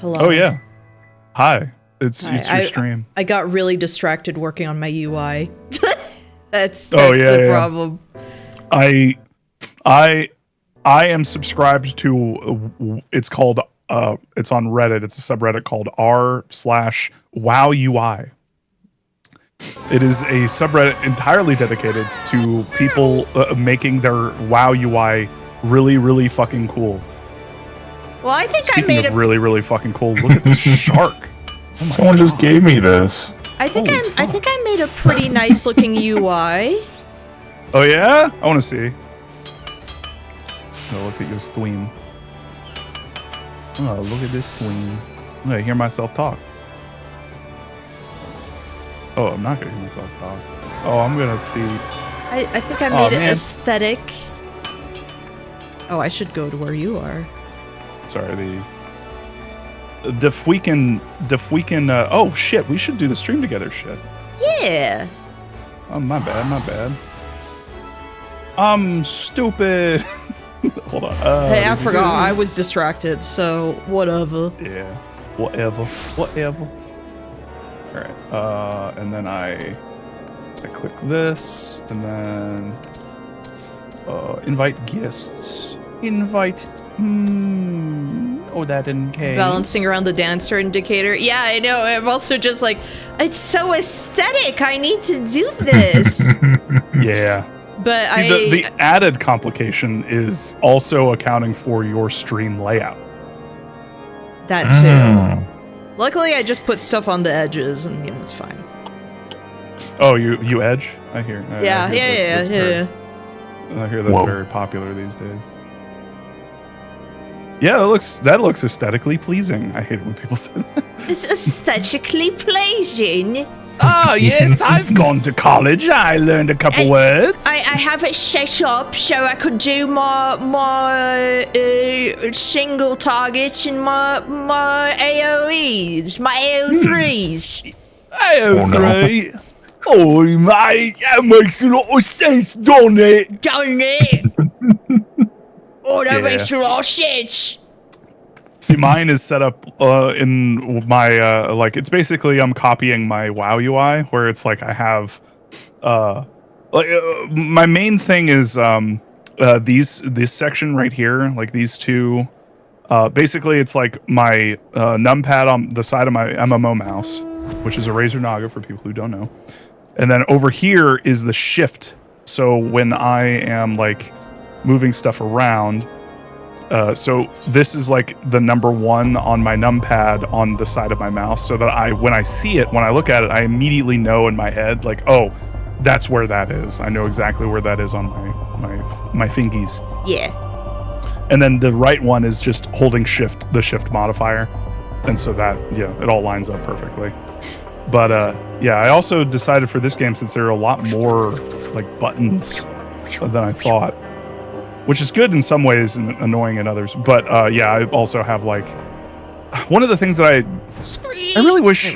Hello. Oh yeah. Hi. It's Hi. your stream. I got really distracted working on my UI. that's yeah. problem. I am subscribed to it's called it's on Reddit. It's a subreddit called r/WowUI. It is a subreddit entirely dedicated to people making their WoW UI really, really fucking cool. Well, I think Speaking I made of really, really fucking cool, look at this shark. Oh Someone just gave me this. I think I made a pretty nice looking UI. Oh yeah? I want to see. Oh, look at your stream. Oh, look at this stream. I'm gonna hear myself talk. Oh, I'm not gonna hear myself talk. Oh, I'm gonna see. I think I made it aesthetic. Oh, I should go to where you are. Sorry, if we can, oh shit, we should do the stream together, shit. Yeah. Oh, my bad. I'm stupid. Hold on. Hey, I forgot. I was distracted, so whatever. Yeah, whatever. All right. And then I click this, and then invite guests. Invite. Oh, that didn't count. Balancing around the dancer indicator. Yeah, I know. I'm also just like, it's so aesthetic. I need to do this. Yeah. But see, the added complication is also accounting for your stream layout. That too. Luckily, I just put stuff on the edges, and it's fine. Oh, you edge? I hear. Yeah. I hear that's very popular these days. Yeah, that looks aesthetically pleasing. I hate it when people say that. It's aesthetically pleasing. Oh, yes, I've gone to college. I learned a couple words. I have it set up so I could do my single targets and my AoEs, my AO3s. AO3? Oh, mate, that makes a lot of sense, don't it? Don't it? Oh, that makes a lot of sense. See, mine is set up in my it's basically I'm copying my WoW UI where it's like I have my main thing is this section right here, like these two. Basically, it's like my numpad on the side of my MMO mouse, which is a Razer Naga for people who don't know, and then over here is the shift. So when I am like moving stuff around. So this is like the number 1 on my numpad on the side of my mouse, so that when I see it, when I look at it, I immediately know in my head, like, oh, that's where that is. I know exactly where that is on my fingies. Yeah. And then the right one is just holding shift, the shift modifier, and so that it all lines up perfectly. But I also decided for this game, since there are a lot more like buttons than I thought. Which is good in some ways and annoying in others. But I also have like one of the things that I really wish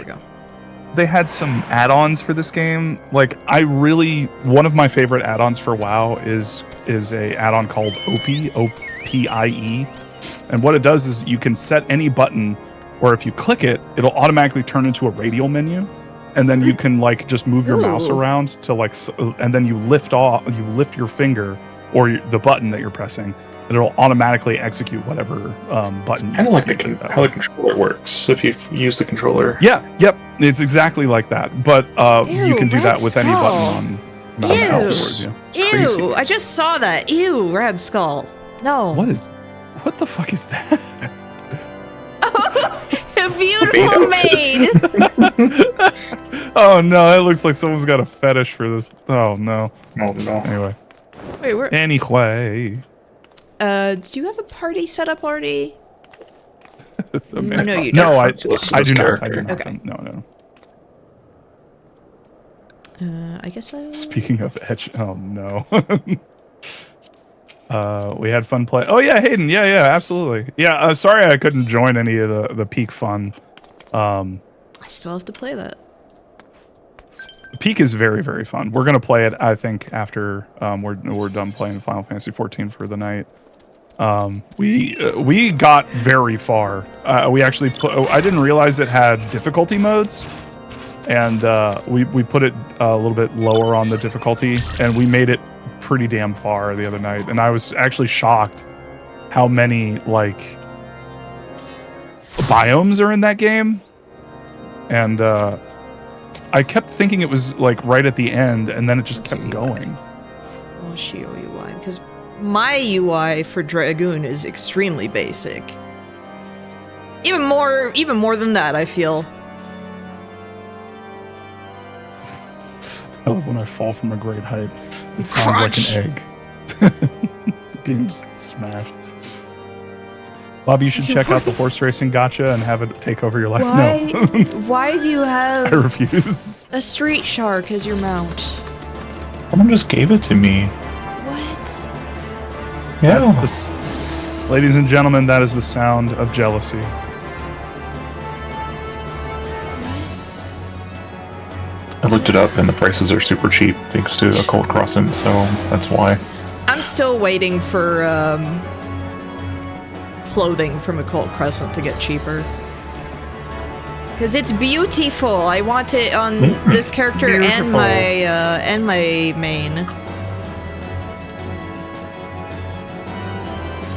they had some add-ons for this game. Like one of my favorite add-ons for WoW is a add-on called OPIE. And what it does is you can set any button, or if you click it, it'll automatically turn into a radial menu. And then you can like just move your mouse around to like, and then you lift your finger or the button that you're pressing, and it'll automatically execute whatever button. Kind of like how the controller works. If you use the controller. Yeah. Yep. It's exactly like that. But you can do that with any button on mouse. Ew! I just saw that. Ew! Red Skull. No. What the fuck is that? A beautiful maid. Oh no! It looks like someone's got a fetish for this. Oh no. Oh no. Anyway. Wait, where? Anyway. Do you have a party set up already? No, you don't. No, I do not. Okay. No. I guess I... Speaking of edge, oh no. We had fun play. Oh yeah, Hayden. Yeah, absolutely. Yeah, sorry I couldn't join any of the peak fun. I still have to play that. Peak is very, very fun. We're gonna play it, I think, after we're done playing Final Fantasy 14 for the night. We got very far. We actually I didn't realize it had difficulty modes, and we put it a little bit lower on the difficulty, and we made it pretty damn far the other night. And I was actually shocked how many like biomes are in that game, and I kept thinking it was like right at the end, and then it just kept going. I'll show you why, because my UI for Dragoon is extremely basic. Even more than that, I feel. I love when I fall from a great height. It sounds Crunch. like an egg. This game's smashed. Bob, you should check out the horse racing gacha and have it take over your life. Why? No. Why do you I have refuse. a street shark as your mount? Someone just gave it to me. What? Yeah. That's ladies and gentlemen, that is the sound of jealousy. I looked it up, and the prices are super cheap thanks to Occult Crossing, so that's why. I'm still waiting for clothing from Occult Crescent to get cheaper. Because it's beautiful. I want it on this character and my main.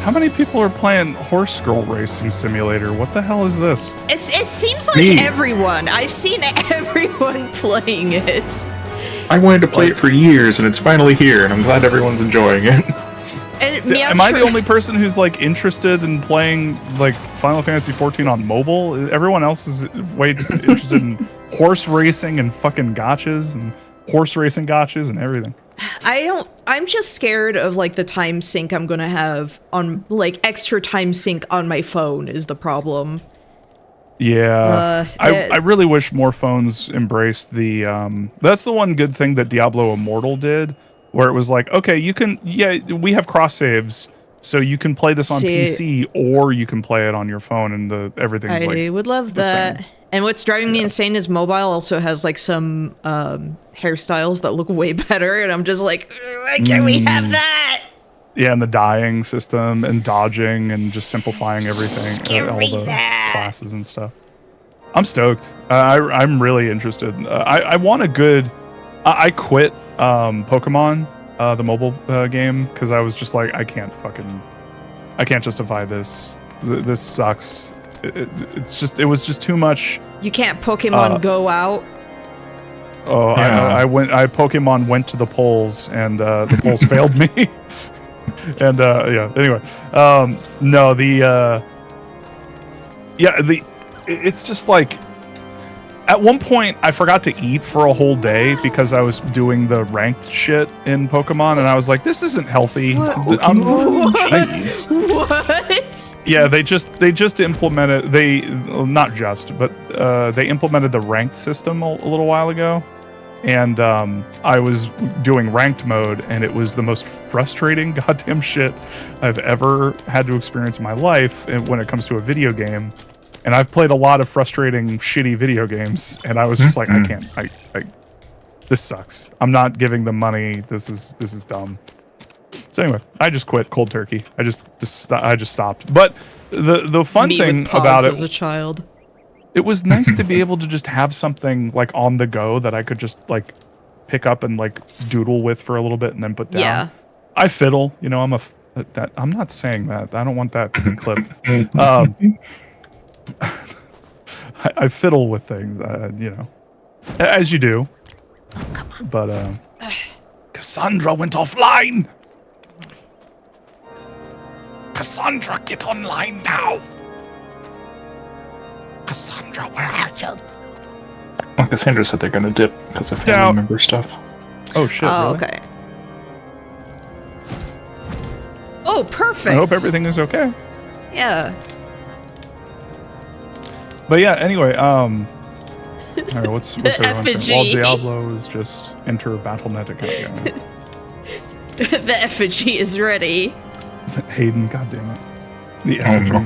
How many people are playing Horse Girl Racing Simulator? What the hell is this? It seems like Me. everyone. I've seen everyone playing it. I wanted to play it for years, and it's finally here, and I'm glad everyone's enjoying it. And See, am I the only person who's like interested in playing like Final Fantasy 14 on mobile? Everyone else is way interested in horse racing and fucking gotchas and horse racing gotchas and everything. I'm just scared of like the time sink I'm gonna have on like extra time sink on my phone is the problem. Yeah, I really wish more phones embraced the. That's the one good thing that Diablo Immortal did, where it was like, okay, you can, we have cross saves, so you can play this on PC or you can play it on your phone, and everything's like. I would love that. same. And what's driving me insane is mobile also has like some hairstyles that look way better, and I'm just like, why can't we have that? Yeah, and the dying system and dodging and just simplifying everything, all the classes and stuff. I'm stoked. I'm really interested. I want a good. I quit Pokemon, the mobile game, because I was just like, I can't justify this. This sucks. It was just too much. You can't Pokemon Go out. Oh, Yeah. I Pokemon went to the polls, and the polls failed me. And yeah. Anyway, no, it's just like at one point I forgot to eat for a whole day because I was doing the ranked shit in Pokemon, and I was like, this isn't healthy. What? Yeah, they just implemented they implemented the ranked system a little while ago. And I was doing ranked mode, and it was the most frustrating goddamn shit I've ever had to experience in my life when it comes to a video game. And I've played a lot of frustrating, shitty video games, and I was just like, I can't. This sucks. I'm not giving them money. This is dumb. So anyway, I just quit cold turkey. I just stopped. But the fun thing about it as a child. It was nice to be able to just have something like on the go that I could just like pick up and like doodle with for a little bit and then put down. Yeah. I fiddle, I'm not saying that. I don't want that clip. I fiddle with things, as you do. Oh, come on. But Cassandra went offline. Cassandra, get online now. Cassandra, where are you? Well, Cassandra said they're gonna dip because of family member stuff. Oh shit! Oh, really? okay. Oh, perfect. I hope everything is okay. Yeah. But yeah, anyway, all right, what's everyone saying? effigy. While Diablo is just enter Battle.net account. The effigy is ready. Hayden, goddamn it. The Oh effigy. no.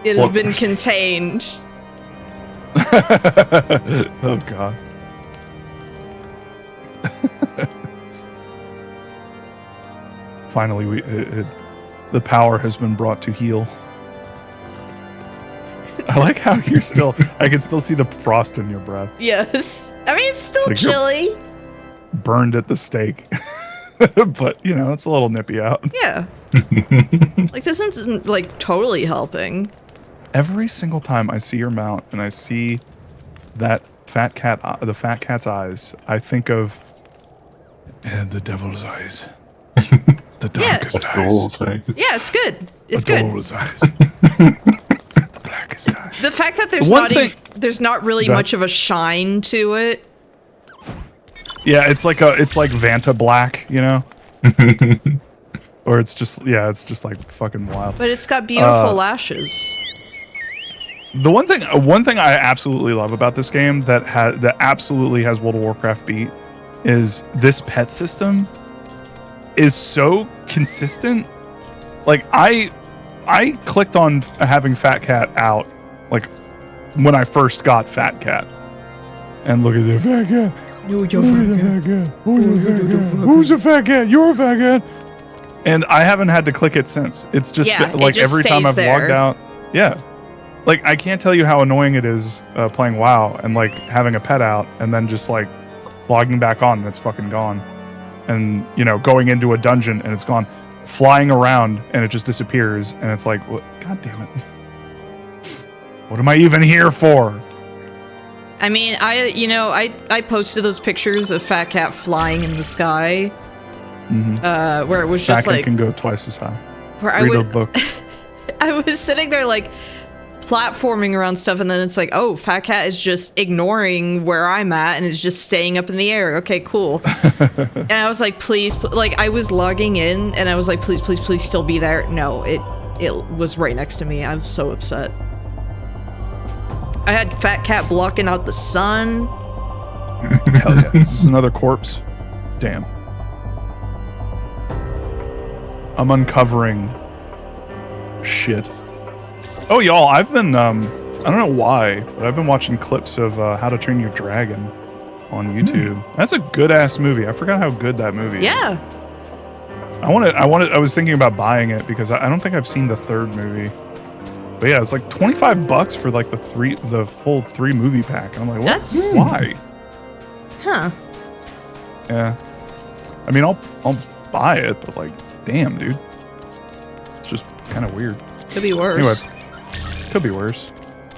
It has been contained. Oh god. Finally, the power has been brought to heal. I like how you're still. I can still see the frost in your breath. Yes. I mean, it's still It's like chilly. Burned at the stake, but it's a little nippy out. Yeah. Like, this isn't, like, totally helping. Every single time I see your mount and I see that fat cat, the fat cat's eyes, I think of and the devil's eyes, the darkest eyes. Yeah, it's good. It's the good. devil's eyes, the blackest eyes. The fact that there's One not thing- there's not really Go ahead. much of a shine to it. Yeah, it's like Vanta black, or it's just like fucking wild. But it's got beautiful lashes. The one thing I absolutely love about this game that absolutely has World of Warcraft beat is this pet system is so consistent. Like I clicked on having Fat Cat out like when I first got Fat Cat, and look at the Fat Cat. Who's a fat cat? You're a fat cat. And I haven't had to click it since. It's just been, like just every time stays I've there. logged out. Yeah. Like I can't tell you how annoying it is playing WoW and like having a pet out and then just like logging back on and it's fucking gone. And going into a dungeon and it's gone. Flying around and it just disappears and it's like, what? God damn it. What am I even here for? I mean, I posted those pictures of Fat Cat flying in the sky, where it was Fat just Cat like can go twice as high. where Read a book. I was sitting there like platforming around stuff, and then it's like, oh, Fat Cat is just ignoring where I'm at and is just staying up in the air. Okay, cool. And I was like, please, like I was logging in, and I was like, please, please, please, still be there. No, it was right next to me. I was so upset. I had Fat Cat blocking out the sun. Hell yeah. This is another corpse. Damn. I'm uncovering shit. Oh, y'all, I've been, I don't know why, but I've been watching clips of How to Train Your Dragon on YouTube. That's a good-ass movie. I forgot how good that movie is. Yeah. I was thinking about buying it because I don't think I've seen the third movie. But yeah, it's like $25 for like the full 3 movie pack. And I'm like, what? Why? Huh. Yeah. I mean, I'll buy it, but like, damn, dude. It's just kind of weird. Could be worse. Anyway, could be worse.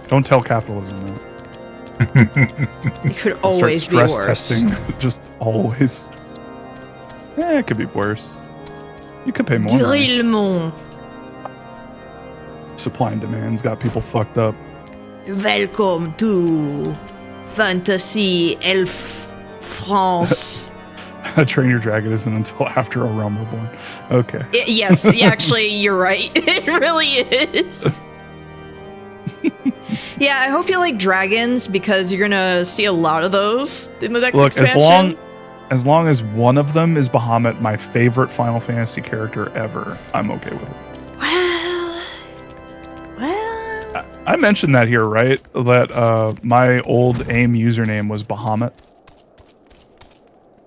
Don't tell capitalism that. It could I'll start always be stress worse. testing. Just always. It could be worse. You could pay more money. Drillement. Supply and demand's got people fucked up. Welcome to Fantasy Elf France. Train Your Dragon isn't until after A Realm Reborn. Okay. Yes, actually, you're right. It really is. Yeah, I hope you like dragons because you're gonna see a lot of those in the next expansion. as long as one of them is Bahamut, my favorite Final Fantasy character ever, I'm okay with it. Well. I mentioned that here, right? That my old AIM username was Bahamut.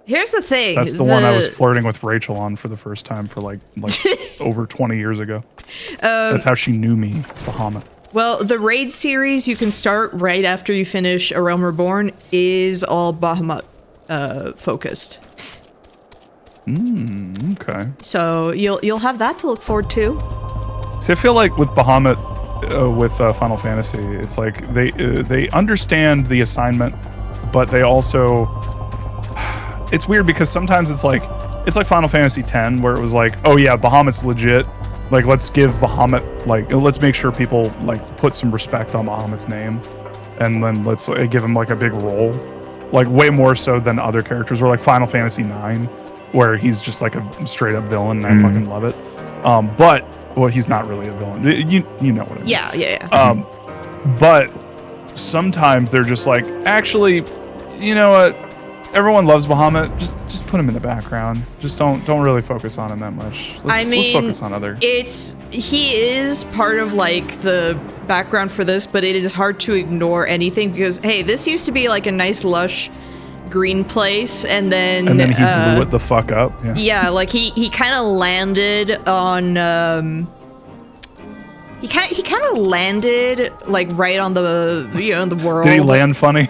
Here's the thing. That's the one I was flirting with Rachel on for the first time for like over 20 years ago. That's how she knew me. It's Bahamut. Well, the raid series you can start right after you finish A Realm Reborn is all Bahamut focused. Okay. So you'll have that to look forward to. See, I feel like with Bahamut, with Final Fantasy, it's like they understand the assignment, but they also. It's weird because sometimes it's like Final Fantasy X, where it was like, oh yeah, Bahamut's legit. Like, let's give Bahamut, like, let's make sure people like put some respect on Bahamut's name, and then let's give him like a big role, like way more so than other characters. Or like Final Fantasy IX, where he's just like a straight up villain, and I fucking love it. But well, he's not really a villain. You know what I mean? Yeah. But sometimes they're just like, actually, you know what? Everyone loves Bahamut. Just put him in the background. Just don't really focus on him that much. Let's focus on other. He is part of like the background for this, but it is hard to ignore anything because hey, this used to be like a nice lush green place, and then And then he blew it the fuck up. Yeah. yeah, like he kind of landed on he kind of landed like right on the the world. Did he land funny?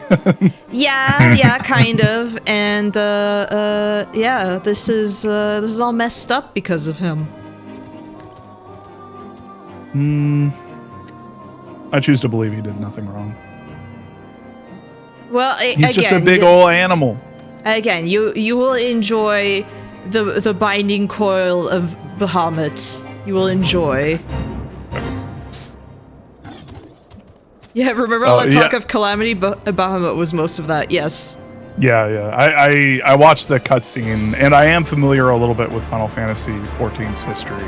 Yeah, kind of. And yeah, this is all messed up because of him. I choose to believe he did nothing wrong. Well, He's just a big old animal. Again, you will enjoy the binding coil of Bahamut. You will enjoy. Yeah, remember all that talk of Calamity? Bahamut was most of that, yes. Yeah. I watched the cutscene, and I am familiar a little bit with Final Fantasy XIV's history,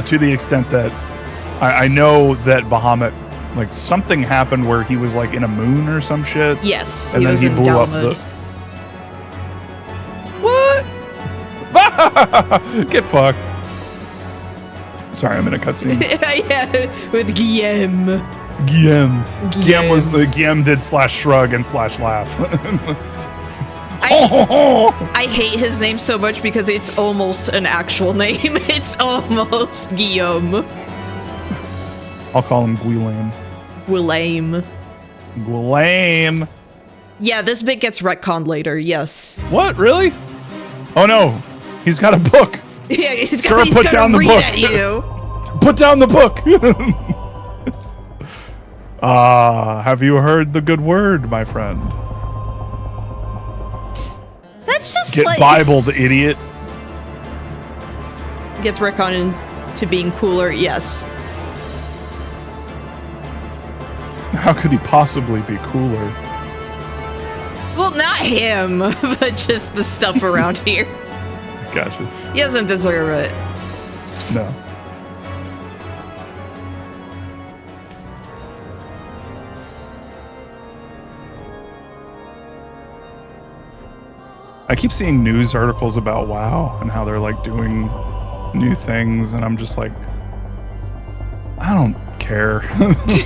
to the extent that I know that Bahamut, like something happened where he was like in a moon or some shit. Yes, and he then was he in blew up Galamud. What? Get fucked. Sorry, I'm in a cutscene. Yeah, with Guillaume. Guillaume did /shrug and /laugh. I hate his name so much because it's almost an actual name. It's almost Guillaume. I'll call him Guillaume. Guillaume. Yeah, this bit gets retconned later, yes. What, really? Oh no, he's got a book. Yeah, he's Sir, put down the read book. at you. Put down the book. Have you heard the good word, my friend? That's just Get like... Bibled, idiot. Gets retconned into being cooler, yes. How could he possibly be cooler? Well, not him, but just the stuff around here. Gotcha. He doesn't deserve it. No. I keep seeing news articles about WoW and how they're like doing new things, and I'm just like, I don't care.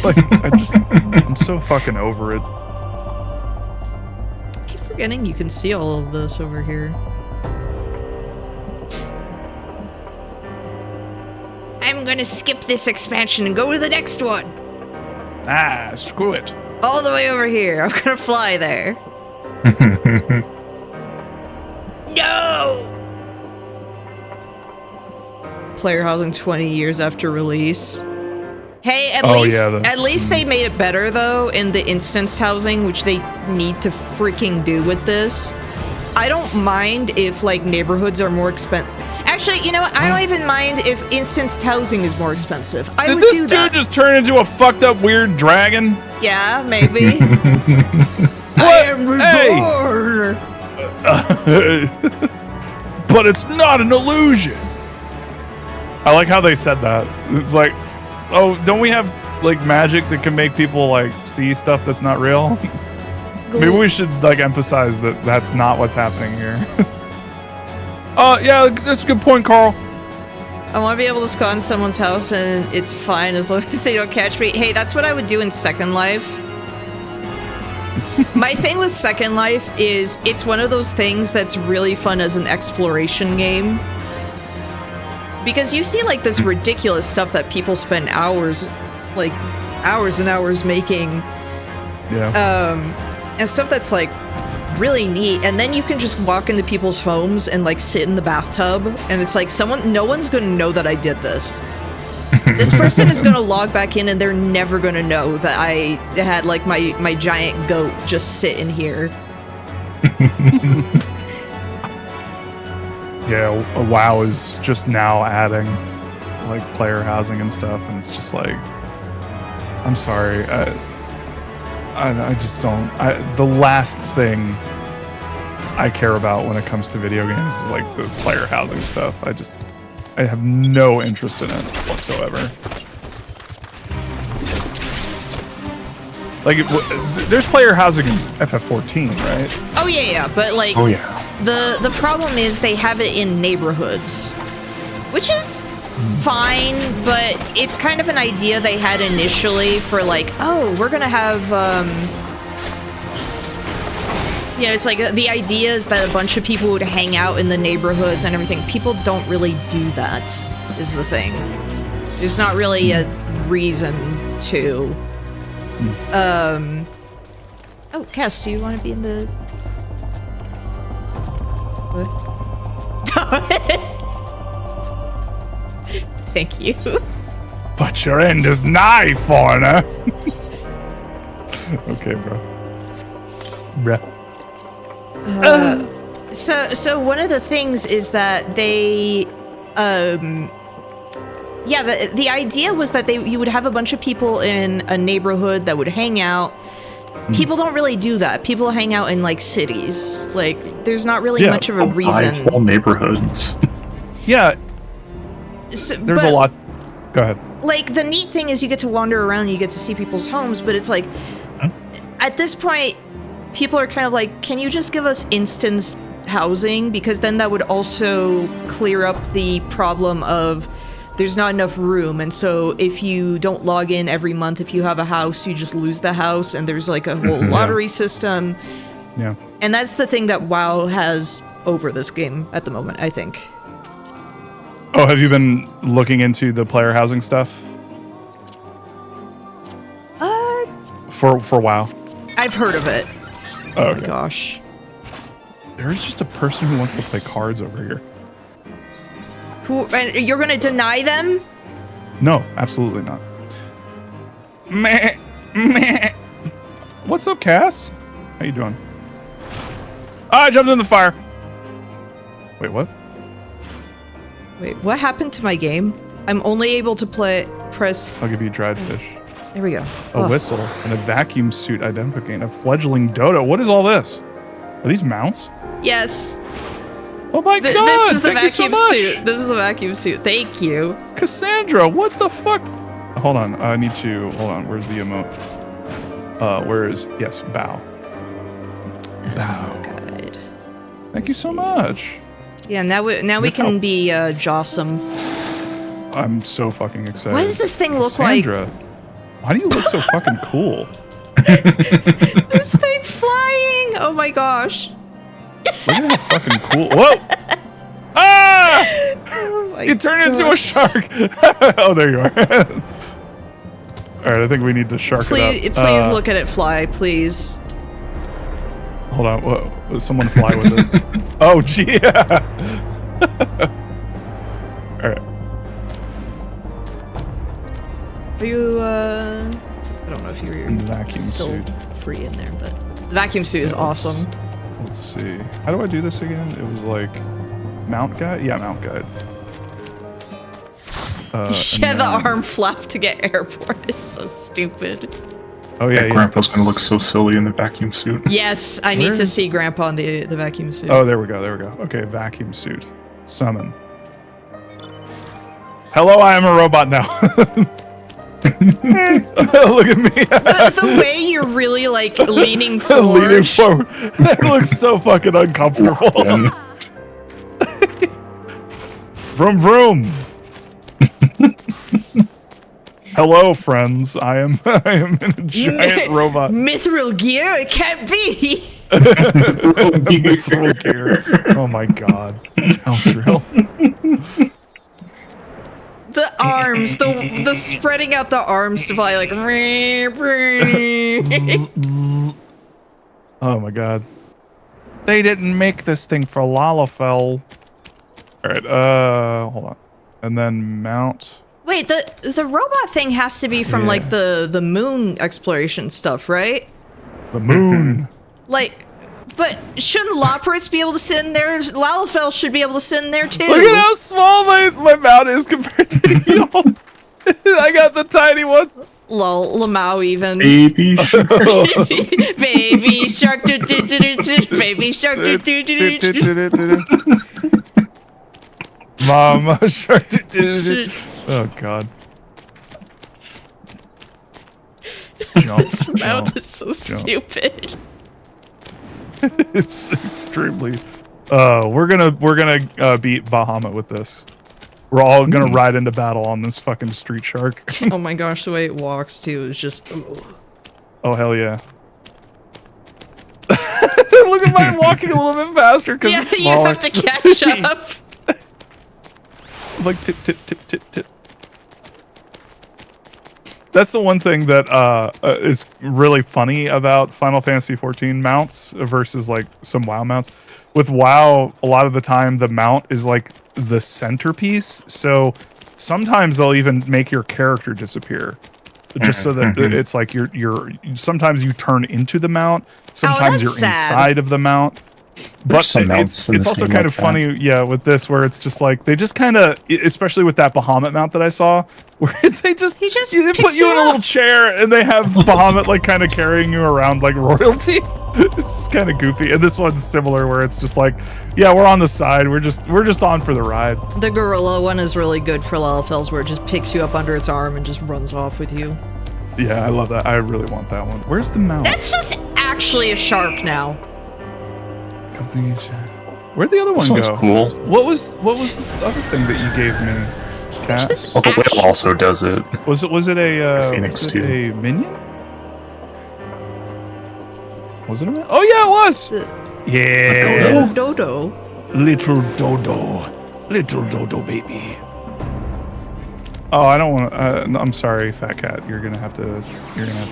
Like, I'm so fucking over it. I keep forgetting you can see all of this over here. I'm gonna skip this expansion and go to the next one. Ah, screw it. All the way over here. I'm gonna fly there. No! Player housing 20 years after release. Hey, at least they made it better though in the instance housing, which they need to freaking do with this. I don't mind if like neighborhoods are more expensive. Actually, you know what? I don't even mind if instanced housing is more expensive. I would do that. Did this dude just turn into a fucked up weird dragon? Yeah, maybe. I am reborn. But it's not an illusion. I like how they said that. It's like, oh, don't we have like magic that can make people like see stuff that's not real? Maybe we should like emphasize that that's not what's happening here. Yeah, that's a good point, Carl. I want to be able to squat in someone's house and it's fine as long as they don't catch me. Hey, that's what I would do in Second Life. My thing with Second Life is it's one of those things that's really fun as an exploration game. Because you see like this ridiculous stuff that people spend hours and hours making. Yeah. And stuff that's like really neat, and then you can just walk into people's homes and like sit in the bathtub, and it's like no one's gonna know that I did this. This person is gonna log back in and they're never gonna know that I had like my giant goat just sit in here. Yeah, WoW is just now adding like player housing and stuff, and it's just like, I'm sorry, I just don't. The last thing I care about when it comes to video games is like the player housing stuff. I have no interest in it whatsoever. Like, there's player housing in FF14, right? Oh yeah, but like, Oh yeah. the problem is they have it in neighborhoods, which is fine, but it's kind of an idea they had initially for like, oh, we're gonna have You know, it's like the idea is that a bunch of people would hang out in the neighborhoods and everything. People don't really do that, is the thing. There's not really a reason to. Oh, Cass, do you want to be in the... What? Thank you. But your end is nigh, foreigner. Okay, bro. Bruh. So one of the things is that they, yeah, the idea was that you would have a bunch of people in a neighborhood that would hang out. People don't really do that. People hang out in like cities. Like, there's not really much of a reason. Whole neighborhoods. Yeah. So, There's a lot. Go ahead. Like, the neat thing is you get to wander around and you get to see people's homes, but it's like, at this point, people are kind of like, can you just give us instant housing? Because then that would also clear up the problem of there's not enough room. And so if you don't log in every month, if you have a house, you just lose the house. And there's like a whole lottery system. Yeah. And that's the thing that WoW has over this game at the moment, I think. Oh, have you been looking into the player housing stuff? For WoW? I've heard of it. Oh My gosh. There's just a person who wants to play cards over here. Who, and you're gonna deny them? No, absolutely not. Meh, meh. What's up, Cass? How you doing? I jumped in the fire. Wait, what? Wait, what happened to my game? I'm only able to press... I'll give you dried fish. There we go. A whistle and a vacuum suit identificating a fledgling dodo. What is all this? Are these mounts? Yes. Oh my god! This is the thank you so vacuum much. suit. This is the vacuum suit. Thank you. Cassandra, what the fuck? Hold on, I need to... Hold on, where's the emote? Where is... Yes, bow. Bow. God. Thank you so much. Yeah, now we can be Jossum. I'm so fucking excited. What does this thing look Cassandra, why do you look so fucking cool? This thing flying! Oh my gosh. Look at how fucking cool... Whoa! Ah! Oh my You turn into a shark! Oh, there you are. Alright, I think we need to shark Please, it up. please look at it fly, please. Hold on, whoa, someone fly with it. Oh, gee, yeah! Alright. Are you, I don't know if you're Vacuum still suit. free in there, but the vacuum suit is awesome. Let's see. How do I do this again? It was like mount guide? Yeah, mount guide. Yeah, the arm flap to get airborne is so stupid. Oh yeah, yeah. Grandpa's gonna look so silly in the vacuum suit. Yes, I need to see Grandpa in the vacuum suit. Oh, there we go, there we go. Okay, vacuum suit. Summon. Hello, I am a robot now. Look at me. The way you're really like leaning forward. Leaning forward. That looks so fucking uncomfortable. Vroom vroom. Hello, friends. I am in a giant robot. Mithril gear? It can't be. Mithril gear. Oh my god. Sounds real. The arms, the spreading out the arms to fly like. Oh my god. They didn't make this thing for Lalafell. Alright, hold on. And then mount. Wait, the robot thing has to be from like the moon exploration stuff, right? The moon. Like, but shouldn't Loporritz be able to sit in there? Lalafell should be able to sit in there too. Look at how small my mount is compared to y'all. I got the tiny one. Lol, Lamau even. Baby shark. Baby shark, baby shark, Mama shark. Oh god. Jump, This mount jump, is so jump. stupid. It's extremely. We're gonna beat Bahamut with this. We're all gonna ride into battle on this fucking street shark. Oh my gosh, the way it walks too is just. Oh hell yeah. Look at mine walking a little bit faster because Yeah, it's you smaller. have to catch up. Like tip, tip, tip, tip, tip. That's the one thing that is really funny about Final Fantasy XIV mounts versus like some WoW mounts. With WoW, a lot of the time the mount is like the centerpiece. So sometimes they'll even make your character disappear, just so that it's like you're. Sometimes you turn into the mount. Sometimes you're that's sad. inside of the mount. But some mounts in it's this also game kind like of funny, yeah, with this where it's just like they just kind of, especially with that Bahamut mount that I saw, where they put picks you in a you little up. chair and they have Bahamut like kind of carrying you around like royalty. It's just kind of goofy, and this one's similar where it's just like, yeah, we're on the side, we're just on for the ride. The gorilla one is really good for Lalafels, where it just picks you up under its arm and just runs off with you. Yeah, I love that. I really want that one. Where's the mount? That's just actually a shark now. Company. Where'd the other This one one's go? cool. What was the other thing that you gave me? Cat? Just Well, the whale also does it. Was it a Phoenix was it too. a minion? Was it a minion? Oh yeah, it was. Yes. Dodo. Little Dodo, little baby. Oh, I don't want to. I'm sorry, Fat Cat. You're gonna have to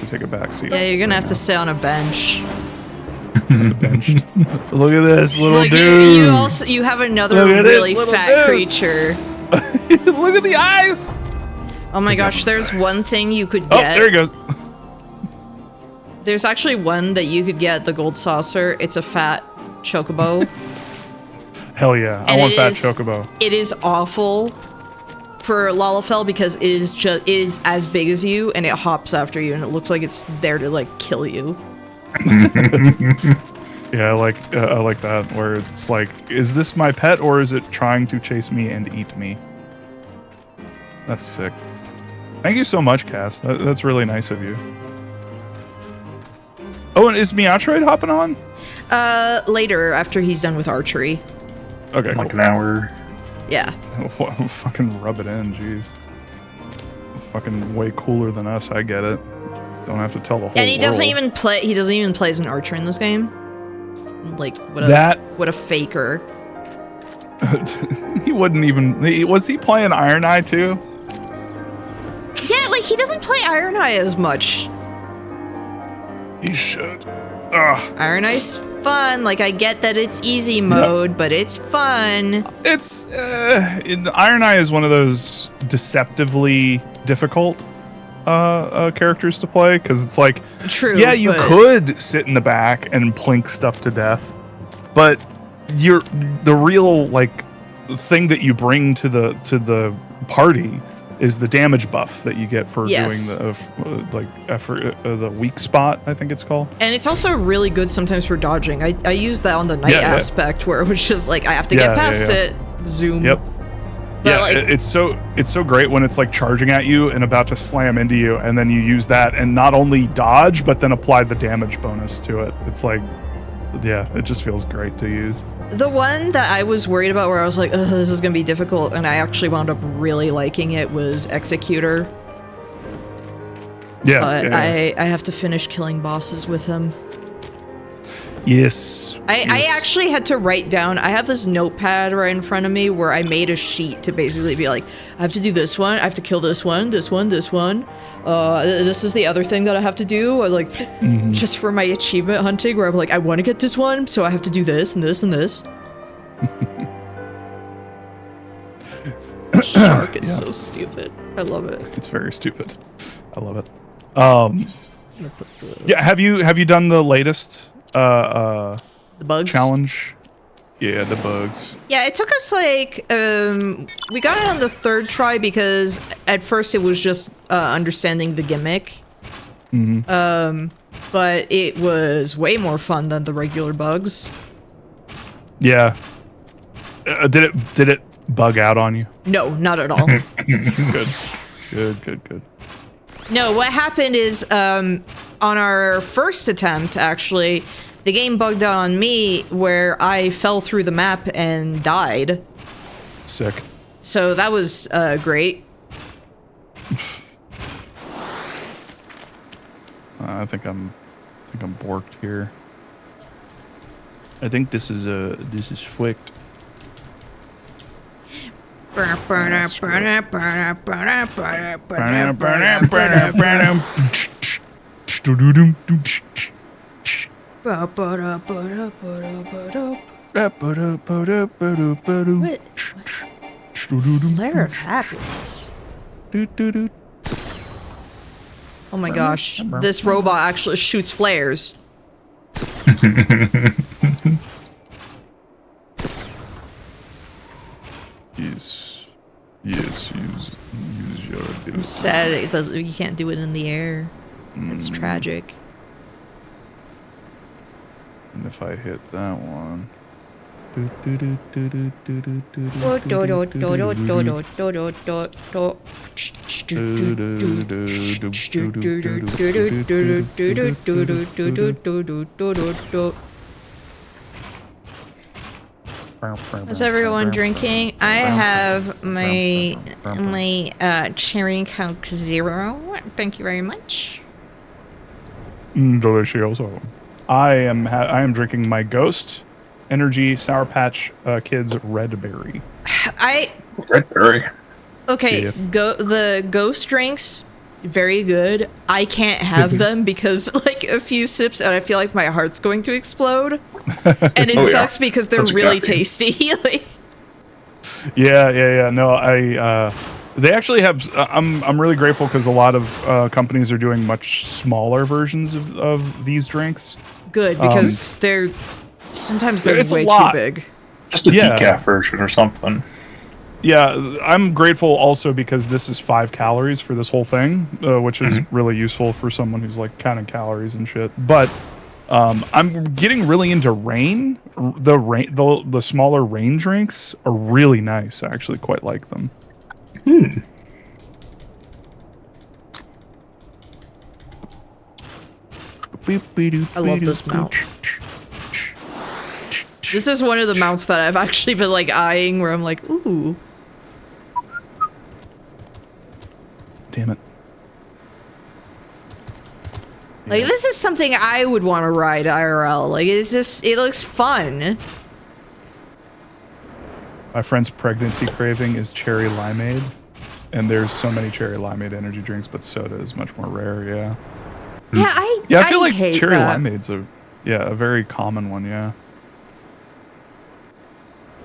take a back seat. Yeah, you're gonna have to sit on a bench. Benched. Look at this little Look, dude. you have another Look at this really little fat dude. creature. Look at the eyes. Oh my gosh, there's one thing you could Oh, get. there he goes. There's actually one that you could get, the gold saucer. It's a fat chocobo. Hell yeah, I And want it Fat is- Chocobo. It is awful for Lalafell because it is as big as you and it hops after you and it looks like it's there to like kill you. Yeah, I like that where it's like, is this my pet or is it trying to chase me and eat me? That's sick. Thank you so much, Cass. That's really nice of you. Oh, and is Meowtroid hopping on? Later after he's done with archery. Okay, Like cool. an hour. Yeah. Fucking rub it in, jeez. Fucking way cooler than us. I get it. Don't have to tell the whole And he doesn't world. even play. He doesn't even play as an archer in this game. Like what a faker. He wouldn't even. Was he playing Iron Eye too? Yeah, like he doesn't play Iron Eye as much. He should. Ugh. Iron Eye's fun. Like I get that it's easy mode, but it's fun. It's Iron Eye is one of those deceptively difficult characters to play because it's like, True. yeah, you but- could sit in the back and plink stuff to death, but the real like thing that you bring to the party is the damage buff that you get for Yes. doing the weak spot, I think it's called. And it's also really good sometimes for dodging. I used that on the night Yeah, yeah. aspect where it was just like I have to Yeah, get past yeah. it. Zoom. Yep. But Yeah, like, it's so great when it's like charging at you and about to slam into you, and then you use that and not only dodge but then apply the damage bonus to it. It's like, yeah, it just feels great to use. the one that I was worried about where I was like, ugh, this is gonna be difficult, and I actually wound up really liking it was Executor. Yeah, But yeah. I have to finish killing bosses with him. Yes. I yes. actually had to write down, I have this notepad right in front of me where I made a sheet to basically be like, I have to do this one, I have to kill this one, this one, this one. This is the other thing that I have to do, or like, just for my achievement hunting, where I'm like, I want to get this one, so I have to do this and this and this. Shark is so stupid. I love it. It's very stupid. I love it. Yeah, have you done the latest The bugs. challenge? Yeah, the bugs. Yeah, it took us like, we got it on the third try because at first it was just understanding the gimmick. But it was way more fun than the regular bugs. Yeah. Did it bug out on you? No, not at all. Good. No, what happened is on our first attempt, actually, the game bugged out on me where I fell through the map and died. Sick. So that was great. I think I'm borked here. I think this is flicked. Flare of happiness. Oh my gosh, this robot actually shoots flares. Yes, use your ability. I'm sad it does. You can't do it in the air. It's tragic. And if I hit that one. Is everyone drinking? I have my cherry Coke Zero. Thank you very much. Delicioso. I am drinking my Ghost Energy Sour Patch Kids Red Berry. Red berry. Okay, Yeah. The ghost drinks, very good. I can't have them because like a few sips and I feel like my heart's going to explode. And it sucks because they're That's really caffeine. tasty. Like, Yeah. No, they actually have. I'm really grateful because a lot of companies are doing much smaller versions of these drinks. good because they're sometimes they're it's a way too lot. big. Just a Yeah. decaf version or something. Yeah, I'm grateful also because this is 5 calories for this whole thing, which is really useful for someone who's like counting calories and shit. But I'm getting really into rain. The smaller rain drinks are really nice. I actually quite like them. I love this mount. This is one of the mounts that I've actually been like eyeing where I'm like, ooh. Damn it. Like this is something I would want to ride IRL. Like it's just it looks fun. My friend's pregnancy craving is cherry limeade, and there's so many cherry limeade energy drinks, but soda is much more rare. Yeah. Yeah, I feel like hate cherry that. limeade's a very common one. Yeah.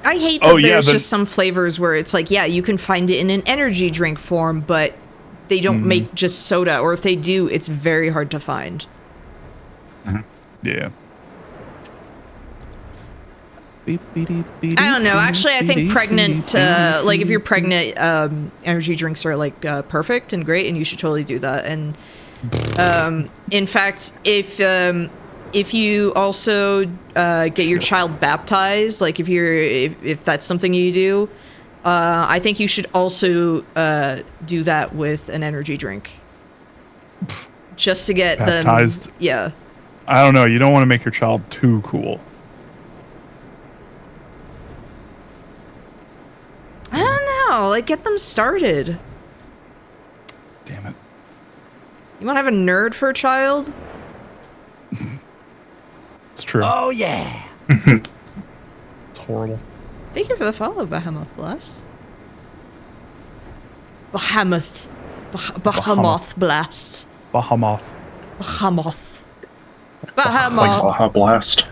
I hate that there's just some flavors where it's like, yeah, you can find it in an energy drink form, but they don't make just soda, or if they do, it's very hard to find. Yeah. I don't know. Actually, I think pregnant, like if you're pregnant, energy drinks are like perfect and great, and you should totally do that. And in fact, if you also get your child baptized, like if that's something you do, I think you should also do that with an energy drink, just to get Baptized? them. Yeah. I don't know. You don't want to make your child too cool. I don't know. Like, get them started. Damn it. You want to have a nerd for a child? It's true. Oh yeah. It's horrible. Thank you for the follow, Bahamut Blast. Bahamut. Bahamut Blast. Bahamoth. Bahamut. Like Bahamut. Baja Blast.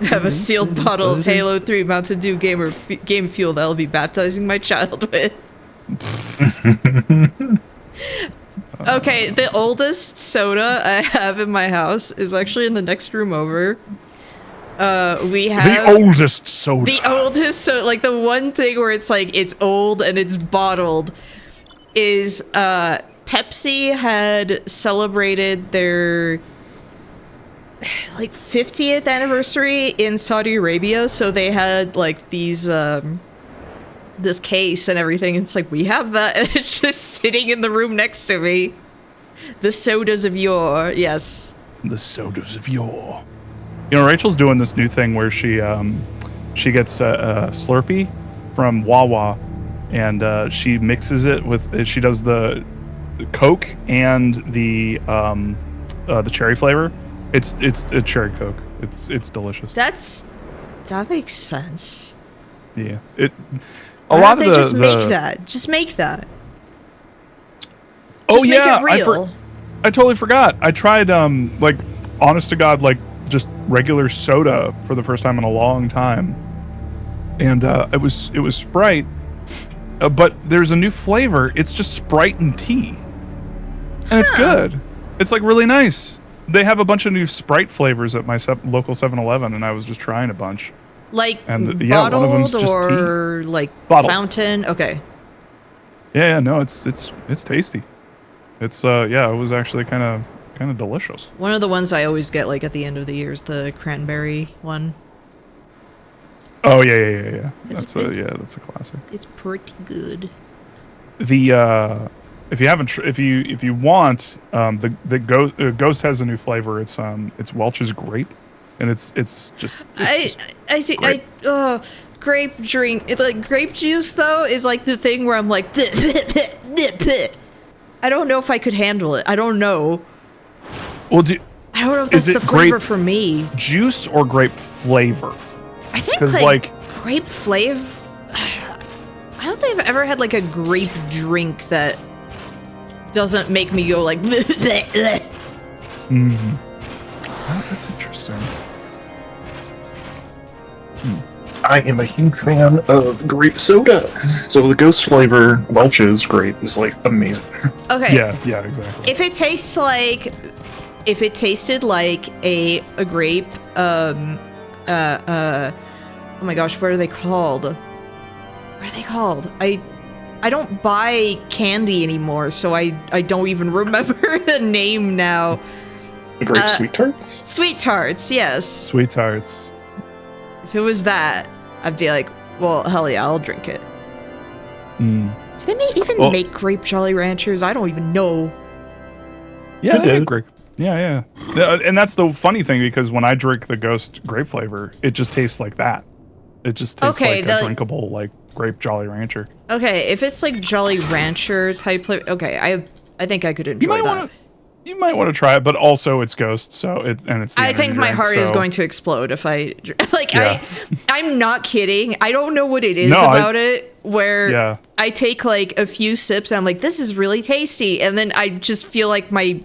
Have a sealed bottle of Halo 3 Mountain Dew game fuel that I'll be baptizing my child with. Okay, the oldest soda I have in my house is actually in the next room over. We have The oldest soda. the oldest, so like the one thing where it's like it's old and it's bottled is Pepsi had celebrated their like 50th anniversary in Saudi Arabia, so they had like these this case and everything. It's like we have that, and it's just sitting in the room next to me. The sodas of yore, yes. The sodas of yore. You know, Rachel's doing this new thing where she gets a Slurpee from Wawa, and she mixes it with. She does the Coke and the the cherry flavor. It's a cherry Coke. It's delicious. That makes sense. Yeah. Why don't they just make that? Just make that. Oh just yeah, make it real. I totally forgot. I tried like honest to God, like just regular soda for the first time in a long time, and it was Sprite, but there's a new flavor. It's just Sprite and tea, and it's good. It's like really nice. They have a bunch of new Sprite flavors at my local 7-Eleven, and I was just trying a bunch. Like and bottled one of them's just or tea. like Bottled. fountain. Okay. Yeah, no, it's tasty. It's it was actually kind of delicious. One of the ones I always get like at the end of the year is the cranberry one. Oh yeah. That's a classic. It's pretty good. The if you want the Ghost has a new flavor. It's Welch's grape, and it's just I see. great. Grape drink. Like grape juice though is like the thing where I'm like, I don't know if I could handle it. I don't know. Well, I don't know if that's the flavor for me. Juice or grape flavor? I think like grape flavor. I don't think I've ever had like a grape drink that doesn't make me go like. Oh, that's interesting. I am a huge fan of grape soda. So the Ghost flavor Welch's grape is like amazing. Okay. Yeah, exactly. If it tasted like a grape, oh my gosh, what are they called? I don't buy candy anymore, so I don't even remember the name now. The grape sweet tarts? Sweet tarts, yes. Sweet tarts. If it was that, I'd be like, well, hell yeah, I'll drink it. Do they make grape Jolly Ranchers? I don't even know. Yeah, they make grape. Yeah. And that's the funny thing, because when I drink the Ghost grape flavor, it just tastes like that. It just tastes like a drinkable like grape Jolly Rancher. Okay, if it's like Jolly Rancher type flavor, okay, I think I could enjoy that. You might want to try it, but also it's Ghost, so it's the I think my heart is going to explode if I like. Yeah. I'm not kidding. I don't know what it is about it where I take like a few sips and I'm like, this is really tasty, and then I just feel like my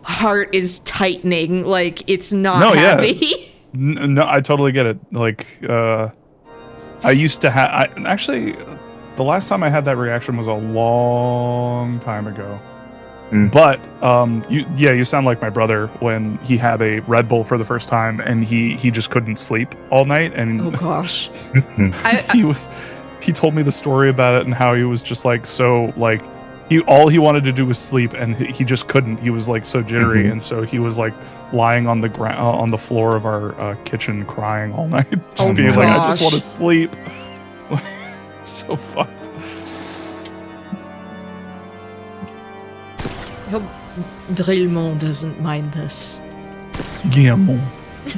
heart is tightening, like it's not happy. No, I totally get it. Like I used to have. Actually, the last time I had that reaction was a long time ago. But you sound like my brother when he had a Red Bull for the first time and he just couldn't sleep all night. And oh gosh, he told me the story about it and how he was just like so like all he wanted to do was sleep and he just couldn't. He was like so jittery, and so he was like lying on the ground on the floor of our kitchen crying all night, just being like, I just want to sleep. It's so fucked. I hope Drillmont doesn't mind this. Guillemot.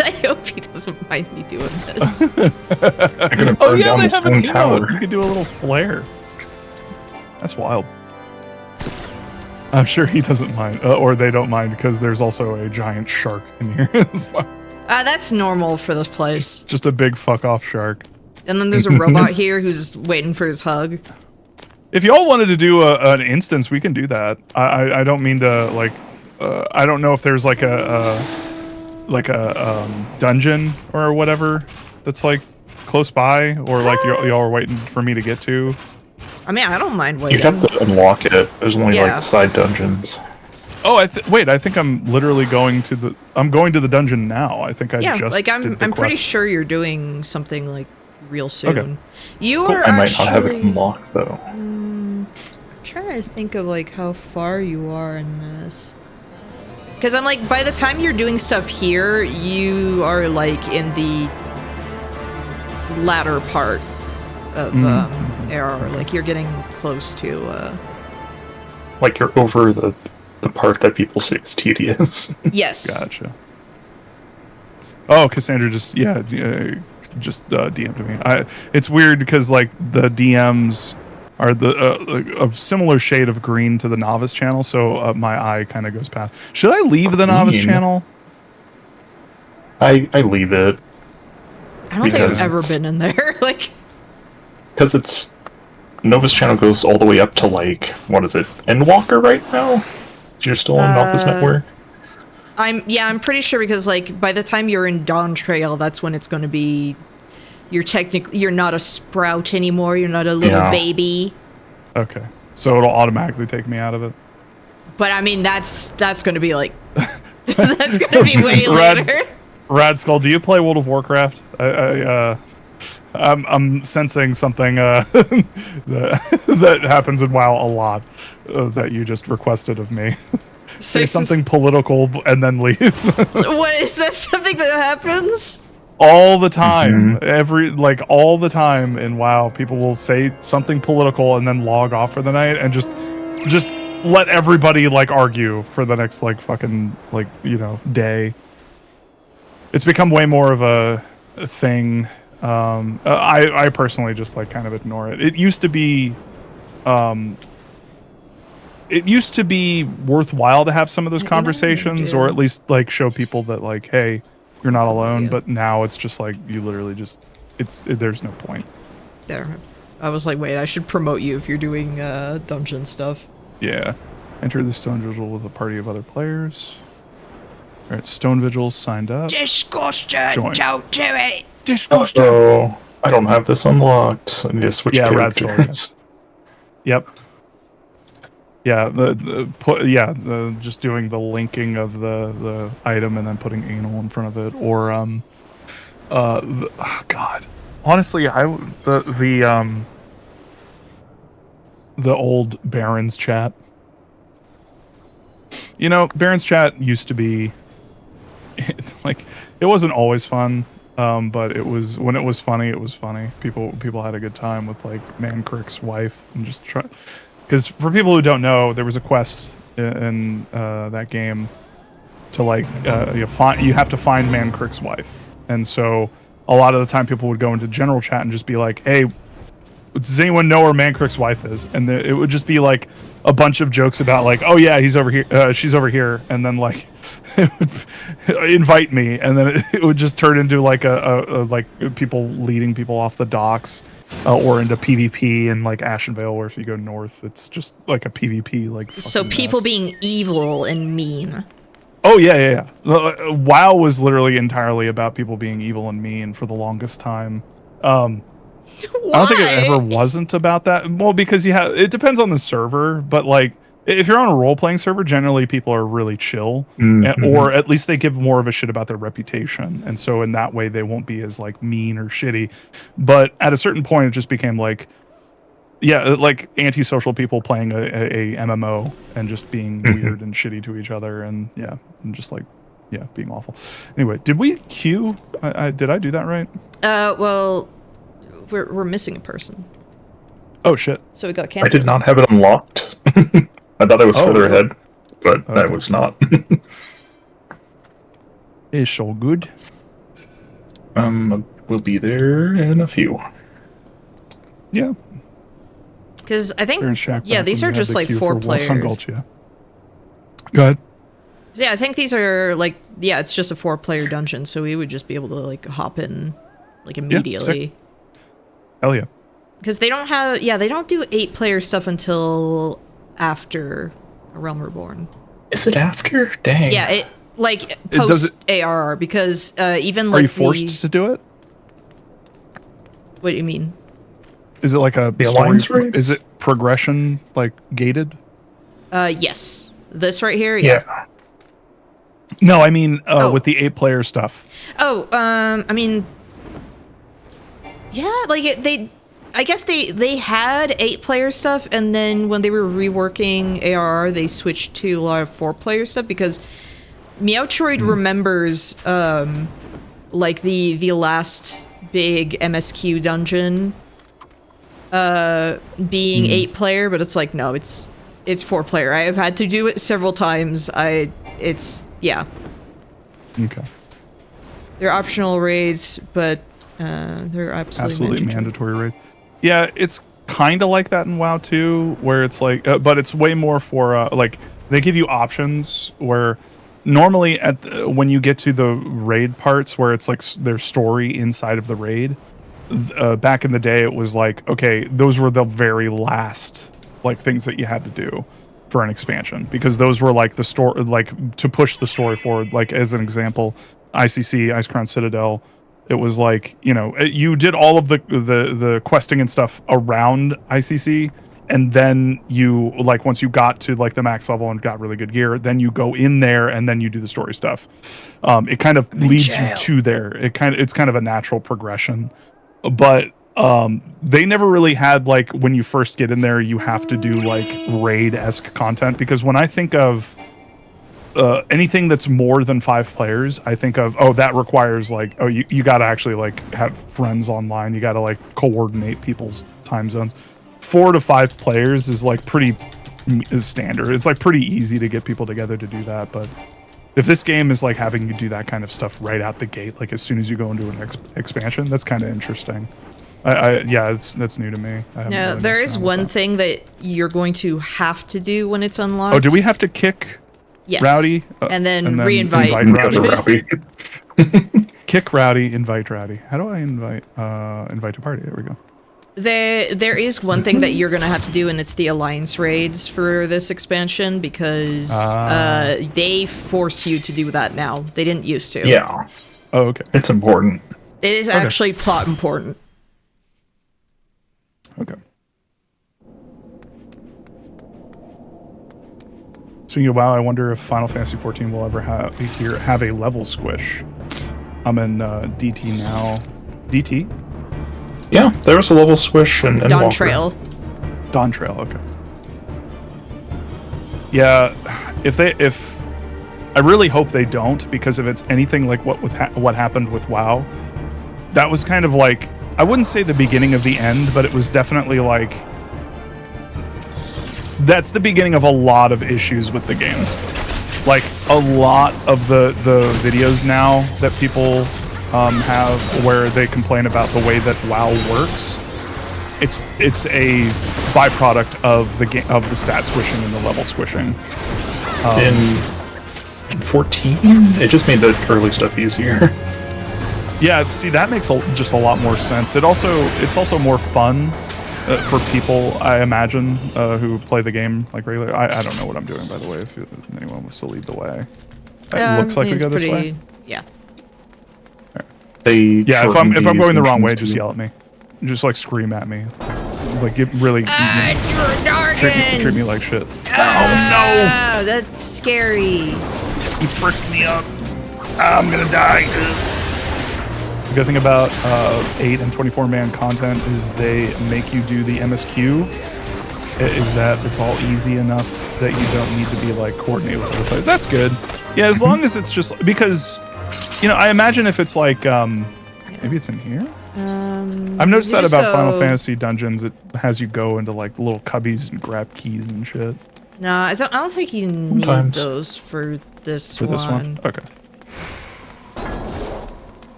I hope he doesn't mind me doing this. Oh yeah, they have an emote. You could do a little flare. That's wild. I'm sure he doesn't mind, or they don't mind, because there's also a giant shark in here as well. That's normal for this place. Just a big fuck off shark. And then there's a robot here who's waiting for his hug. If y'all wanted to do an instance, we can do that. I don't mean to like. I don't know if there's like a dungeon or whatever that's like close by, or like y'all are waiting for me to get to. I mean, I don't mind waiting. You have to unlock it. There's only like side dungeons. Oh, wait. I think I'm literally going to the. I'm going to the dungeon now. I think I just. Like I'm pretty sure you're doing something like real soon. Okay. You are. I might not have it unlocked though. I'm trying to think of like how far you are in this. Because I'm like, by the time you're doing stuff here, you are like in the latter part of AR. Like you're getting close to. Like you're over the part that people say is tedious. Yes. Gotcha. Oh, Cassandra just DM'd me. It's weird because like the DMs are a similar shade of green to the novice channel, so my eye kind of goes past. Should I leave the novice Green? channel? I leave it I don't think I've Because ever it's- been in there. Like, because it's Nova's channel goes all the way up to like what is it, Endwalker right now? You're still on Nova's network. I'm pretty sure because like by the time you're in Dawn Trail, that's when it's going to be. You're not a sprout anymore. You're not a little Yeah. baby. Okay, so it'll automatically take me out of it. But I mean, that's going to be like. That's going to be way Rad- later. Rad Skull, do you play World of Warcraft? I'm sensing something that happens in WoW a lot that you just requested of me. Say something political and then leave. What is that? Something that happens? All the time, all the time in WoW, people will say something political and then log off for the night and just let everybody like argue for the next like fucking like day. It's become way more of a thing. I personally just like kind of ignore it. It used to be worthwhile to have some of those conversations, or at least like show people that like, hey, you're not alone. But now it's just like you literally just there's no point. There, I was like, wait, I should promote you if you're doing dungeon stuff. Yeah, enter the Stone Vigil with a party of other players. All right, Stone Vigils signed up. Disgusting! Join. Don't do it. Disgusting. Oh, I don't have this unlocked. I need to switch Rad characters. Skull. Yep. Yeah, just doing the linking of the item and then putting anal in front of it, or God, honestly, the old Baron's chat. Baron's chat used to be like it wasn't always fun, but it was when it was funny. It was funny. People had a good time with like Mancrick's wife and just try. Because for people who don't know, there was a quest in that game to like you have to find Mancrick's wife, and so a lot of the time people would go into general chat and just be like, "Hey, does anyone know where Mancrick's wife is?" And it would just be like a bunch of jokes about like, "Oh yeah, he's over here, she's over here," and then like it would invite me, and then it would just turn into like a like people leading people off the docks. Or into PvP and like Ashenvale, where if you go north, it's just like a PvP like. So people being evil and mean. Oh yeah. WoW was literally entirely about people being evil and mean for the longest time. I don't think it ever wasn't about that. Well, because it depends on the server, but like if you're on a role-playing server, generally people are really chill, or at least they give more of a shit about their reputation, and so in that way they won't be as like mean or shitty. But at a certain point, it just became like, like antisocial people playing a MMO and just being weird and shitty to each other, and just like being awful. Anyway, did we queue? Did I do that right? Well, we're missing a person. Oh shit! So we got I canceled. did not have it unlocked. I thought I was further ahead, but I was not. It's so good. We'll be there in a few. Yeah. Because I think, yeah, these are just like 4 players. Go ahead. Yeah, I think these are like, it's just a 4-player dungeon, so we would just be able to like hop in like immediately. Hell yeah. Because they don't have, they don't do 8-player stuff until after A Realm Reborn. Is it after? Dang. Yeah, it like post ARR, because even like are you forced to do it? What do you mean? Is it like a Alliance raids? Is it progression like gated? Yes. This right here, Yeah. No, I mean with the 8-player stuff. Oh, I mean, like I guess they had 8-player stuff, and then when they were reworking ARR, they switched to a lot of 4-player stuff, because Meowtroid remembers like the last big MSQ dungeon being 8-player, but it's like, no, it's 4-player. I have had to do it several times. Okay. They're optional raids, but they're absolutely mandatory raids. Yeah, it's kind of like that in WoW 2, where it's like, but it's way more for like they give you options where normally when you get to the raid parts where it's like there's story inside of the raid. Back in the day, it was like, okay, those were the very last like things that you had to do for an expansion, because those were like the story, like to push the story forward. Like as an example, ICC, Ice Crown Citadel, it was like, you know, you did all of the questing and stuff around ICC, and then you, like, once you got to like the max level and got really good gear, then you go in there and then you do the story stuff. It kind of leads you to there. It's kind of a natural progression. But they never really had, like, when you first get in there, you have to do like raid-esque content, because when I think of anything that's more than 5 players, I think of, oh, that requires like, oh, you got to actually like have friends online. You got to like coordinate people's time zones. 4 to 5 players is like pretty standard. It's like pretty easy to get people together to do that. But if this game is like having you do that kind of stuff right out the gate, like as soon as you go into an expansion, that's kind of interesting. Yeah, that's new to me. Yeah, really there is one thing that you're going to have to do when it's unlocked. Oh, do we have to kick Rowdy? And then re-invite Rowdy. Kick Rowdy, invite Rowdy. How do I invite to party? There we go. There is one thing that you're going to have to do, and it's the alliance raids for this expansion, because they force you to do that now. They didn't used to. Yeah. Oh, okay. It's important. It is actually plot important. Okay. Speaking of WoW, I wonder if Final Fantasy XIV will ever have a level squish. I'm in DT now. DT? Yeah, there was a level squish and Dawn Trail. Dawn Trail, okay. Yeah, if I really hope they don't, because if it's anything like what happened with WoW, that was kind of like, I wouldn't say the beginning of the end, but it was definitely like, that's the beginning of a lot of issues with the game. Like a lot of the videos now that people have where they complain about the way that WoW works, it's a byproduct of the stat squishing and the level squishing. In 14, it just made the early stuff easier. Yeah, see, that makes just a lot more sense. It's also more fun for people, I imagine, who play the game like regularly. I don't know what I'm doing, by the way. If anyone wants to lead the way, it looks like we go this way. Yeah. If I'm going the wrong way, just yell at me. Just like scream at me. Like treat me like shit. Oh no! That's scary. He frisked me up. I'm gonna die. The good thing about 8 and 24-man content is they make you do the MSQ. Is that it's all easy enough that you don't need to be like coordinated with other players. That's good. Yeah, as long as it's just because, you know, I imagine if it's like maybe it's in here. I've noticed that about Final Fantasy dungeons. It has you go into like little cubbies and grab keys and shit. No, I don't think you need those for this one. For this one? Okay.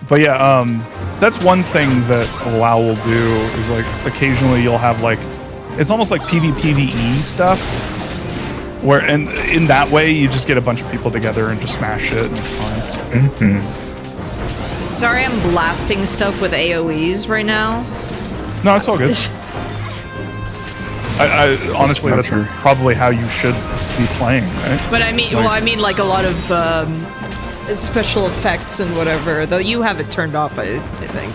But yeah, that's one thing that WoW will do is like occasionally you'll have like, it's almost like PvPvE stuff, where and in that way you just get a bunch of people together and just smash shit and it's fine. Mm-hmm. Sorry, I'm blasting stuff with AoEs right now. No, it's all good. I honestly, that's probably how you should be playing, right? But I mean, I mean like a lot of special effects and whatever, though you have it turned off, I think.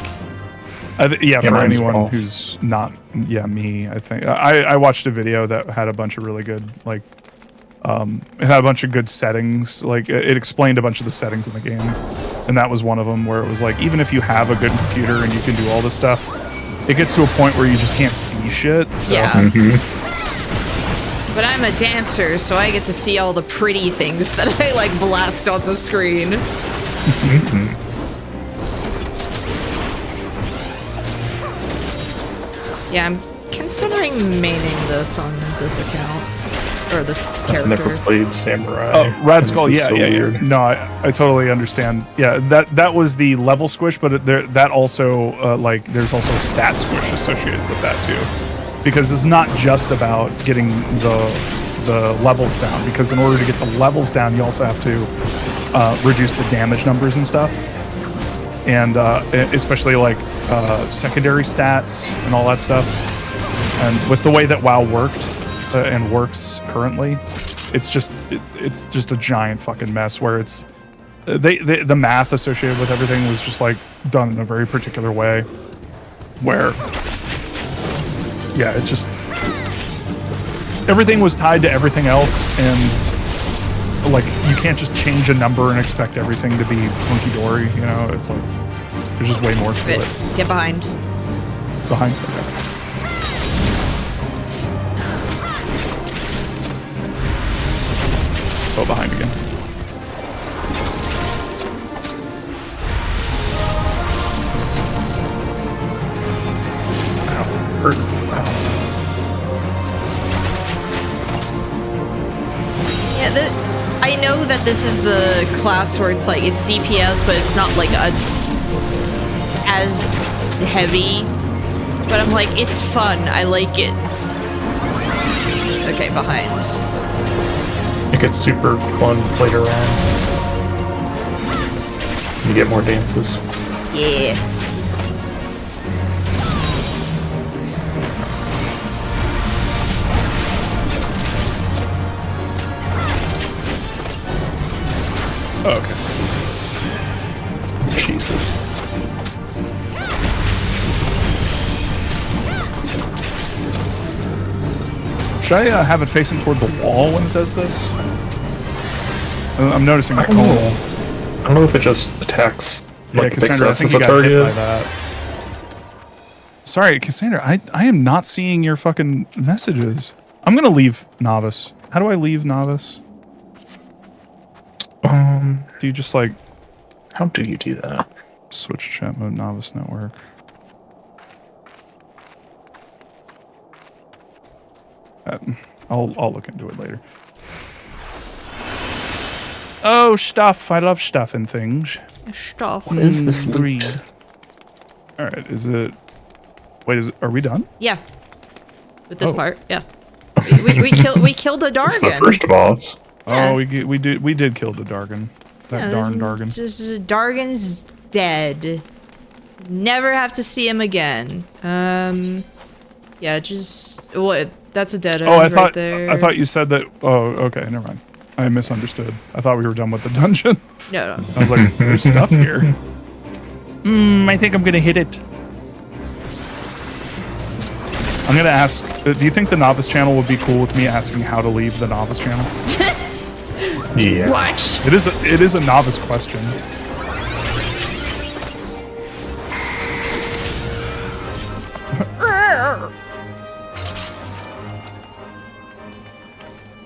Yeah, for anyone who's not, me, I think. I watched a video that had a bunch of really good, like, it had a bunch of good settings. Like, it explained a bunch of the settings in the game. And that was one of them where it was like, even if you have a good computer and you can do all this stuff, it gets to a point where you just can't see shit. So. Yeah. But I'm a dancer, so I get to see all the pretty things that I, like, blast on the screen. Yeah, I'm considering maining this on this account. Or this character. I've never played Samurai. Oh, Rad Skull, yeah. No, I totally understand. Yeah, that was the level squish, but that also, like, there's also a stat squish associated with that, too. because it's not just about getting the levels down, because in order to get the levels down, you also have to reduce the damage numbers and stuff, and especially like secondary stats and all that stuff. And with the way that WoW worked and works currently, it's just a giant fucking mess where it's the math associated with everything was just like done in a very particular way where it just everything was tied to everything else, and like you can't just change a number and expect everything to be hunky-dory, you know. It's like there's just way more to it. Get behind. Okay. Go behind again. Yeah, I know that this is the class where it's like it's DPS, but it's not like as heavy. But I'm like, it's fun. I like it. Okay, behind. It gets super fun later on. You get more dances. Yeah. Okay. Jesus. Should I have it facing toward the wall when it does this? I'm noticing that. I don't know if it just attacks like Cassandra, I think you got hit by that. Sorry, Cassandra, I am not seeing your fucking messages. I'm gonna leave Novice. How do I leave Novice? Do you just like... How do you do that? Switch chat mode, Novice Network. I'll look into it later. Oh, stuff. I love stuff and things. Stuff. What is this loot? Alright, is it... Wait, are we done? Yeah. With this part, yeah. We killed a Dargon. It's the first boss. Yeah. Oh, we did kill the Dargon. That darn Dargon. Just Dargon's dead. Never have to see him again. Yeah, just what? That's a dead end right there. I thought you said that. Oh, okay, never mind. I misunderstood. I thought we were done with the dungeon. No. I was like, there's stuff here. I think I'm gonna hit it. I'm gonna ask. Do you think the Novice channel would be cool with me asking how to leave the Novice channel? Yeah. What? It is a Novice question.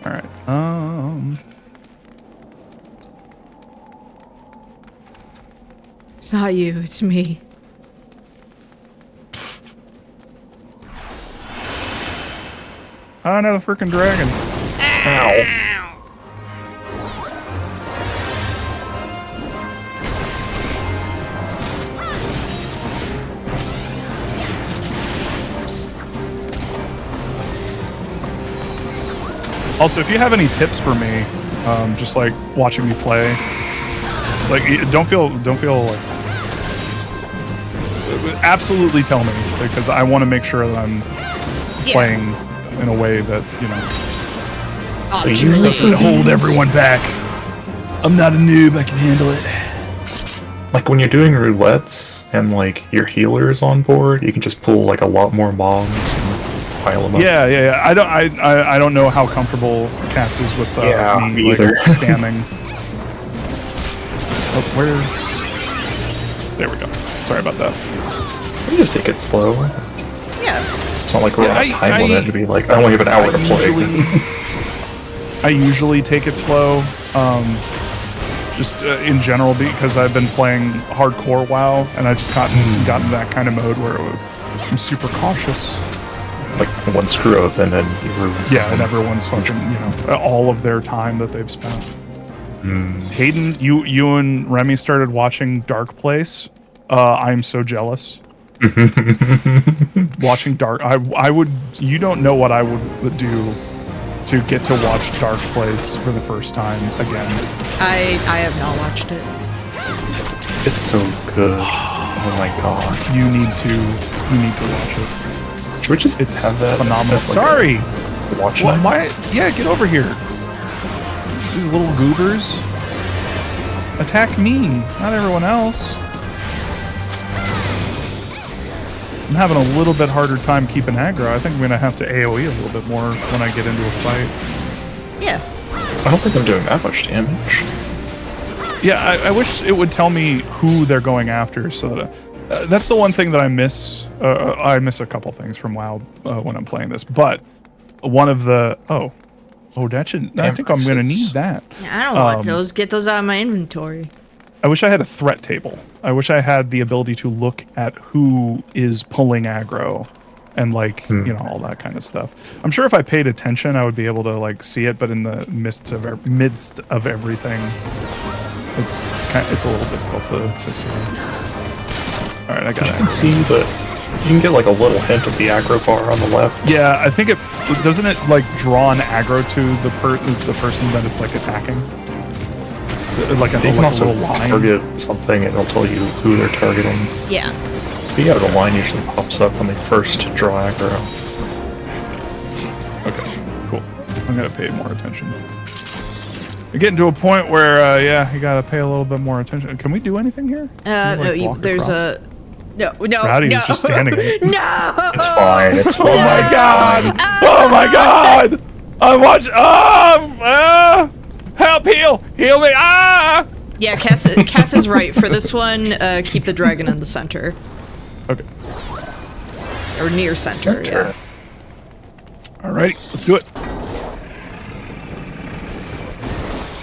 All right. It's not you. It's me. Oh, another freaking dragon. Ow. Also, if you have any tips for me, just like watching me play, like don't feel like absolutely tell me, because I want to make sure that I'm playing in a way that, you know, So you doesn't hold everyone back. I'm not a noob, I can handle it. Like when you're doing roulettes and like your healer is on board, you can just pull like a lot more mobs and pile them up. Yeah. I don't know how comfortable Cass is with me either. like, spamming. Oh, where's... There we go. Sorry about that. You just take it slow. Yeah. It's not like we're on a time limit to be like, I only have an hour to play. I usually take it slow, just in general, because I've been playing hardcore WoW, and I just gotten that kind of mode where I'm super cautious. Like one screw up and then you ruin something. Yeah, and everyone's fucking, you know, all of their time that they've spent. Hayden, you and Remy started watching Dark Place. I'm so jealous. Watching Dark, I would. You don't know what I would do to get to watch Dark Place for the first time again. I have not watched it. It's so good. Oh my god. You need to watch it. Should we just It's have that phenomenal. as, like, Sorry. Watch What? it. Why? Yeah, get over here. These little goobers. Attack me, not everyone else. I'm having a little bit harder time keeping aggro. I think I'm gonna have to AoE a little bit more when I get into a fight. Yeah. I don't think I'm doing that much damage. Yeah, I wish it would tell me who they're going after. So that, that's the one thing that I miss. I miss a couple things from WoW when I'm playing this. But one of the that should. I think I'm gonna need that. I don't want those. Get those out of my inventory. I wish I had a threat table. I wish I had the ability to look at who is pulling aggro and like, you know, all that kind of stuff. I'm sure if I paid attention, I would be able to like see it, but in the midst of everything, it's a little difficult to see. All right, I got it. You can see that you can get like a little hint of the aggro bar on the left. Yeah, I think doesn't it like draw an aggro to the person that it's like attacking? Like You can like also a little line. target something and it'll tell you who they're targeting. Yeah. But yeah, the line usually pops up when they first draw aggro. Okay, cool. I'm gonna pay more attention. You're getting to a point where, you gotta pay a little bit more attention. Can we do anything here? There's a... No. Rowdy is just standing there. No! It's fine. It's fine. Oh my it's god! fine. Oh my god! I'm watching. Help! Heal me! Ah! Yeah, Cass is right. For this one, keep the dragon in the center. Okay. Or near center, yeah. Alrighty, let's do it.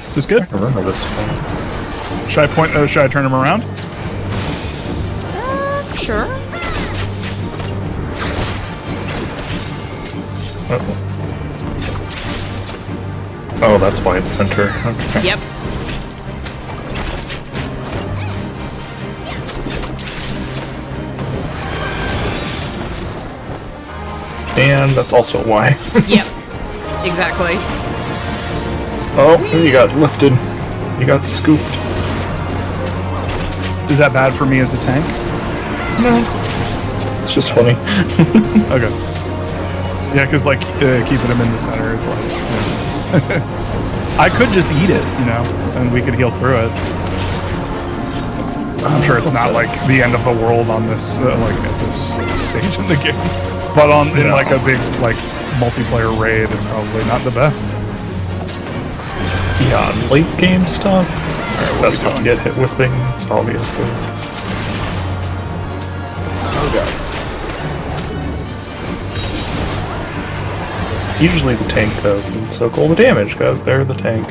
Is this good? I remember this one. Should I point? Should I turn him around? Sure. Uh-oh. Oh, that's why it's center. Okay. Yep. And that's also why. Yep. Exactly. Oh, you got lifted. You got scooped. Is that bad for me as a tank? No. It's just funny. Okay. Yeah, because like keeping him in the center, it's like I could just eat it, you know, and we could heal through it. I'm sure it's not like the end of the world on this like at this stage in the game, but in like a big like multiplayer raid, it's probably not the best. Yeah, late game stuff. It's best not to get hit with things, obviously. Oh god. Usually the tank can soak all the damage because they're the tank.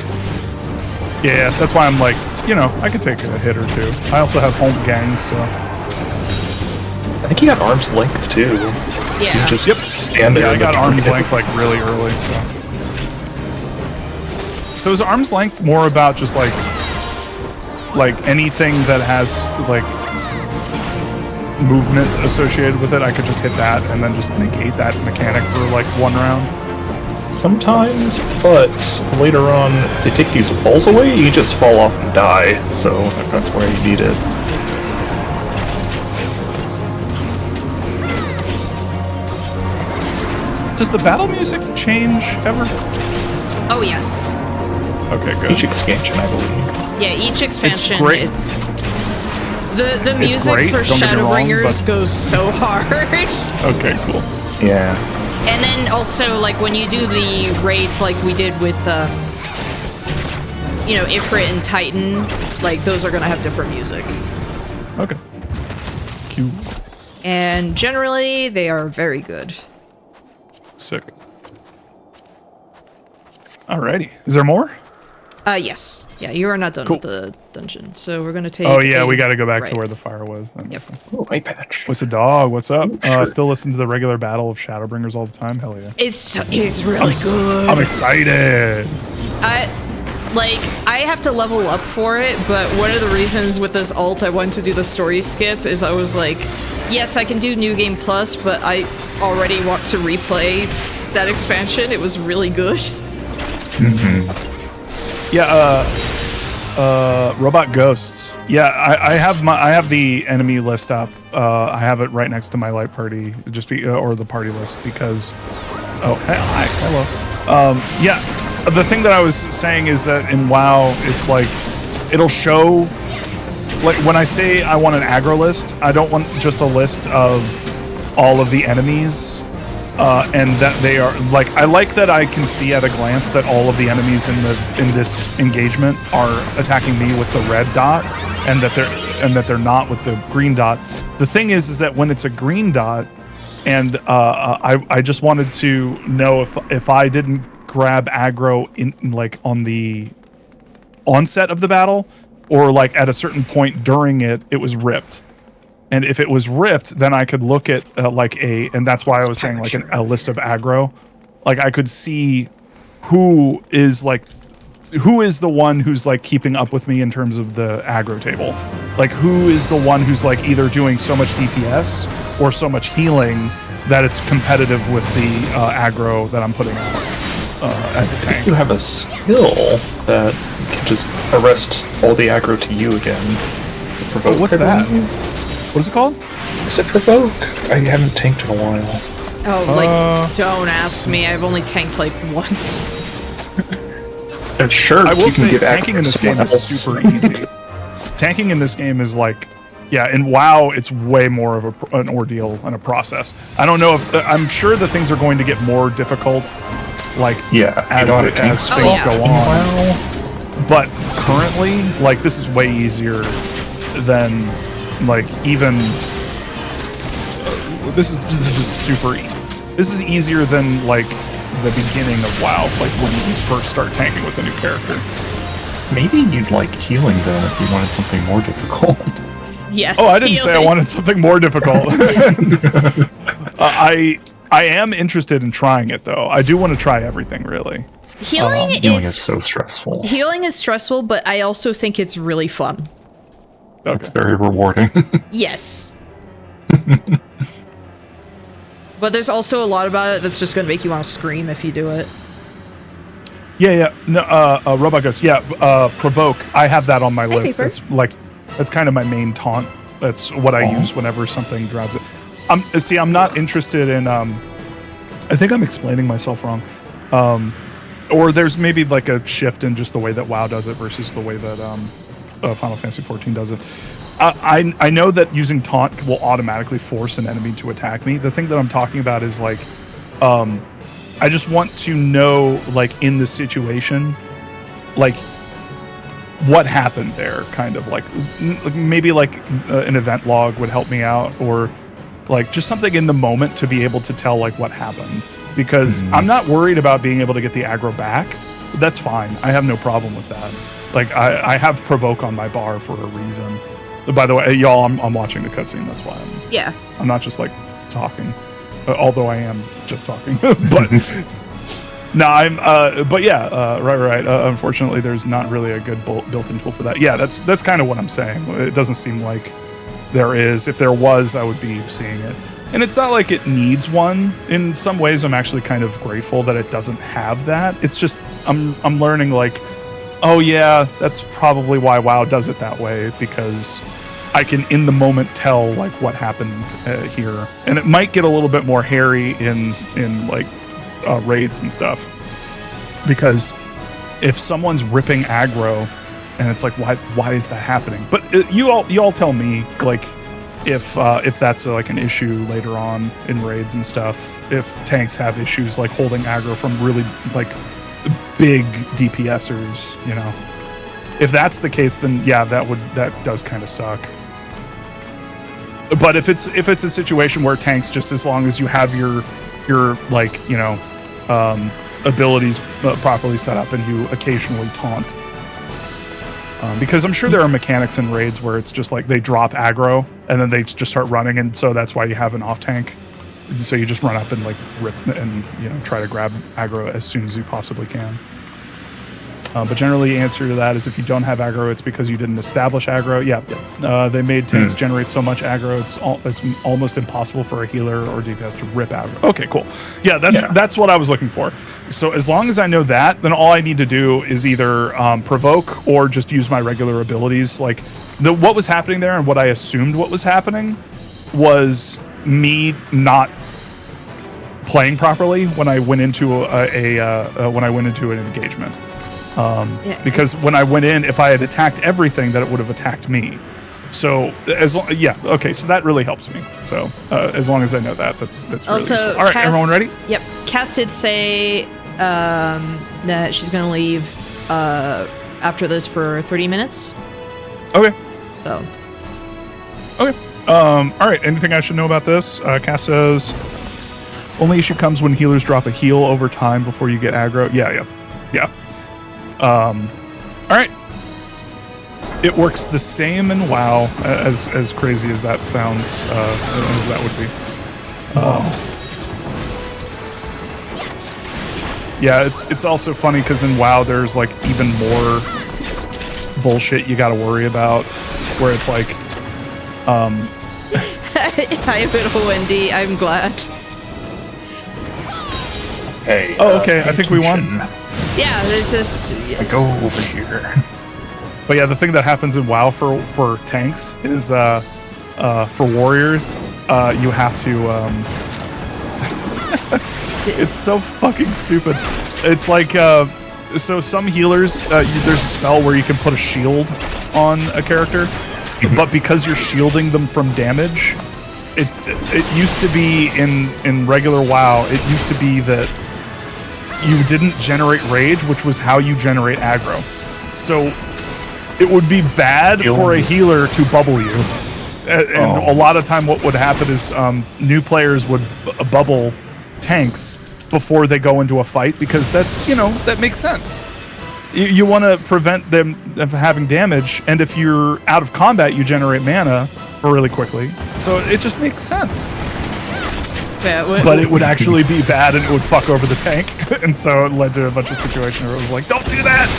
Yeah, that's why I'm like, you know, I could take a hit or two. I also have home gang, so I think you got arm's length too. Yeah. You just stand there. yeah, I and got arm's target. length like really early. So is arm's length more about just like anything that has like movement associated with it? I could just hit that and then just negate that mechanic for like one round. Sometimes, but later on, they take these walls away, you just fall off and die, so that's where you need it. Does the battle music change ever? Oh, yes. Okay, good. Each expansion, I believe. Yeah, each expansion great. is... The music great, for don't get me wrong, Shadowbringers but- goes so hard. Okay, cool. Yeah. And then also, like, when you do the raids like we did with, you know, Ifrit and Titan, like, those are gonna have different music. Okay. Cute. And generally, they are very good. Sick. Alrighty. Is there more? Yes. Yeah, you are not done Cool. with the dungeon, so we're gonna take Oh yeah, a- we got to go back right. to where the fire was. That Yep. makes sense. Oh, eye patch. What's a dog? What's up? Sure. Still listen to the regular Battle of Shadowbringers all the time? Hell yeah. It's really good. I'm excited. Like, I have to level up for it, but one of the reasons with this ult I wanted to do the story skip is I was like, yes, I can do New Game Plus, but I already want to replay that expansion. It was really good. Mm-hmm. Yeah, Robot Ghosts. Yeah, I have the enemy list up. I have it right next to my light party, or the party list, because... Oh, hi, hello. Yeah, the thing that I was saying is that in WoW, it's like, it'll show, like, when I say I want an aggro list, I don't want just a list of all of the enemies, and that they are, like, I like that I can see at a glance that all of the enemies in this engagement are attacking me with the red dot, and that they're not with the green dot. The thing is that when it's a green dot, and I just wanted to know if I didn't grab aggro in, like, on the onset of the battle, or like at a certain point during it was ripped. And if it was ripped, then I could look at and that's why I was saying like a list of aggro. Like I could see who is the one who's like keeping up with me in terms of the aggro table. Like who is the one who's like either doing so much DPS or so much healing that it's competitive with the aggro that I'm putting out as a tank. You have a skill that can just arrest all the aggro to you again. Provoke. What's that? What is it called? Is it Provoke? I haven't tanked in a while. Oh, don't ask me. I've only tanked like once. Sure, I will you can say give tanking in this game is super easy. Tanking in this game is like, yeah, in WoW, it's way more of an ordeal and a process. I don't know if, I'm sure the things are going to get more difficult, like, as things go on. Wow. But currently, like, this is way easier than, like, even, this is just super easy. This is easier than, like, the beginning of WoW, like when you first start tanking with a new character. Maybe you'd like healing though if you wanted something more difficult. Yes. Oh, I didn't say I wanted something more difficult. I am interested in trying it though. I do want to try everything really. Healing is so stressful. Healing is stressful, but I also think it's really fun. Okay. It's very rewarding. Yes. But there's also a lot about it that's just going to make you want to scream if you do it. Yeah. No, Robot Ghost. Yeah, Provoke. I have that on my list. That's kind of my main taunt. That's what I use whenever something grabs it. I'm not interested in. I think I'm explaining myself wrong. Or there's maybe like a shift in just the way that WoW does it versus the way that Final Fantasy XIV does it. I know that using taunt will automatically force an enemy to attack me. The thing that I'm talking about is like, I just want to know, like, in the situation, like, what happened there, kind of like maybe like an event log would help me out, or like just something in the moment to be able to tell like what happened, because I'm not worried about being able to get the aggro back. That's fine. I have no problem with that. Like I have Provoke on my bar for a reason. By the way, y'all, I'm watching the cutscene. That's why I'm not just like talking, although I am just talking. But no, right. Unfortunately, there's not really a good built-in tool for that. Yeah, that's kind of what I'm saying. It doesn't seem like there is. If there was, I would be seeing it. And it's not like it needs one. In some ways, I'm actually kind of grateful that it doesn't have that. It's just I'm learning like, oh yeah, that's probably why WoW does it that way, because I can in the moment tell like what happened here, and it might get a little bit more hairy in like raids and stuff, because if someone's ripping aggro and it's like why is that happening? But you all tell me like if that's like an issue later on in raids and stuff, if tanks have issues like holding aggro from really like big DPSers, you know. If that's the case, then yeah, that does kind of suck. But if it's a situation where tanks, just as long as you have your like, you know, abilities properly set up and you occasionally taunt, because I'm sure there are mechanics in raids where it's just like they drop aggro and then they just start running, and so that's why you have an off tank. So you just run up and like rip and, you know, try to grab aggro as soon as you possibly can. But generally, the answer to that is if you don't have aggro, it's because you didn't establish aggro. Yeah, they made tanks generate so much aggro, it's almost impossible for a healer or DPS to rip aggro. Okay, cool. Yeah, that's what I was looking for. So as long as I know that, then all I need to do is either provoke or just use my regular abilities. Like what was happening there and what I assumed what was happening was me not playing properly when I went into an engagement. Because when I went in, if I had attacked everything, that it would have attacked me. So okay, so that really helps me. So as long as I know that, that's really also useful. All right, everyone ready? Yep. Cass did say that she's gonna leave after this for 30 minutes. Okay. So. Okay. All right. Anything I should know about this? Cass says only issue comes when healers drop a heal over time before you get aggro. Yeah. All right. It works the same in WoW, as crazy as that sounds, as that would be. Yeah, it's also funny because in WoW there's like even more bullshit you got to worry about, where it's like, Hi, little Wendy. I'm glad. Hey. Oh, okay. I think we won. Yeah, it's just. I go over here. But yeah, the thing that happens in WoW for tanks is for warriors, you have to. It's so fucking stupid. It's like so some healers, there's a spell where you can put a shield on a character, but because you're shielding them from damage, it used to be in regular WoW. It used to be that you didn't generate rage, which was how you generate aggro. So it would be bad for a healer to bubble you. And a lot of time what would happen is new players would bubble tanks before they go into a fight, because that's, that makes sense. You want to prevent them from having damage, and if you're out of combat, you generate mana really quickly. So it just makes sense. Yeah, but it would actually be bad, and it would fuck over the tank. And so it led to a bunch of situations where it was like, don't do that!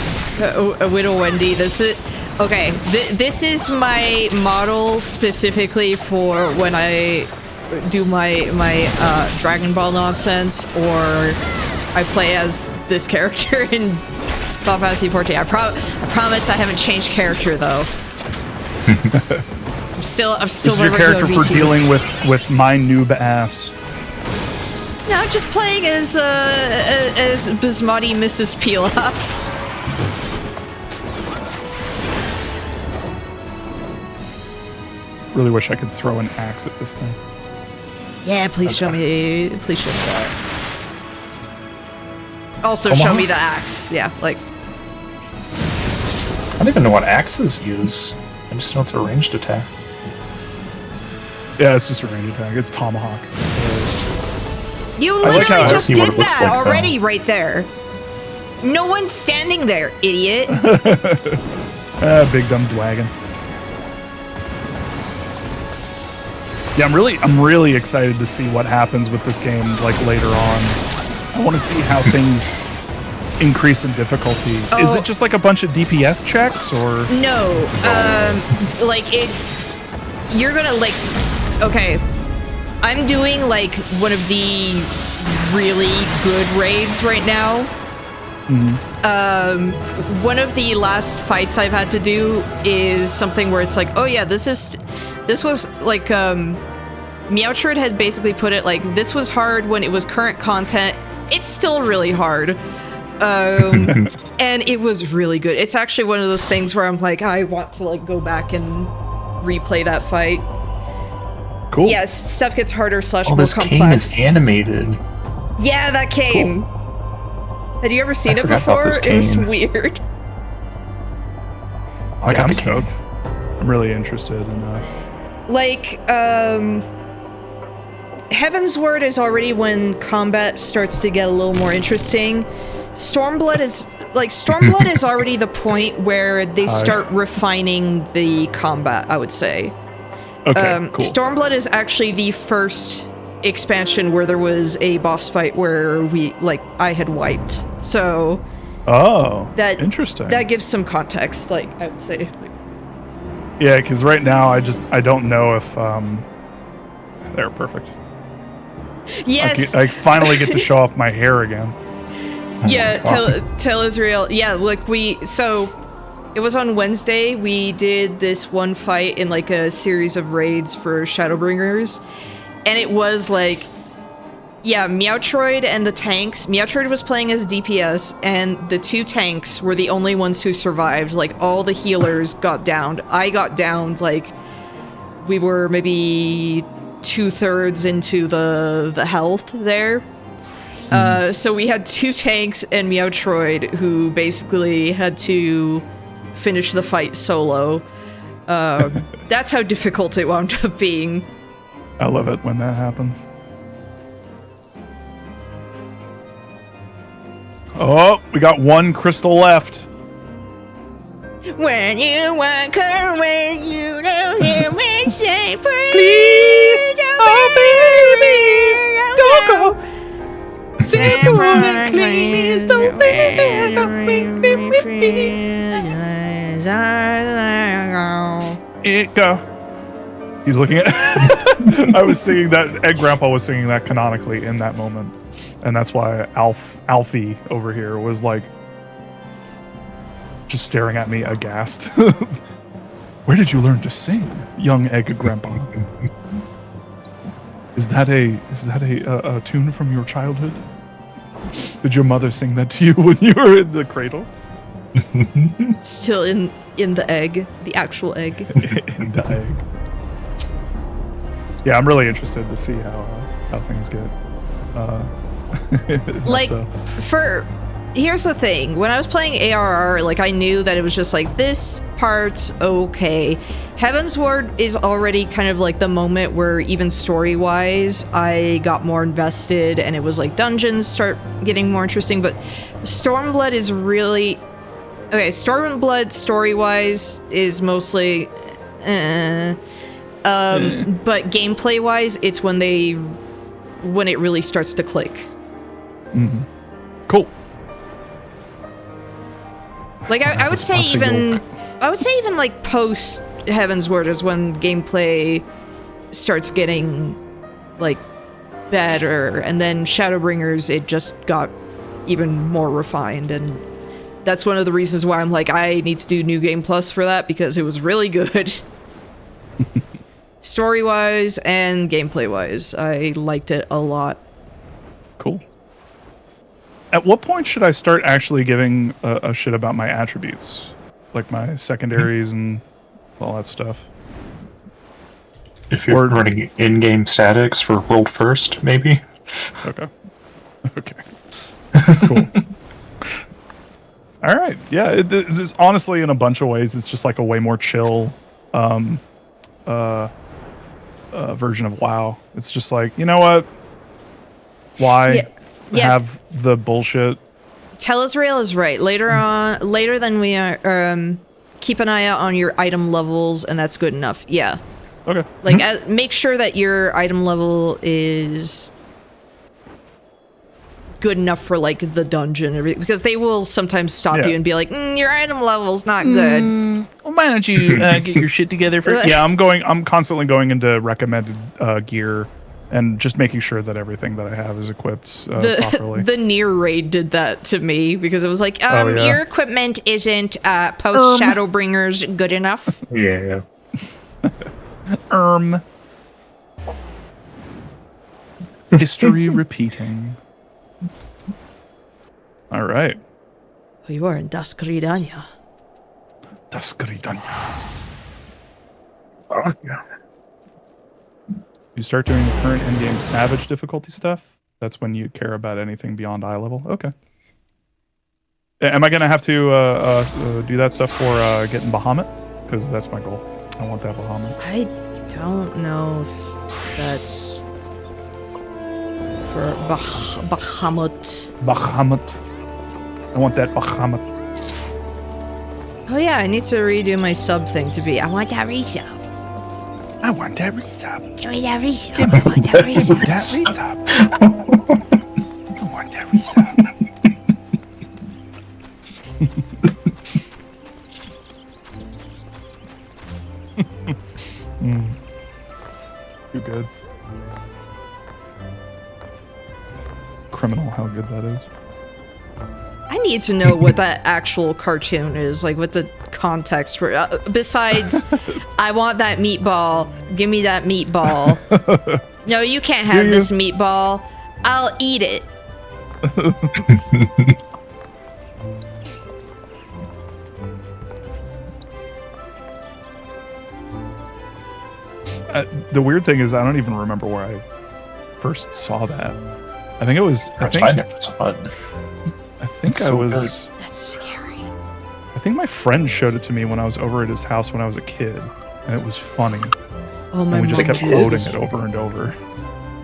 Widow Wendy, this is... Okay, this is my model specifically for when I do my Dragon Ball nonsense, or I play as this character in Final Fantasy XIV. I promise I haven't changed character though. I'm still This is your character for dealing with my noob ass. No, I'm just playing as Bismati Mrs. Pilaf. Really wish I could throw an axe at this thing. Yeah, please show me. Please show me that. Also, show me the axe. Yeah, like. I don't even know what axes use. I just know it's a ranged attack. Yeah, it's just a ranged attack. It's tomahawk. You literally just did that like already, right there. No one's standing there, idiot. Big dumb dwagon. Yeah, I'm really excited to see what happens with this game, like, later on. I want to see how things increase in difficulty. Oh. Is it just like a bunch of DPS checks, or? No, like you're gonna like, okay, I'm doing like one of the really good raids right now. Mm-hmm. One of the last fights I've had to do is something where it's like, oh yeah, this was like, Meowtrud had basically put it like, this was hard when it was current content. It's still really hard. And it was really good. It's actually one of those things where I'm like, I want to like go back and replay that fight. Cool. Yes, stuff gets harder / more this complex. cane is animated. Yeah, that cane. Cool. Had you ever seen it forgot about before? this It was cane. weird. Oh, I got I'm the cane. stoked. I'm really interested in that. Like, Heaven's Word is already when combat starts to get a little more interesting. Stormblood is already the point where they start refining the combat, I would say. Okay, cool. Stormblood is actually the first expansion where there was a boss fight where I had wiped. So Oh, That interesting. That gives some context, like I would say. Yeah, because right now I don't know if they're perfect. Yes. I finally get to show off my hair again. Yeah, tell Israel. Yeah, look, so it was on Wednesday. We did this one fight in like a series of raids for Shadowbringers, and it was like, yeah, Meowtroid and the tanks. Meowtroid was playing as DPS, and the 2 tanks were the only ones who survived. Like, all the healers got downed. I got downed, like, we were maybe 2/3 into the health there. So we had 2 tanks and Meowtroid who basically had to finish the fight solo. That's how difficult it wound up being. I love it when that happens. Oh, we got 1 crystal left. When you walk away, you don't hear me say, Please, oh baby, don't go. Simple and please don't it go. He's looking at. I was singing that. Ed Grandpa was singing that canonically in that moment, and that's why Alfie over here was like just staring at me aghast. Where did you learn to sing, young Egg Grandpa? Is that a tune from your childhood? Did your mother sing that to you when you were in the cradle? Still in the egg, the actual egg. In the egg. Yeah, I'm really interested to see how things get. Like, here's the thing. When I was playing ARR, like, I knew that it was just like, this part's okay. Heaven's Ward is already kind of like the moment where even story-wise, I got more invested, and it was like dungeons start getting more interesting, but Stormblood is really... Okay, Stormblood story-wise is mostly... but gameplay-wise, it's when it really starts to click. Mm-hmm. Cool. Like, I would say even like post Heaven's Word is when gameplay starts getting like better, and then Shadowbringers, it just got even more refined, and that's one of the reasons why I'm like, I need to do New Game Plus for that, because it was really good. Story-wise and gameplay-wise, I liked it a lot. Cool. At what point should I start actually giving a shit about my attributes? Like my secondaries and all that stuff? If you're running in-game statics for world first, maybe? Okay. Okay. Cool. All right. Yeah, it's just, honestly, in a bunch of ways, it's just like a way more chill version of WoW. It's just like, you know what? Why have the bullshit? Telesrail is right. Later than we are, keep an eye out on your item levels, and that's good enough. Yeah. Okay. Like, make sure that your item level is good enough for, like, the dungeon, and everything, because they will sometimes stop you and be like, your item level's not good. Well, why don't you get your shit together for... Yeah, I'm constantly going into recommended gear and just making sure that everything that I have is equipped properly. The Nier raid did that to me, because it was like, your equipment isn't post Shadowbringers good enough. Yeah. History repeating. All right. You are in Daskridanya. Daskridanya. Oh, yeah. You start doing the current in-game Savage difficulty stuff. That's when you care about anything beyond eye level. Okay. Am I gonna have to do that stuff for getting Bahamut? Because that's my goal. I want that Bahamut. I don't know if that's for Bahamut. Bahamut. I want that Bahamut. Oh yeah, I need to redo my sub thing to be, I want that resub. I want that resub. Give me that resub. I want that resub. I want that resub. criminal how good that is. I need to know what that actual cartoon is, like what the context for. Besides, I want that meatball. Give me that meatball. No, you can't have this meatball. I'll eat it. The weird thing is, I don't even remember where I first saw that. I think it was. I never saw it. I think It's I so was. good. That's scary. I think my friend showed it to me when I was over at his house when I was a kid, and it was funny. Oh my And we just mom. kept quoting it over and over.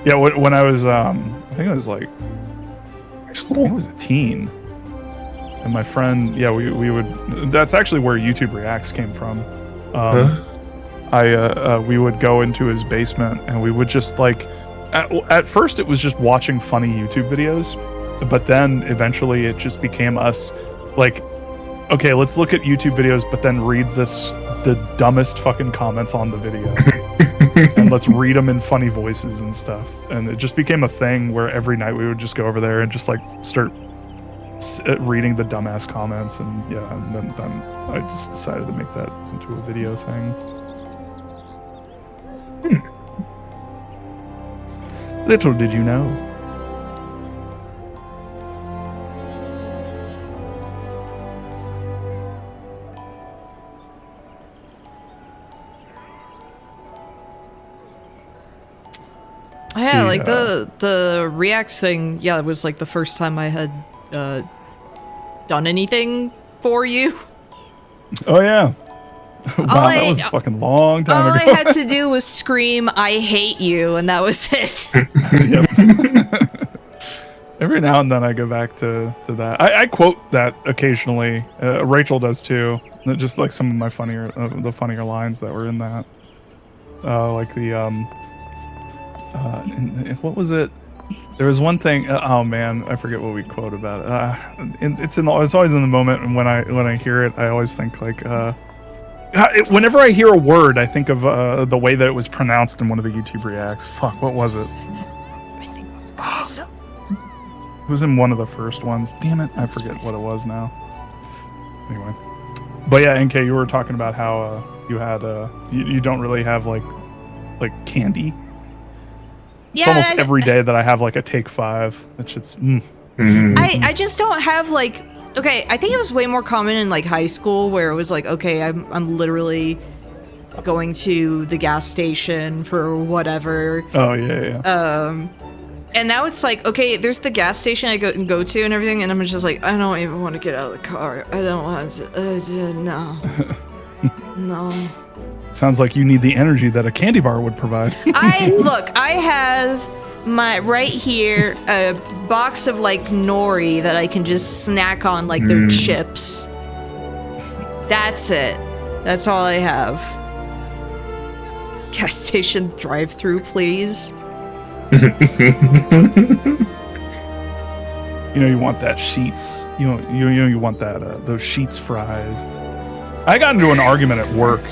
Yeah, when I was, I think I was like, I think I was a teen, and my friend, yeah, we would. That's actually where YouTube Reacts came from. We would go into his basement, and we would just like. At first, it was just watching funny YouTube videos, but then eventually it just became us, like, okay, let's look at YouTube videos, but then read the dumbest fucking comments on the video. And let's read them in funny voices and stuff. And it just became a thing where every night we would just go over there and just like start reading the dumbass comments. And yeah, and then I just decided to make that into a video thing. Little did you know. Yeah, See, like the Reacts thing, yeah, it was like the first time I had done anything for you. Oh yeah. Wow, that was a fucking long time ago. All I had to do was scream, "I hate you," and that was it. Every now and then I go back to that. I quote that occasionally. Rachel does too. Just like some of my funnier lines that were in that. Like the what was it? There was one thing. Oh man, I forget what we quote about it. It's always in the moment, and when I hear it, I always think like. Whenever I hear a word, I think of the way that it was pronounced in one of the YouTube Reacts. Fuck, what was it? I think It was in one of the first ones. Damn it, I forget what it was now. Anyway. But yeah, NK, you were talking about how you had you don't really have like candy. It's almost every day that I have like a Take 5. It's just I just don't have like. Okay, I think it was way more common in like high school where it was like, okay, I'm literally going to the gas station for whatever. Oh yeah. And now it's like, okay, there's the gas station I go to and everything, and I'm just like, I don't even want to get out of the car. I don't want to. No. No. Sounds like you need the energy that a candy bar would provide. I have my right here a box of like nori that I can just snack on like they're chips. That's it. That's all I have. Gas station drive-through, please. You know you want that Sheets. You want that those Sheets fries. I got into an argument at work.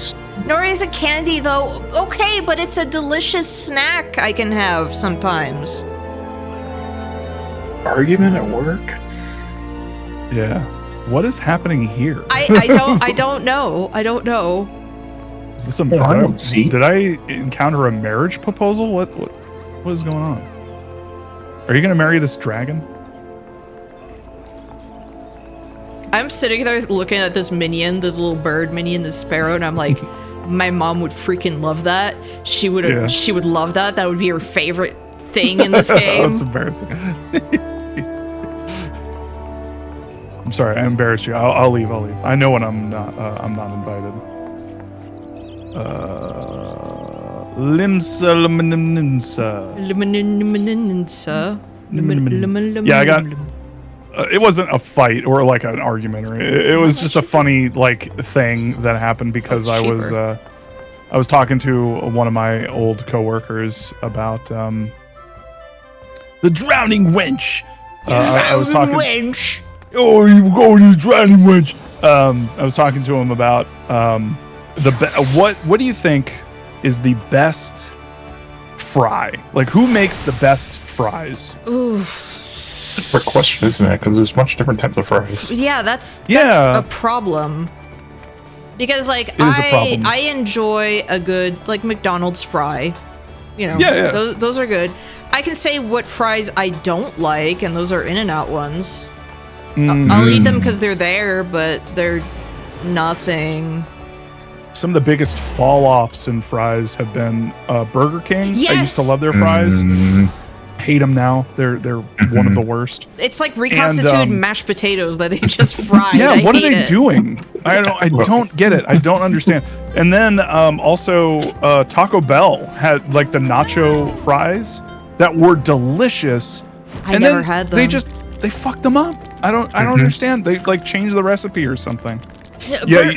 Nori is a candy though. Okay, but it's a delicious snack I can have sometimes. Argument at work? Yeah. What is happening here? I don't know. I don't know. Is this a did I encounter a marriage proposal? What is going on? Are you gonna marry this dragon? I'm sitting there looking at this minion, this little bird minion, this sparrow, and I'm like, my mom would freaking love that. She would love that. That would be her favorite thing in this game. That's embarrassing. I'm sorry, I embarrassed you. I'll leave. I know when I'm not invited. Yeah, I got. It wasn't a fight or like an argument, or it was just a funny like thing that happened because I was talking to one of my old coworkers about the drowning wench. I was talking. Wench. Oh, you go to the drowning wench. I was talking to him about what do you think is the best fry? Like, who makes the best fries? Ooh. a question, isn't it? Because there's much different types of fries. Yeah, that's Yeah. a problem. Because like It is a problem. I enjoy a good like McDonald's fry. You know, Yeah. those are good. I can say what fries I don't like, and those are In-N-Out ones. I'll eat them because they're there, but they're nothing. Some of the biggest fall-offs in fries have been Burger King. I used to Yes. love their fries. Hate them now. They're one of the worst. It's like reconstituted mashed potatoes that they just fried. Yeah, I what are hate they it. doing? I don't get it. I don't understand. And then also Taco Bell had like the nacho fries that were delicious. I never had them. They fucked them up. I don't understand. They like changed the recipe or something. Yeah,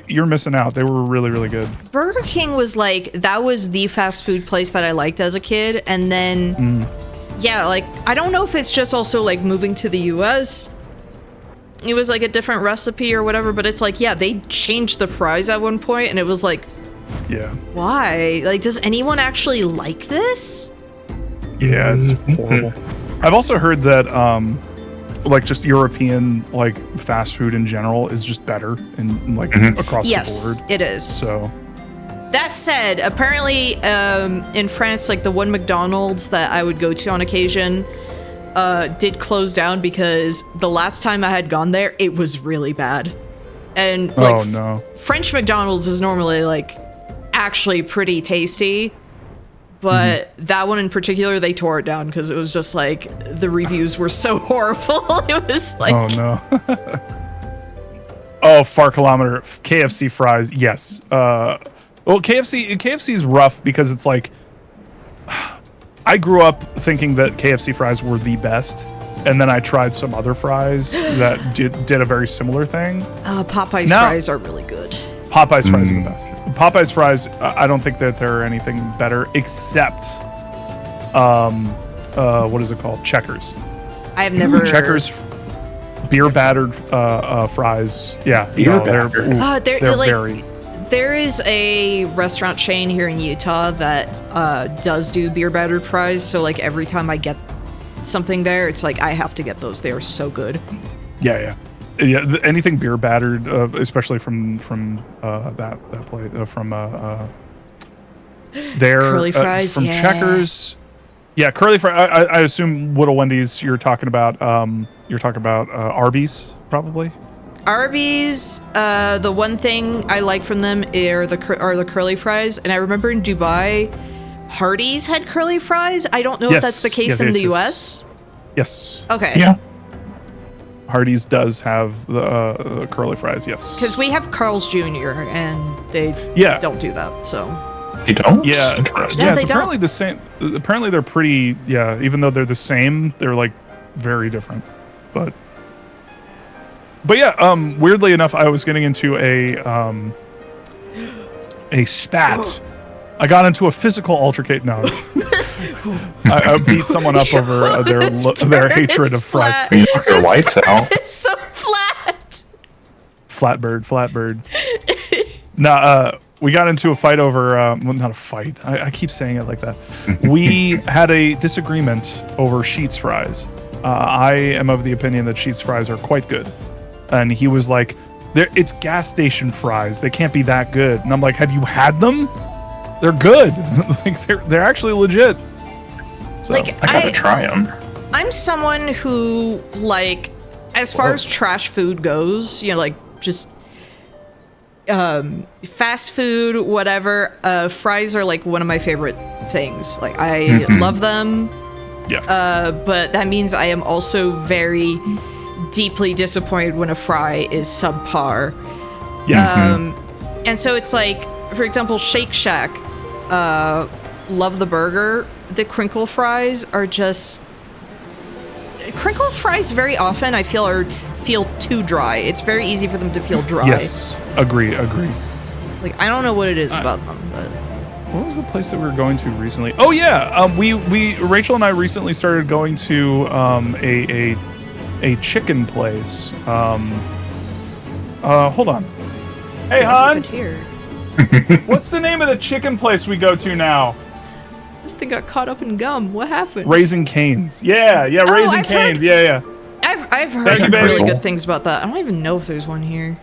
You're missing out. They were really, really good. Burger King was like, that was the fast food place that I liked as a kid. And then, yeah, like, I don't know if it's just also like moving to the US. It was like a different recipe or whatever, but it's like, yeah, they changed the fries at one point and it was like, Yeah. why? Like, does anyone actually like this? Yeah, it's horrible. I've also heard that like just European like fast food in general is just better and like across Yes, the board. it is. So That said, apparently in France, like the one McDonald's that I would go to on occasion did close down because the last time I had gone there, it was really bad. And like oh no. French McDonald's is normally like actually pretty tasty. But that one in particular, they tore it down because it was just like the reviews were so horrible. It was like, Oh no. Oh, far kilometer KFC fries. Yes. Well, KFC is rough because it's like I grew up thinking that KFC fries were the best, and then I tried some other fries that did a very similar thing. Popeye's fries are really good. Popeyes fries are the best. Popeyes fries, I don't think that there are anything better except, what is it called? Checkers. I have never. Checkers, beer battered fries. Yeah, Beer they're battered. They're like, very. there is a restaurant chain here in Utah that does do beer battered fries. So like every time I get something there, it's like I have to get those. They are so good. Yeah. Anything beer battered, especially from that place from their Curly fries, from yeah. Checkers. Yeah, curly fries. I assume Little Wendy's. You're talking about Arby's, probably. Arby's, the one thing I like from them are the curly fries, and I remember in Dubai, Hardee's had curly fries. I don't know if that's the case in the US. Yes. Okay. Yeah. Hardee's does have the curly fries. Yes. Because we have Carl's Jr. and they don't do that. So. You don't? Yeah. Interesting. Yeah, they it's apparently the same. Apparently they're pretty. Yeah, even though they're the same, they're like very different. But yeah. Weirdly enough, I was getting into a spat. I got into a physical altercation. No, I beat someone up over their hatred of fries. You knock their lights out. It's so flat. Flatbird. No, we got into a fight over. Well, not a fight. I keep saying it like that. We had a disagreement over Sheetz fries. I am of the opinion that Sheetz fries are quite good, and he was like, "It's gas station fries. They can't be that good." And I'm like, "Have you had them? They're good. Like they're actually legit." So Like I gotta try them. I'm someone who, like, as far as trash food goes, you know, like just fast food, whatever, fries are like one of my favorite things. Like I love them. yeah. But that means I am also very deeply disappointed when a fry is subpar. Yes. And so it's like, for example, Shake Shack, love the burger. The crinkle fries are just... Crinkle fries very often I feel too dry. It's very easy for them to feel dry. Yes. Agree. Like, I don't know what it is about them, but... What was the place that we were going to recently? Oh yeah, we Rachel and I recently started going to a chicken place. Hold on. Hey, hon. Here. What's the name of the chicken place we go to now? This thing got caught up in gum. What happened? Raising Cane's. Yeah, Oh, Raising I've Cane's. heard- Yeah. I've heard Thank you, baby. really good things about that. I don't even know if there's one here.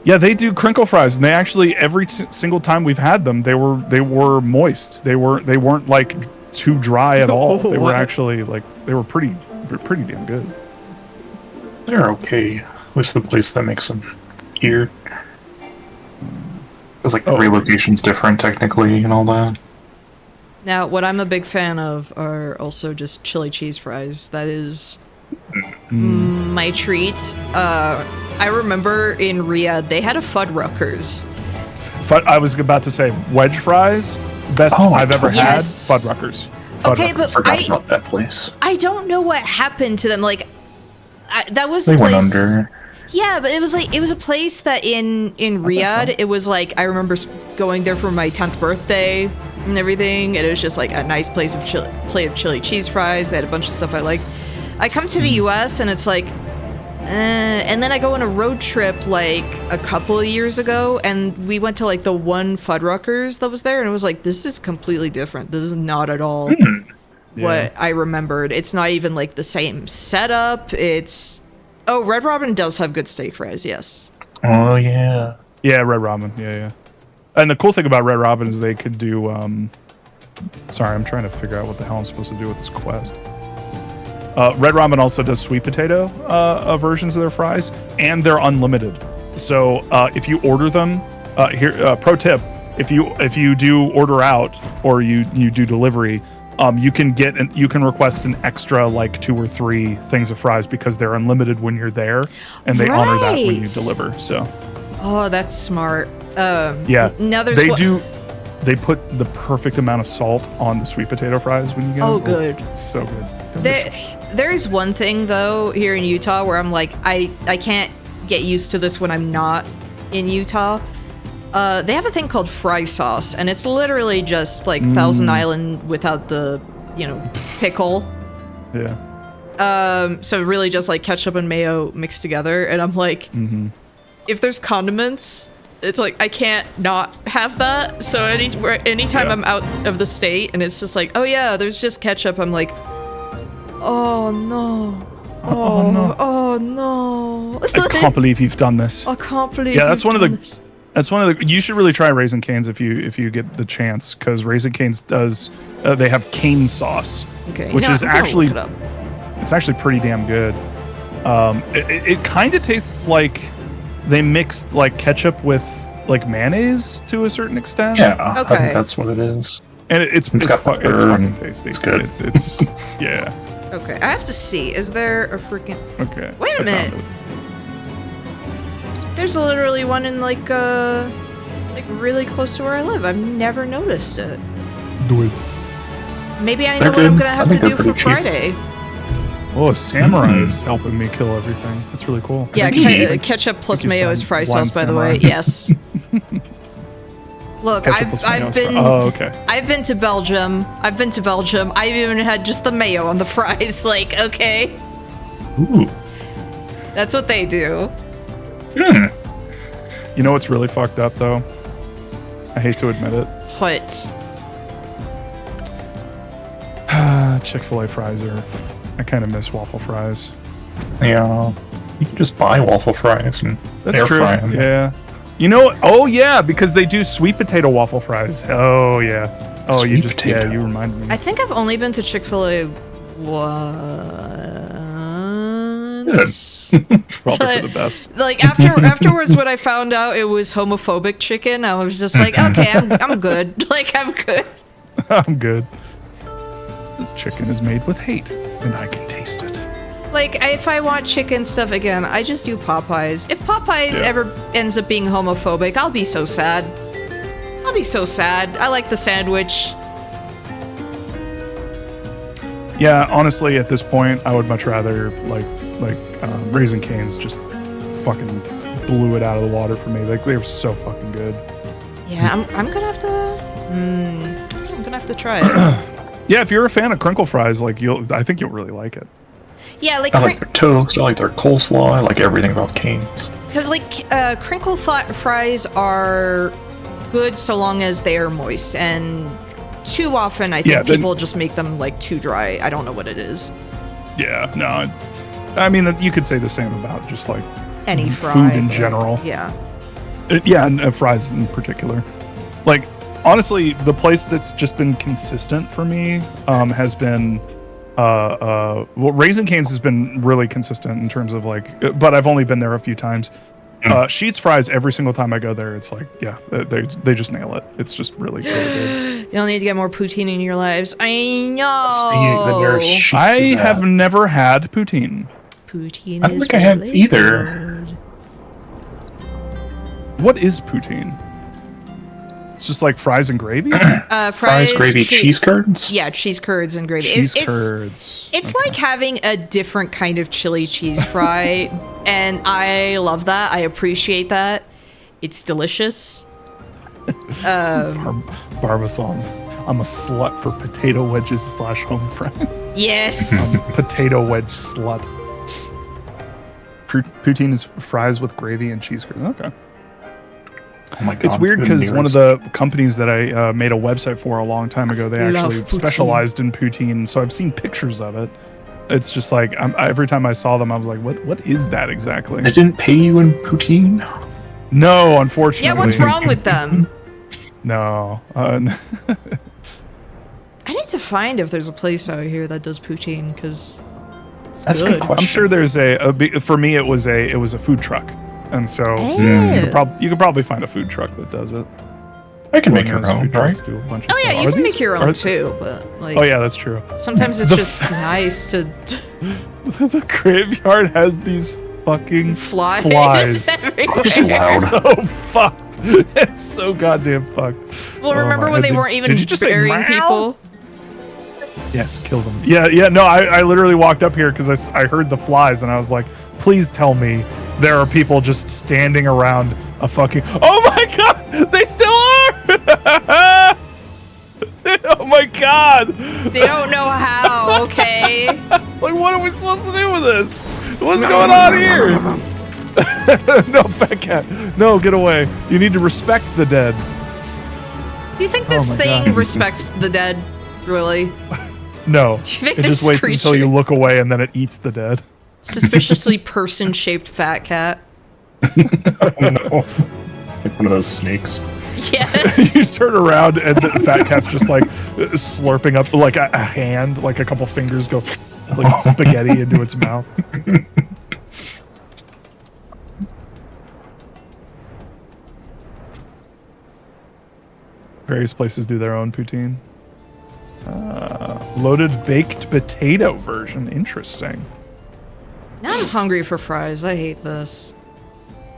Yeah, they do crinkle fries, and they actually every single time we've had them, they were moist. They weren't like too dry at all. They were What? actually like they were pretty damn good. They're okay. What's the place that makes them here? Because like every location's different technically and all that. Now, what I'm a big fan of are also just chili cheese fries. That is my treat. I remember in Riyadh, they had a Fuddruckers. I was about to say wedge fries, best Oh my I've ever God. had. Yes. Fuddruckers. Okay, Fuddruckers. but Forgot about that place. I don't know what happened to them. Like, that was They the went place. under. Yeah, but it was a place that in Riyadh, it was like I remember going there for my 10th birthday and everything, and it was just like a nice plate of chili cheese fries. They had a bunch of stuff I liked. I come to the U.S. and it's like, and then I go on a road trip like a couple of years ago, and we went to like the one Fuddruckers that was there, and it was like, this is completely different. This is not at all what I remembered. It's not even like the same setup. Oh, Red Robin does have good steak fries, yes. Oh yeah. Yeah, Red Robin. Yeah. And the cool thing about Red Robin is they could do. Sorry, I'm trying to figure out what the hell I'm supposed to do with this quest. Red Robin also does sweet potato versions of their fries, and they're unlimited. So if you order them, pro tip: if you do order out or you do delivery, you can request an extra like 2 or 3 things of fries because they're unlimited when you're there, and they honor that when you Right. deliver. So Oh, that's smart. yeah, Now there's they put the perfect amount of salt on the sweet potato fries when you get Oh, them. good. It's so good. Delicious. There is one thing though here in Utah where I'm like, I can't get used to this when I'm not in Utah. They have a thing called fry sauce, and it's literally just like Thousand Island without the, pickle. Yeah. So really just like ketchup and mayo mixed together, and I'm like, if there's condiments, it's like I can't not have that. So anytime Yeah. I'm out of the state and it's just like, oh yeah, there's just ketchup, I'm like, oh no. Oh, no. Oh no. I can't believe you've done this. I can't believe Yeah, that's you've one of the. done this. That's one of the. You should really try Raising Cane's if you get the chance, because Raising Cane's does. They have cane sauce, Okay, which is I'm gonna actually look it up. it's actually pretty damn good. It kind of tastes like they mixed like ketchup with like mayonnaise to a certain extent. Yeah. I Okay. think that's what it is. and it's got it's pepper fucking and tasty. it's good. It's yeah. Okay, I have to see. Is there a freaking? Okay. Wait a I found minute. it. There's literally one in like really close to where I live. I've never noticed it. Do it. Maybe I They're know what I'm good. gonna I have to think they're do for pretty cheap. Friday. Oh, a samurai is helping me kill everything. That's really cool. Yeah, Indeed. ketchup plus Thank you, mayo is son. fry Blind sauce, by the way. samurai. Yes. Look, Ketchup plus mayo I've is fry- been Oh, okay. I've been to Belgium. I've even had just the mayo on the fries. Like, okay, Ooh. that's what they do. You know what's really fucked up though? I hate to admit it. What? Chick-fil-A fries I kind of miss waffle fries. Yeah. You can just buy waffle fries and That's air true. fry them. Yeah. You know, oh yeah, because they do sweet potato waffle fries. Oh yeah. Oh, you Sweet just potato. you reminded me. I think I've only been to Chick-fil-A once. Probably for the best. Like afterwards, when I found out it was homophobic chicken, I was just like, okay, I'm good. Like I'm good. I'm good. This chicken is made with hate, and I can taste it. Like if I want chicken stuff again, I just do Popeyes. If Popeyes Yeah. ever ends up being homophobic, I'll be so sad. I'll be so sad. I like the sandwich. Yeah, honestly, at this point, I would much rather like Raising Cane's just fucking blew it out of the water for me. Like they were so fucking good. Yeah, I'm gonna have to. I'm gonna have to try it. Yeah, if you're a fan of crinkle fries, like I think you'll really like it. Yeah, like I like their toast. I like their coleslaw. I like everything about Cane's. because crinkle fries are good so long as they are moist, and too often, I think people just make them like too dry. I don't know what it is. Yeah, no. I mean, you could say the same about just like any fry, food in general. Yeah. And fries in particular. Like, honestly, the place that's just been consistent for me has been, well, Raising Cane's has been really consistent in terms of like, but I've only been there a few times. Sheets Fries, every single time I go there, it's like, yeah, they just nail it. It's just really, really good. You'll need to get more poutine in your lives. I know. I have never had poutine. Poutine I don't think I have either. Good. What is poutine? It's just like fries and gravy? Fries, gravy, cheese curds? Yeah, cheese curds and gravy. Cheese curds. It's like having a different kind of chili cheese fry, and I love that. I appreciate that. It's delicious. Barbasol. I'm a slut for potato wedges / home fry. Yes. Potato wedge slut. Poutine is fries with gravy and cheese curds. Okay. Oh my God, it's weird because one of the companies that I made a website for a long time ago, they actually specialized in poutine. So I've seen pictures of it. It's just like every time I saw them, I was like, "What is that exactly?" They didn't pay you in poutine? No, unfortunately. Yeah, what's wrong with them? No. I need to find if there's a place out here that does poutine because that's good. a good question. I'm sure there's for me it was a food truck, and so you could probably find a food truck that does it. I can make your own, right? Do a bunch of Oh yeah, stuff. you can make your own too, but like. Oh yeah, that's true. Sometimes it's just nice to. The graveyard has these fucking flies. everywhere. So fucked. It's so goddamn fucked. Well, remember when they weren't even burying people? Yes, kill them. Yeah. No, I literally walked up here because I heard the flies and I was like, please tell me there are people just standing around a fucking. Oh my god, they still are. Oh my god. They don't know how. Okay. Like, what are we supposed to do with this? What's going on here? No, fat cat. No, get away. You need to respect the dead. Do you think this thing respects the dead? Really? No. Think It just this waits until you look away and then it eats the dead. Suspiciously person-shaped fat cat. Oh no. It's like one of those snakes. Yes. You turn around and the fat cat's just like slurping up like a hand, like a couple fingers go like spaghetti into its mouth. Various places do their own poutine. Loaded baked potato version. Interesting. Now I'm hungry for fries. I hate this.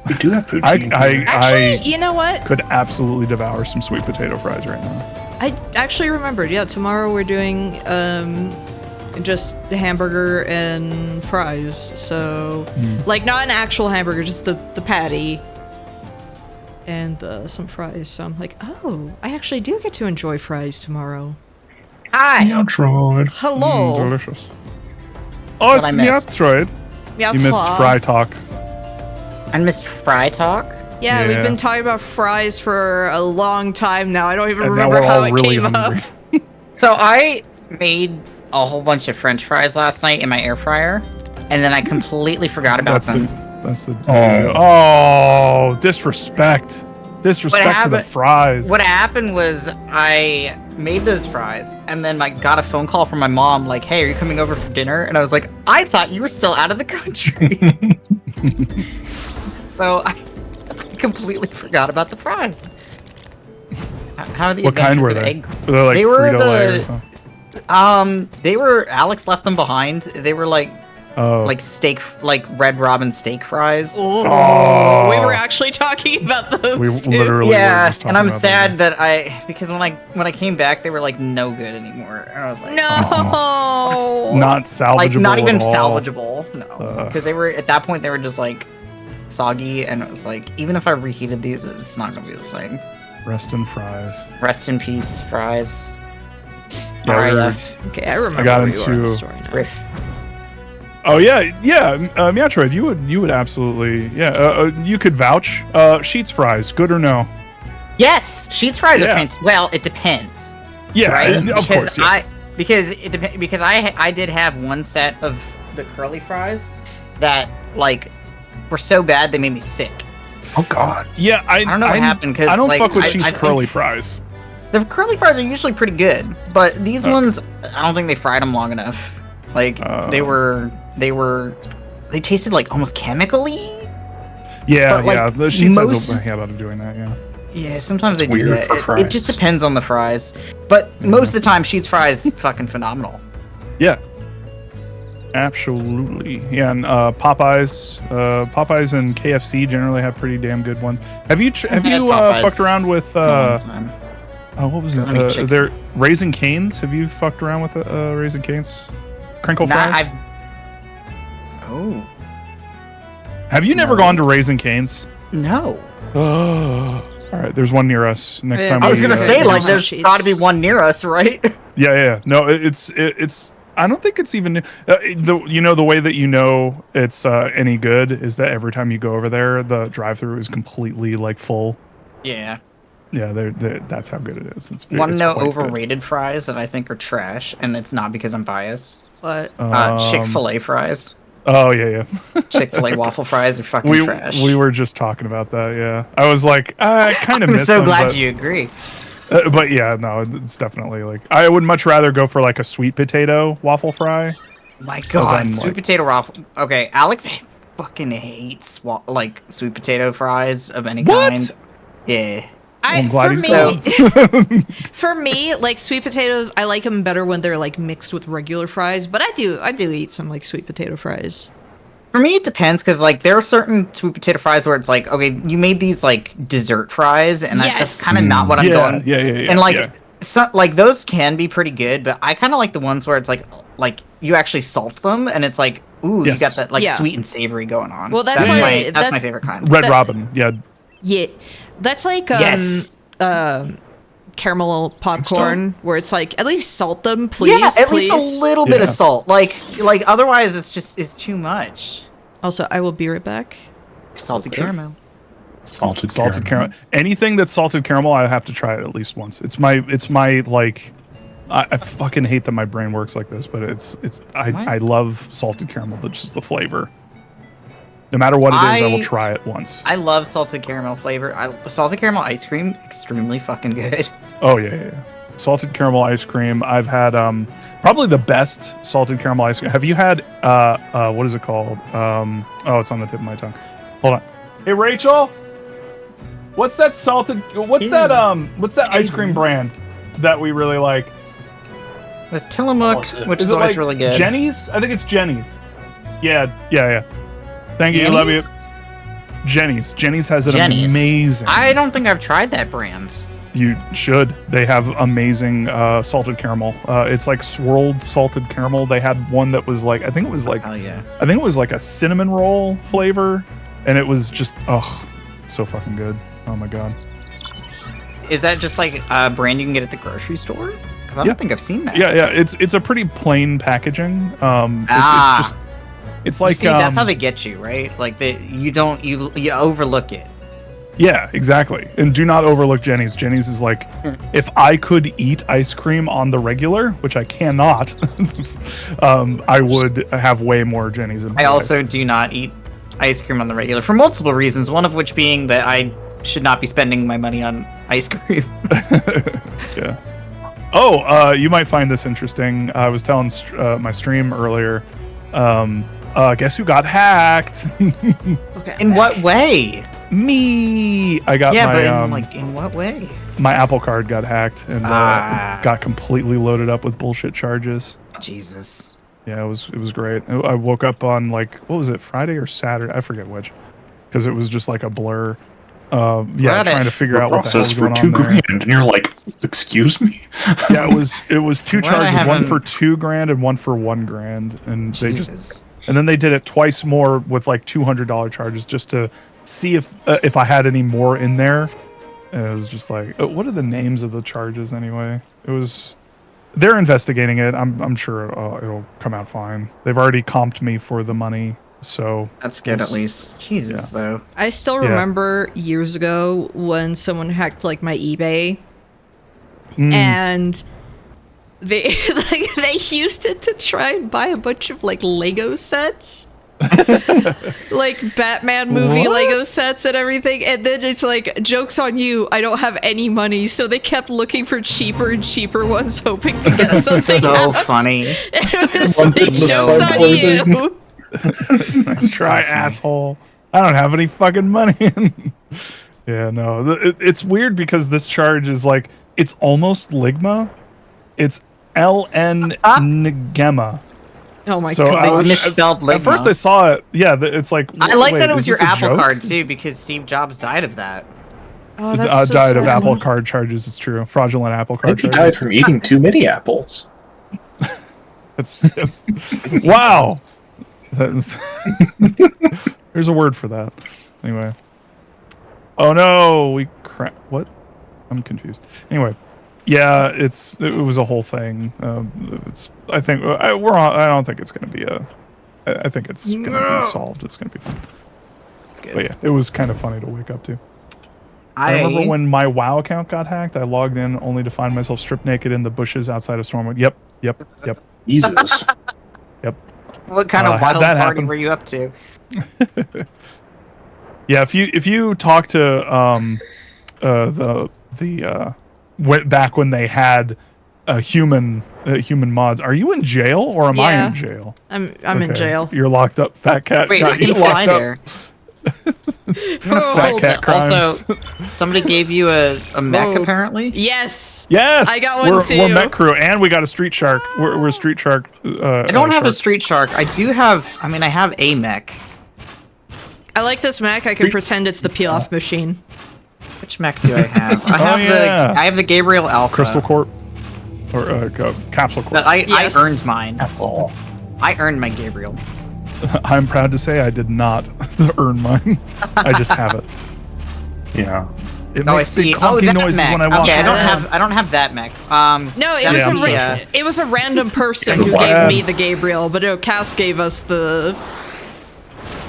We do have poutine. Actually, you know what? Could absolutely devour some sweet potato fries right now. I actually remembered. Yeah, tomorrow we're doing just hamburger and fries. So, like, not an actual hamburger, just the patty and some fries. So I'm like, oh, I actually do get to enjoy fries tomorrow. Hi. Meowtroid. Hello. Delicious. Oh, it's Meowtroid. You missed fry talk. I missed fry talk. Yeah, we've been talking about fries for a long time now. I don't even And remember now how we're it all really came hungry. up. So I made a whole bunch of French fries last night in my air fryer, and then I completely forgot about them. That's the. Oh, disrespect. Disrespect to the fries. What happened was I made those fries, and then I got a phone call from my mom, like, "Hey, are you coming over for dinner?" And I was like, "I thought you were still out of the country." So I completely forgot about the fries. How are the What kind were adventures they? of egg? Were they like They were Frito-Lay or something? They were Alex left them behind. They were like steak, like Red Robin steak fries. Oh, we were actually talking about those. We too. literally were just talking and I'm about sad that because when I came back, they were like no good anymore, and I was like, no, not salvageable. like not even at all. salvageable. No, because they were at that point they were just like soggy, and it was like even if I reheated these, it's not gonna be the same. Rest in fries. Rest in peace, fries. Yeah, Okay, I remember. I got where you are in the into- story now. Riff. Oh yeah. Meowtroid, you would absolutely you could vouch. Sheets fries, good or no? Yes, sheets fries are Yeah. fantastic. Well, it depends. Yeah, right? of course. Yeah. Because I did have one set of the curly fries that like were so bad they made me sick. Oh God. Yeah, I don't know what happened, 'cause, I don't like, fuck with I cheese think- curly fries. The curly fries are usually pretty good, but these ones, I don't think they fried them long enough. Like they tasted like almost chemically. Yeah, But, like, yeah. The cheese most- has a habit of doing that. Yeah. Yeah, sometimes they do weird that. for It just fries. depends on the fries. But most of the time, Sheetz fries fucking phenomenal. Yeah. Absolutely. Yeah, and Popeyes and KFC generally have pretty damn good ones. Have you had Popeyes fucked around with Long time. what was Let me it? check. They're Raising Canes. Have you fucked around with Raising Canes? Crinkle fries? Oh Have you never No. gone to Raising Canes? no! All right, there's one near us. Next Yeah, time I was we, gonna Yeah, say yeah, like yeah. there's Sheetz. got to be one near us, right? Yeah. No, it's. I don't think it's even the way that you know it's any good is that every time you go over there, the drive-through is completely like full. Yeah. Yeah, that's how good it is. Want to it's know quite good. overrated fries that I think are trash, and it's not because I'm biased. But Chick-fil-A fries. Oh yeah. Chick-fil-A waffle fries are fucking we trash. we were just talking about that. Yeah, I was like, I kind of I'm miss so them, glad but, you agree. but yeah, no, it's definitely like I would much rather go for like a sweet potato waffle fry. My God, then, sweet like- potato waffle. Okay, Alex fucking hates like sweet potato fries of any What? kind. Yeah. I'm glad he's For me, like sweet potatoes, I like them better when they're like mixed with regular fries. But I do eat some like sweet potato fries. For me, it depends because like there are certain sweet potato fries where it's like, okay, you made these like dessert fries, and that's Yes. kind of not what I'm going. Yeah. And like, yeah. like those can be pretty good, but I kind of like the ones where it's like you actually salt them, and it's like, ooh, Yes. you got that like Yeah. sweet and savory going on. Well, that's my like- that's my that's- favorite kind. Red that- Robin. Yeah. Yeah, that's like Yes. caramel popcorn, where it's like at least salt them, please. Yeah, at please. least a little bit of Yeah. salt. Like otherwise, it's too much. Also, I will be right back. Salted caramel. Salted Caramel. Anything that's salted caramel, I have to try it at least once. It's my like. I fucking hate that my brain works like this, but I love salted caramel. Just the flavor. No matter what it is, I will try it once. I love salted caramel flavor. Salted caramel ice cream, extremely fucking good. Oh yeah. Salted caramel ice cream. I've had probably the best salted caramel ice cream. Have you had what is it called? Oh, it's on the tip of my tongue. Hold on. Hey Rachel, what's that ice cream brand that we really like? There's Tillamook, which is always like really good. Jenny's? I think it's Jenny's. Yeah. Thank you. Love you. Jenny's? Jenny's has an Jenny's. amazing. I don't think I've tried that brand. You should. They have amazing salted caramel. It's like swirled salted caramel. They had one that was like I think it was like a cinnamon roll flavor, and it was just so fucking good. Oh my god. Is that just like a brand you can get at the grocery store? Because I don't think I've seen that. Yeah. It's a pretty plain packaging. It's like See, that's how they get you, right? Like you overlook it. Yeah, exactly. And do not overlook Jenny's. Jenny's is like, if I could eat ice cream on the regular, which I cannot, I would have way more Jenny's in my I life. also do not eat ice cream on the regular for multiple reasons. One of which being that I should not be spending my money on ice cream. Yeah. Oh, you might find this interesting. I was telling my stream earlier. Guess who got hacked? Okay. In what way? Me. I got my in what way? my Apple Card got hacked and Ah. got completely loaded up with bullshit charges. Jesus. Yeah, it was great. I woke up on what was it, Friday or Saturday? I forget which, because it was just like a blur. Trying to figure out what the hell's process for going $2 on there. grand, and you're like, excuse me? Yeah, it was two Why am I charges, one having- for $2,000 and one for $1,000, and they Jesus. and then they did it twice more with like $200 charges just to see if I had any more in there. And it was just like, what are the names of the charges anyway? They're investigating it. I'm sure it'll come out fine. They've already comped me for the money, so That's good at least. Jesus, though. I still remember years ago when someone hacked like my eBay, and they they used it to try and buy a bunch of like Lego sets. Like Batman movie Lego sets and everything, and then it's like, joke's on you, I don't have any money, so they kept looking for cheaper and cheaper ones, hoping to get something So out. funny. It was like, joke's on you. Nice try, asshole. I don't have any fucking money. Yeah, no. It's weird because this charge is like, it's almost Ligma. It's LN Ngema. Oh my So god. They misspelled At first I Ligma. saw it. Yeah, it's like. I like wait, that it is was your this a Apple joke? card too, because Steve Jobs died of that. Oh, that's so Died of sad. Apple card charges. It's true. Fraudulent Apple card Maybe he charges. died from eating too many apples. It's wow. That's, there's a word for that. Anyway. Oh no, what? I'm confused. Anyway, yeah, it was a whole thing. I think I don't think it's gonna be I think it's gonna be solved. It's gonna be fun. But yeah, it was kind of funny to wake up to. I remember when my WoW account got hacked. I logged in only to find myself stripped naked in the bushes outside of Stormwood. Yep. Jesus. Yep. What kind of had wild that party happen. were you up to? Yeah, if you talk to went back when they had human mods, are you in jail or am I Yeah. in jail? I'm in Okay. jail. You're locked up, fat cat. Wait, got how can you locked fly up. there? Fat cat crimes. Also, somebody gave you a mech Whoa. apparently. Yes. Yes, I got one we're too. Met Crew, and we got a Street Shark. We're Street Shark. I don't have a Street Shark. I do have. I mean, I have a mech. I like this mech. I can pretend it's the peel-off machine. Which mech do I have? I have yeah. I have the Gabriel Alpha. Crystal Corp or Capsule Corp. But I Yes. earned mine. Apple. I earned my Gabriel. I'm proud to say I did not earn mine. I just have it. Yeah. It Oh, I makes big see. clunky that noises mech. when I walk. Okay, Yeah. I don't have that mech. No, it that was is a the, it was a random person who Yes. gave me the Gabriel, but Cass gave us the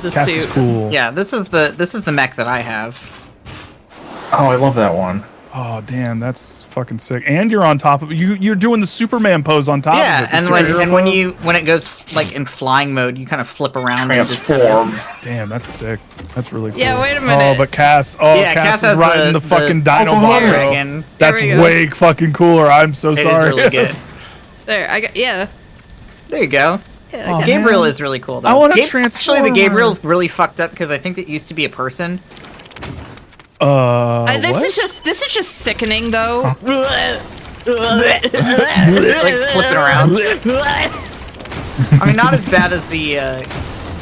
Cass suit. is cool. yeah, this is the mech that I have. Oh, I love that one. Oh damn, that's fucking sick. And you're on top of you're doing the Superman pose on top of Yeah, it. the and superhero pose. when it goes like in flying mode, you kind of flip around and just Transform. Damn, that's sick. That's really cool. Yeah, wait a minute. Oh, but Cass Yeah, Cass Cass is has riding the fucking Dinobot, bro. dragon. That's There we go. way fucking cooler. I'm so It is sorry. really good. There, I got there There you go. I got- Gabriel man. is really cool though. I wanna Actually, the transform. Gabriel's really fucked up because I think it used to be a person. This What? is just sickening though. Like flipping around. I mean, not as bad as the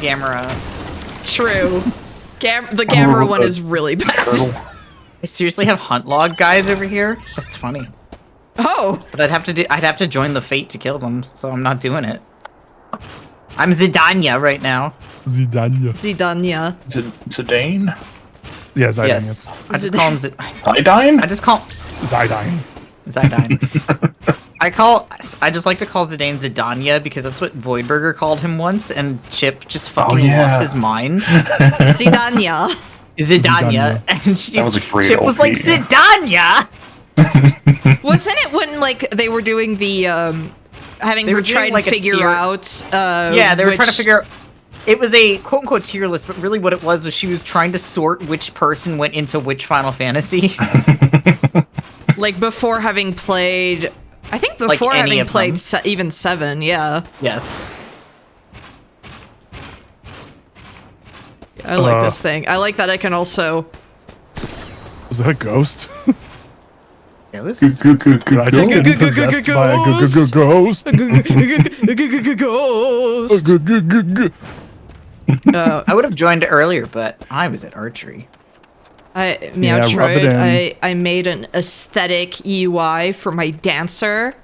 Gamera. True. The Gamera one is really bad. I seriously have hunt log guys over here. That's funny. Oh, But I'd have to join the fate to kill them, so I'm not doing it. I'm Zidania right now. Zidane. Zidania. Zidane? Yeah, Zidane. Yes. I just call him Zidane? I just call Zidane. Zidane. I just like to call Zidane Zidania because that's what Voidburger called him once, and Chip just fucking yeah. lost his mind. Zidania. Zidania. And That was a great Chip was LP. like, Zidania! Wasn't it when like they were doing the having They her were try doing, and like, a figure tier- out Yeah, they were trying to which- figure out. It was a quote unquote tier list, but really what it was she was trying to sort which person went into which Final Fantasy. like before having played I think Like before any having of played them. even 7, yeah. Yes. I like this thing. I like that I can also Was that a ghost? It was. Did I just get possessed by a ghost? Ghost. I would have joined earlier, but I was at archery. I Yeah, rub it Meowtroid, in. I made an aesthetic UI for my dancer.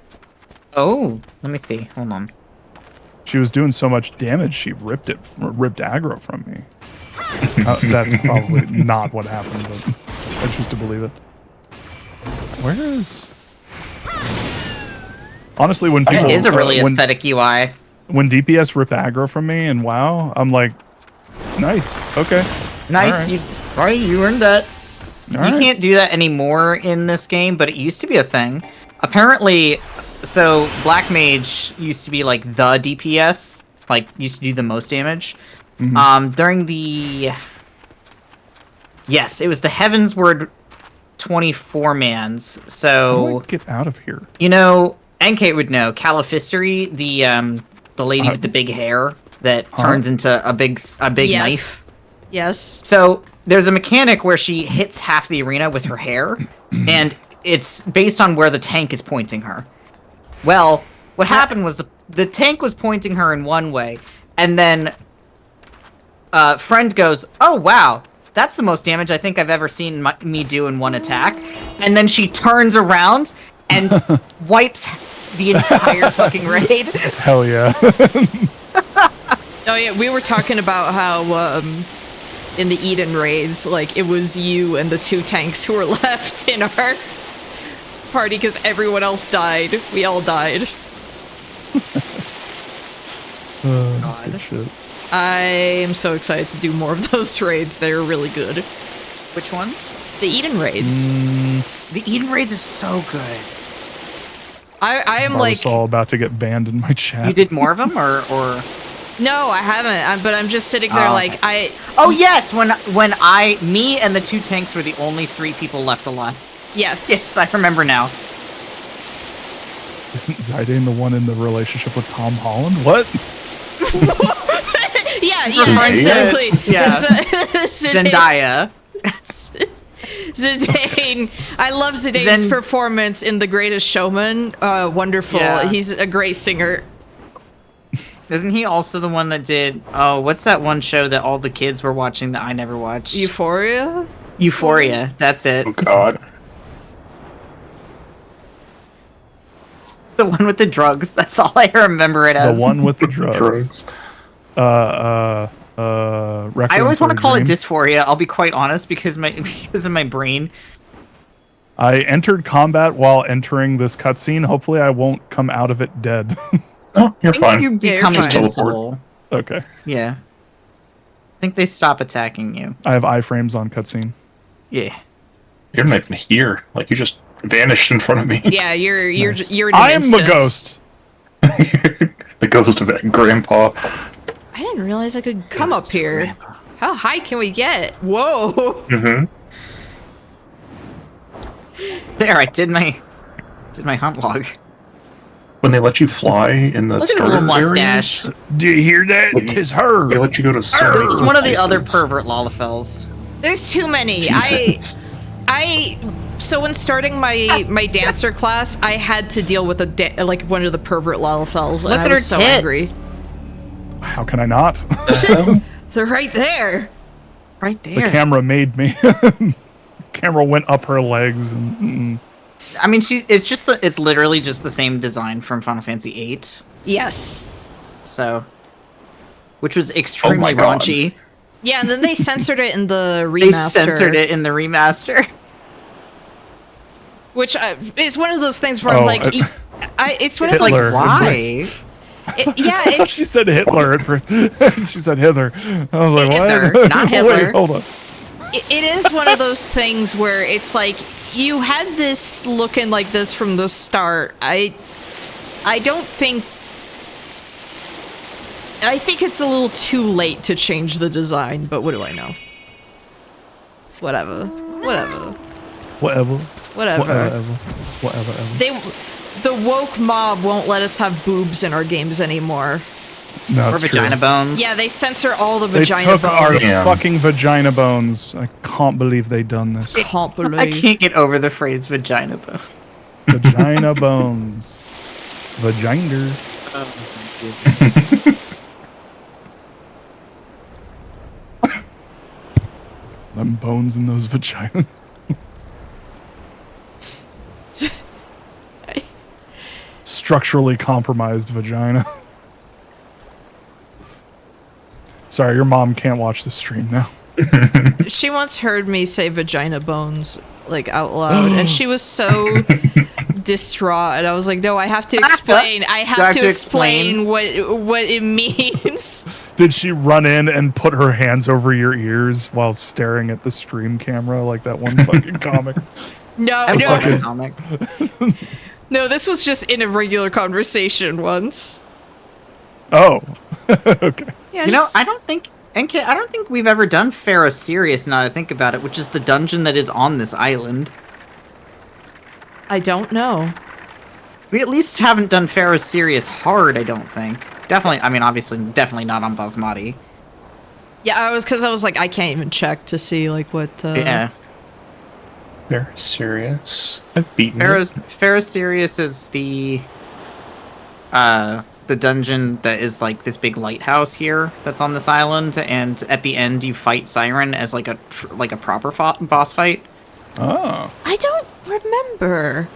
Oh, let me see. Hold on. She was doing so much damage, she ripped aggro from me. That's probably not what happened, but I choose to believe it. Where is? Honestly, when people It is a really when, aesthetic UI. when DPS rip aggro from me and WoW, I'm like, nice, okay. Nice, you earned that. All You right. can't do that anymore in this game, but it used to be a thing. Apparently, So Black Mage used to be like the DPS, like used to do the most damage. During the yes, it was the Heavensward 24 mans. How do So I get out of here? you know, NK would know Califistery, the lady with the big hair that turns into a big Yes. knife. Yes. So there's a mechanic where she hits half the arena with her hair, and it's based on where the tank is pointing her. Well, what happened was the tank was pointing her in one way, and then friend goes, "Oh wow, that's the most damage I think I've ever seen me do in one attack," and then she turns around and wipes the entire fucking raid. Hell yeah. Oh yeah, we were talking about how in the Eden raids, like it was you and the 2 tanks who were left in our party because everyone else died. We all died. That's good shit. I am so excited to do more of those raids. They're really good. Which ones? The Eden raids. The Eden raids are so good. I am like, all about to get banned in my chat. You did more of them, or? no, I haven't. But I'm just sitting there Oh, like okay. Oh yes, when me and the 2 tanks were the only 3 people left alive. yes. Yes, I remember now. Isn't Zidane the one in the relationship with Tom Holland? What? Yeah, Zendaya? exactly. Yeah. Zendaya. Zendaya. Zidane. I love Zidane's performance in The Greatest Showman. Wonderful. Yeah. He's a great singer. Isn't he also the one that did? Oh, what's that one show that all the kids were watching that I never watched? Euphoria? Euphoria. That's it. Oh god. The one with the drugs. That's all I remember it as. The one with the drugs. I always want to call it dysphoria. I'll be quite honest, because of my brain. I entered combat while entering this cutscene. Hopefully I won't come out of it dead. Oh, you're I think fine. you become Just teleport. invincible. Okay. Yeah. I think they stop attacking you. I have iframes on cutscene. Yeah. You're not even here. Like, you just vanished in front of me. Yeah, you're Nice. you're in an I am the instance. ghost. The ghost of that grandpa. I didn't realize I could come up here. How high can we get? Whoa. Mm-hmm. There, I did my hunt log. When they let you fly in the Look at his starter little mustache. areas, Do you hear that? Like, Tis her. they let you go to so This many is one of the other places. pervert Lalafels. There's too many. Jesus. So when starting my dancer class, I had to deal with like one of the pervert Lalafels, and Look I at her was so tits. angry. How can I not? They're right there. Right The there. camera made me. Camera went up her legs and I mean, it's literally just the same design from Final Fantasy VIII. Yes. So, which was extremely my God. raunchy. Yeah, and then they censored it in the They remaster. censored it in the remaster. Which is one of those things where Oh, I'm like, it's one of Like, Hitler. why? yeah, I thought she it's said Hitler at first. She said Hitler. I was like, Hitler, what? not Hitler. Wait, hold on. it is one of those things where it's like you had this looking like this from the start. I don't think. I think it's a little too late to change the design, but what do I know? Whatever. The woke mob won't let us have boobs in our games anymore. No, Or it's vagina true. bones. Yeah, they censor all the They vagina took our bones. Damn. fucking vagina bones. I can't believe they done this. Can't believe. I can't get over the phrase vagina bone. Vagina bones. Vagina. Them bones in those vaginas. Structurally compromised vagina. Sorry, your mom can't watch the stream now. She once heard me say vagina bones like out loud, and she was so distraught. And I was like, "No, I have to explain. I have to explain what it means." Did she run in and put her hands over your ears while staring at the stream camera like that one fucking comic? No, I no, love that comic. No, this was just in a regular conversation once. Oh. Okay. Yeah, You know, just- I don't think we've ever done Pharaoh Serious now that I think about it, which is the dungeon that is on this island. I don't know. We at least haven't done Pharaoh Serious hard, I don't think. Definitely, I mean, obviously, definitely not on Basmati. Yeah, because I was like, I can't even check to see like what. Yeah. They're serious. I've beaten it. Pharaoh Serious is the dungeon that is like this big lighthouse here that's on this island, and at the end you fight Siren as like a proper boss fight. Oh. I don't remember.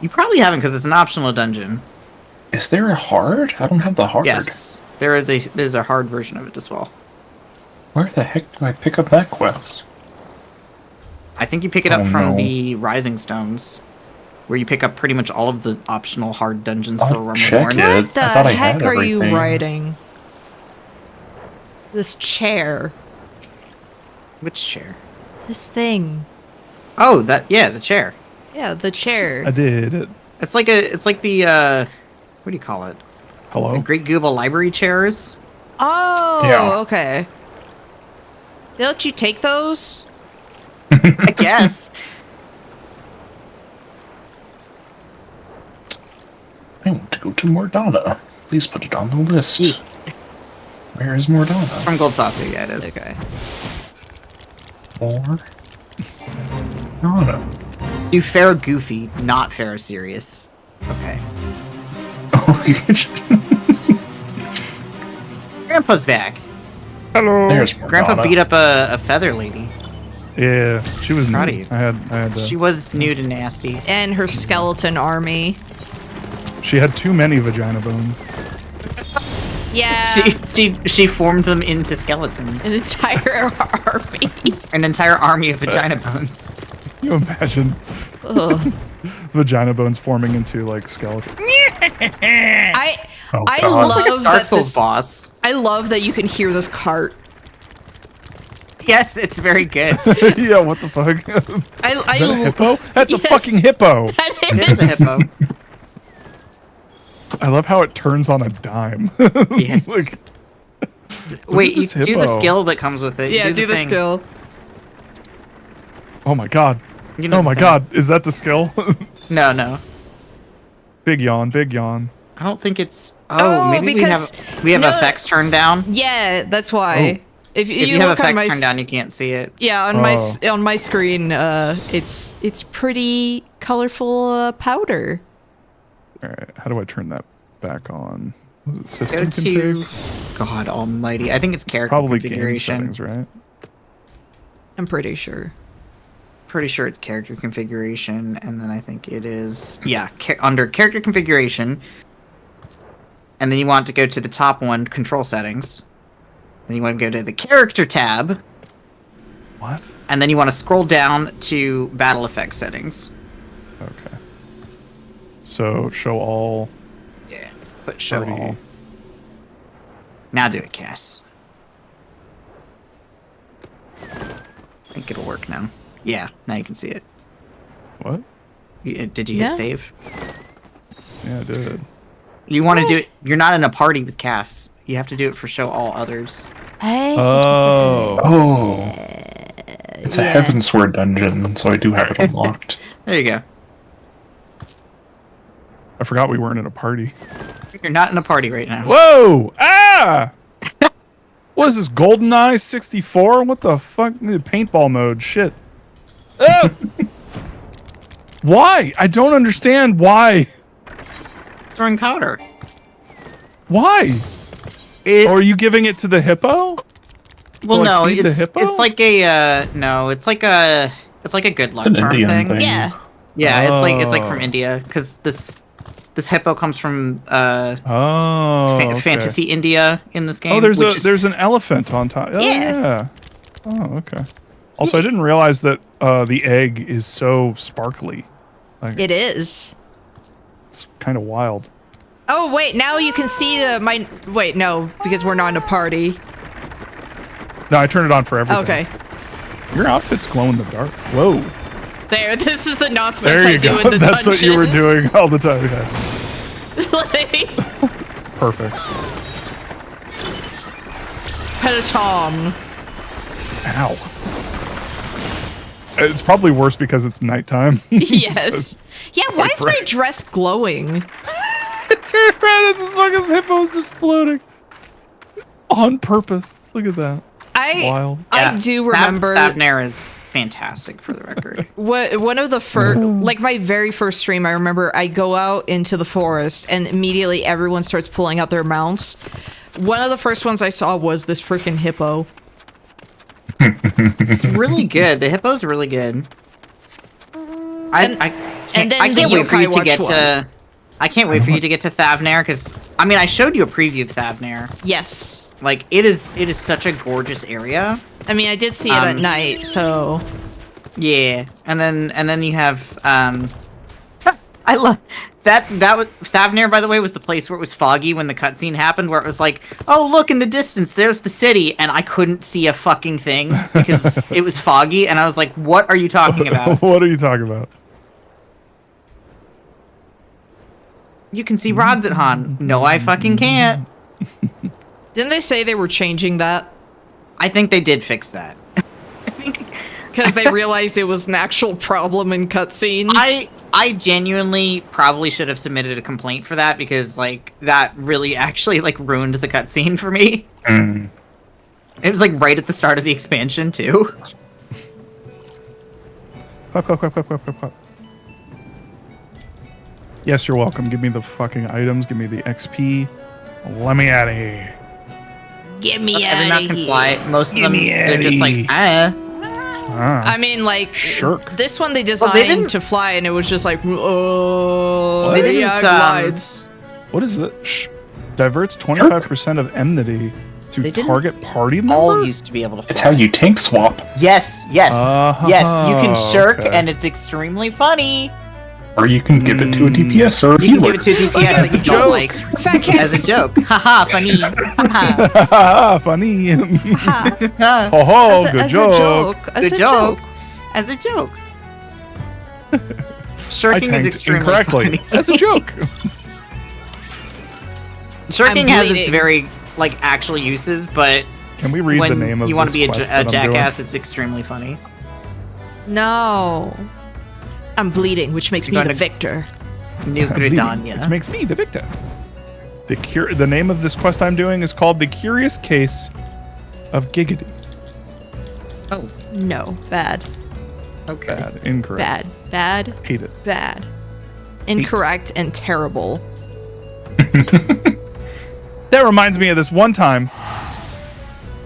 You probably haven't because it's an optional dungeon. Is there a hard? I don't have the hard. Yes, there's a hard version of it as well. Where the heck do I pick up that quest? I think you pick it up Oh, from no. the Rising Stones, where you pick up pretty much all of the optional hard dungeons for I'll Realm check Reborn. it. What the I thought I heck had are you everything. riding? This chair. Which chair? This thing. Oh, the chair. Yeah, the chair. I did it. It's like the what do you call it? Hello? The Great Google Library chairs. Oh, Yeah. okay. They let you take those? I guess. I want to go to Mordana. Please put it on the list. Yeah. Where is Mordana? From Gold Saucer, yeah, it is. Okay. Mordana. Do Pharaoh Goofy, not Pharaoh Serious. Okay. Grandpa's back. Hello. There's Mordana. Grandpa beat up a feather lady. Yeah, she was Proud new. of you. I had She was nude and nasty. And her skeleton army. she had too many vagina bones. Yeah. She formed them into skeletons. An entire army. An entire army of vagina bones. Can you imagine Ugh. vagina bones forming into like skeleton? I Oh, I God. love It's like a Dark that Souls this, boss. I love that you can hear this cart. Yes, it's very good. Yeah, what the fuck? Is I that a hippo? That's a Yes. fucking hippo. That It is a hippo. I love how it turns on a dime. Yes. Like, Wait, you this do the hippo. skill that comes with it. You Yeah, do the thing. skill. oh my god. You know Oh the my thing. god. Is that the skill? No. Big yawn, big yawn. I don't think it's. Oh, Maybe because- we have no. effects turned down. Yeah, that's why. If If you have look on effects my turned down, you can't see it. yeah on my screen, it's pretty colorful powder. Alright, how do I turn that back on? Was it Go system to. config? God Almighty! I think it's character Probably game configuration. settings, right? I'm pretty sure. Pretty sure it's character configuration, and then I think it is under character configuration. And then you want to go to the top one, control settings. Then you want to go to the character tab, What? and then you want to scroll down to battle effects settings. Okay. So show all Yeah, put show party. all. Now do it, Cass. I think it'll work now. Yeah, now you can see it. What? Did you Yeah. hit save? Yeah, I did. You want to do it. You're not in a party with Cass. You have to do it for show all others. Hey. Oh. Oh. It's a Heavensward dungeon, so I do have it unlocked. There you go. I forgot we weren't in a party. You're not in a party right now. Whoa! Ah! What is this, GoldenEye 64? What the fuck? Paintball mode, shit. Ah! Why? I don't understand why. Throwing powder. Why? It, Or are you giving it to the hippo? well, like, no, feed the it's hippo? like a no, it's like a good luck It's an charm Indian thing. thing. Yeah. Yeah, it's like Oh. from India because this hippo comes from Oh, okay. fantasy India in this game. Oh, which is- there's an elephant on top. Oh, Yeah. yeah. Oh, okay. Also, I didn't realize that the egg is so sparkly. Like, It is. it's kind of wild. Oh wait, now you can see my. Wait, no, because we're not in a party. No, I turned it on for everything. Okay. Your outfit's glow in the dark. Whoa. There, this is the nonsense There I you do go. in the That's what you were dungeons. doing all the time. Yeah. Like, Perfect. Peloton. Ow. It's probably worse because it's nighttime. Yes. Yeah, why is my dress glowing? Turn around and this fucking hippo's just floating. On purpose. Look at that. Wild. I do remember Thavnair is fantastic for the record. one of the first, like my very first stream, I remember I go out into the forest and immediately everyone starts pulling out their mounts. One of the first ones I saw was this freaking hippo. It's really good. The hippo's really good. I then can't the wait for you yokai to get watch to. I can't wait for you to get to Thavnair because I mean I showed you a preview of Thavnair. Yes. Like it is such a gorgeous area. I mean, I did see it at night, so Yeah, and then you have I love that was Thavnair, by the way, was the place where it was foggy when the cutscene happened, where it was like, oh look in the distance, there's the city, and I couldn't see a fucking thing because it was foggy, and I was like, what are you talking about? What are you talking about? You can see rods at Han. No, I fucking can't. didn't they say they were changing that? I think they did fix that. I think Because they realized it was an actual problem in cutscenes. I genuinely probably should have submitted a complaint for that because like that really actually like ruined the cutscene for me. It was like right at the start of the expansion too. Clap, clap, clap, clap, clap, clap, clap. Yes, you're welcome. Give me the fucking items. Give me the XP. Let me out of here. Get me Every out map of can here. fly. Most of Get them me they're outta just like here. I mean, like, Shirk. this one they they designed didn't- to fly, and it was just like, oh, They didn't, yeah, it glides. What is it? Diverts 25% of enmity to They didn't target party member? all used to be able to fly. It's how you tank swap, Yes. Yes, you can shirk, okay. and it's extremely funny. or you can give it to a DPS or a You can healer. give it to a DPS As that a you don't joke. like. Fat cats. As a joke. Haha, funny. Haha. Ah, funny. Ha. Oh, ho, As a- good as joke. a joke. As Good a joke. joke. As a joke. I Shirking is tanked extremely incorrectly. funny. As a joke. Shirking I'm has its bleeding. very like actual uses, but Can we read when the name of you want to this be quest a that I'm doing? jackass, it's extremely funny. No. I'm bleeding, which makes me You're the gonna- victor. New Which Gridania. makes me the victim. The name of this quest I'm doing is called The Curious Case of Giggity. Oh, No. Bad. okay. Bad. Incorrect. Bad. Hate it. Bad. Incorrect and terrible. That reminds me of this one time.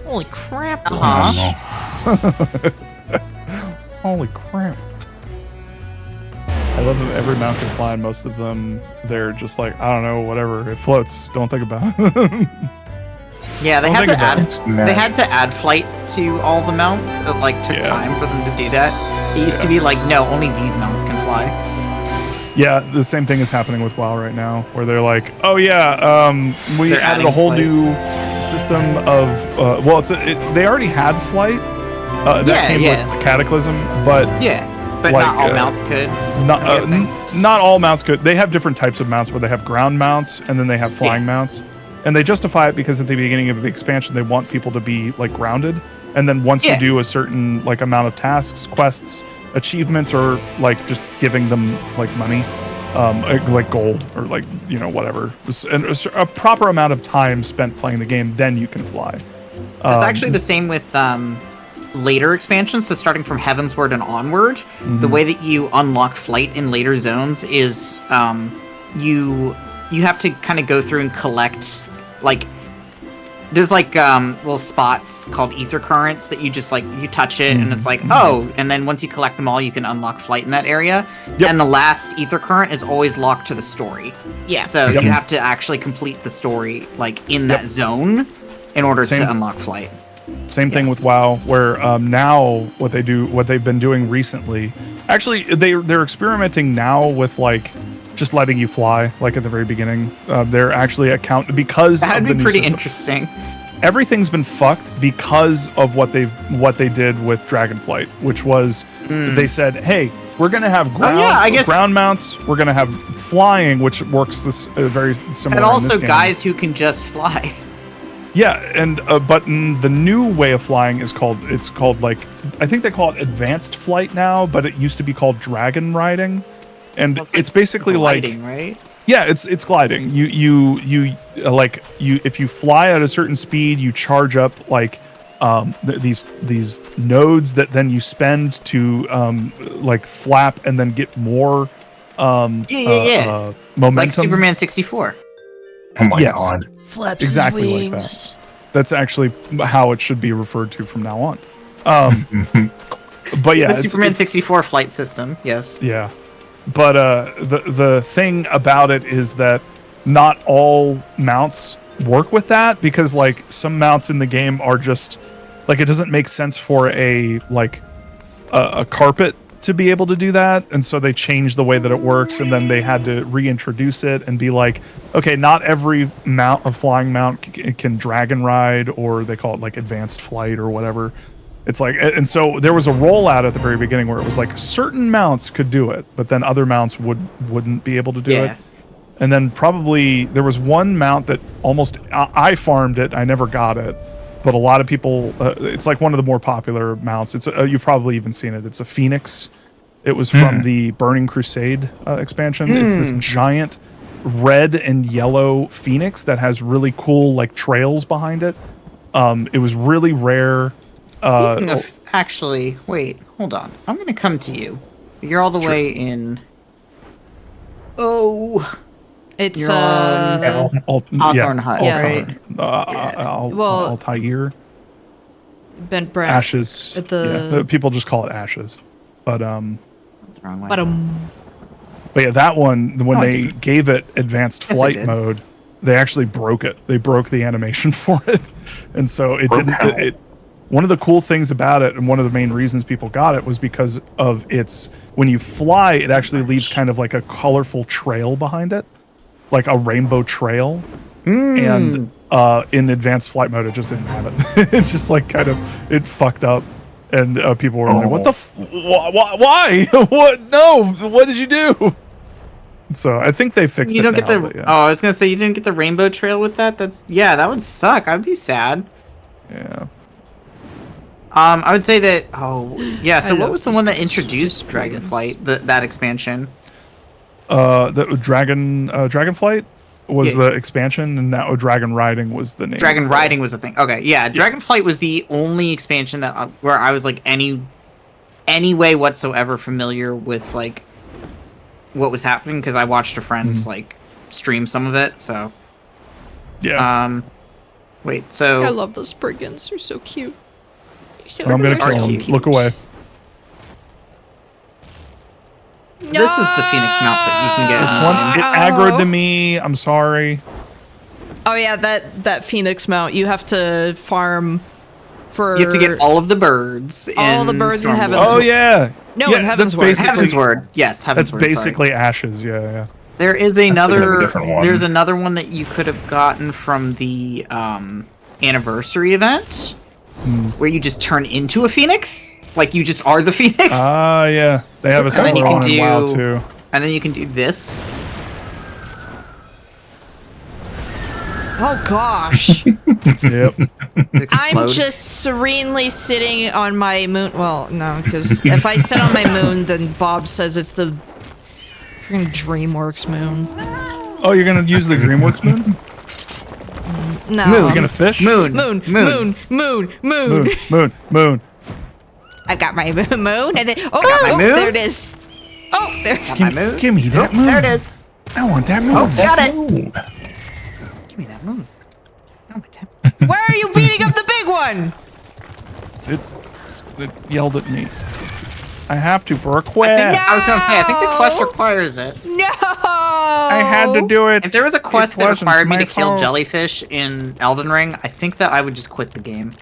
Holy crap. Uh-huh. Holy crap. I love that every mount can fly, and most of them, they're just like, I don't know, whatever. It floats. Don't think about it. Yeah, they Don't had think to about add It's mad. they had to add flight to all the mounts. It like took Yeah. time for them to do that. It used to be like, no, only these mounts can fly. Yeah, the same thing is happening with WoW right now, where they're like, oh yeah, we They're added adding a whole flight. new system of, well, they already had flight. That Yeah, came yeah. with Cataclysm, but Yeah, but Like, not all mounts could. not I'm guessing. not all mounts could. They have different types of mounts where they have ground mounts and then they have flying mounts, and they justify it because at the beginning of the expansion they want people to be like grounded, and then once Yeah. you do a certain like amount of tasks, quests, achievements, or like just giving them like money, like gold or like whatever, and a proper amount of time spent playing the game, then you can fly. It's actually the same with later expansions. So starting from Heavensward and onward, the way that you unlock flight in later zones is you have to kind of go through and collect like there's like little spots called ether currents that you just like you touch it and it's like oh, and then once you collect them all you can unlock flight in that area. Yep. And the last ether current is always locked to the story. Yeah. So Yep. you have to actually complete the story like in that zone in order Same. to unlock flight. Same thing with WoW, where now what they've been doing recently, actually they're experimenting now with like just letting you fly, like at the very beginning. They're actually because That'd of the be new pretty system. interesting. Everything's been fucked because of what they did with Dragonflight, which was they said, hey, we're gonna have ground, I guess- ground mounts. We're gonna have flying, which works this very similar. And in this also game. guys who can just fly. Yeah, and but the new way of flying is called like I think they call it advanced flight now, but it used to be called dragon riding, and Well, it's basically gliding, like right? yeah, it's gliding. You if you fly at a certain speed, you charge up like these nodes that then you spend to like flap and then get more momentum. Like Superman 64. Oh my Yes. god. Flaps Exactly his like that. wings. That's actually how it should be referred to from now on. But yeah, The Superman 64 flight system, yes. Yeah, but the thing about it is that not all mounts work with that, because like some mounts in the game are just like it doesn't make sense for a carpet to be able to do that, and so they changed the way that it works, and then they had to reintroduce it and be like, okay, not every a flying mount can dragon ride, or they call it like advanced flight or whatever. It's like, and so there was a rollout at the very beginning where it was like certain mounts could do it, but then other mounts wouldn't be able to do it. And then probably there was one mount that almost I farmed it. I never got it, but a lot of people. It's like one of the more popular mounts. It's you've probably even seen it. It's a Phoenix. It was from the Burning Crusade expansion. It's this giant red and yellow Phoenix that has really cool like trails behind it. It was really rare. Actually, wait, hold on. I'm gonna come to you. You're all the way in. Oh, It's You're on Hawthorne Hut, right? Well- Altair. Bent Brand. Ashes. At the- Yeah, people just call it Ashes. But That's the wrong way. but yeah, that one when No, I they didn't. gave it advanced Yes, I flight did. mode, they actually broke it. They broke the animation for it, and so it Broke didn't. how? It, one of the cool things about it, and one of the main reasons people got it, was because of its when you fly, it actually leaves kind of like a colorful trail behind it, like a rainbow trail. And in advanced flight mode, it just didn't have it. It's just like kind of it fucked up, and people were like, "What the? Why? What? No! What did you do?" So I think they fixed You it. don't get now, the. but yeah. Oh, I was gonna say you didn't get the rainbow trail with that. That would suck. I'd be sad. Yeah. I would say that. Oh, yeah. So I what love was the this one that game. introduced Just dragons. Dragonflight? That expansion. The Dragonflight was Yeah. the expansion, and now Dragon Riding was the name. Dragon Riding was a thing. Okay, yeah. Dragonflight was the only expansion that where I was like any way whatsoever familiar with like what was happening, because I watched a friend like stream some of it. So Yeah. wait. I So love those brigands. They're so cute. So I'm gonna they're kill so him. cute. Look away. this is the Phoenix mount that you can get. This one, it aggroed to me. I'm sorry. Oh yeah, that Phoenix mount. You have to farm for. You have to get all of the birds. All in the birds in Stormwind. Heaven's Oh yeah. No, yeah, in that's Heaven's Word. basically Heaven's Word. Yes, Heaven's that's Word. sorry. basically Ashes. Yeah, yeah. There is another another. different one. There's another one that you could have gotten from the anniversary event, where you just turn into a phoenix, like you just are the phoenix, Ah, yeah. They have a And then you similar can one in WoW do- too. and then you can do this. Oh gosh. Yep. Explode. I'm just serenely sitting on my moon. Well, no, because if I sit on my moon, then Bob says it's the freaking DreamWorks moon. Oh, you're gonna use the DreamWorks moon? No. You're gonna fish? moon, Moon, moon, moon, moon. Moon. I got my moon, and then oh, got my oh, moon. there it is. Oh, there. Got my moon. Give me that moon. There it is. I want that moon. Oh, got it. Ooh. Give me that moon. Oh my god. Where are you beating up the big one? It yelled at me. I have to for a quest. I was gonna say, I think the quest No. requires it. No. I had to do it. If there was a quest It that wasn't required me my to kill fault. jellyfish in Elden Ring, I think that I would just quit the game.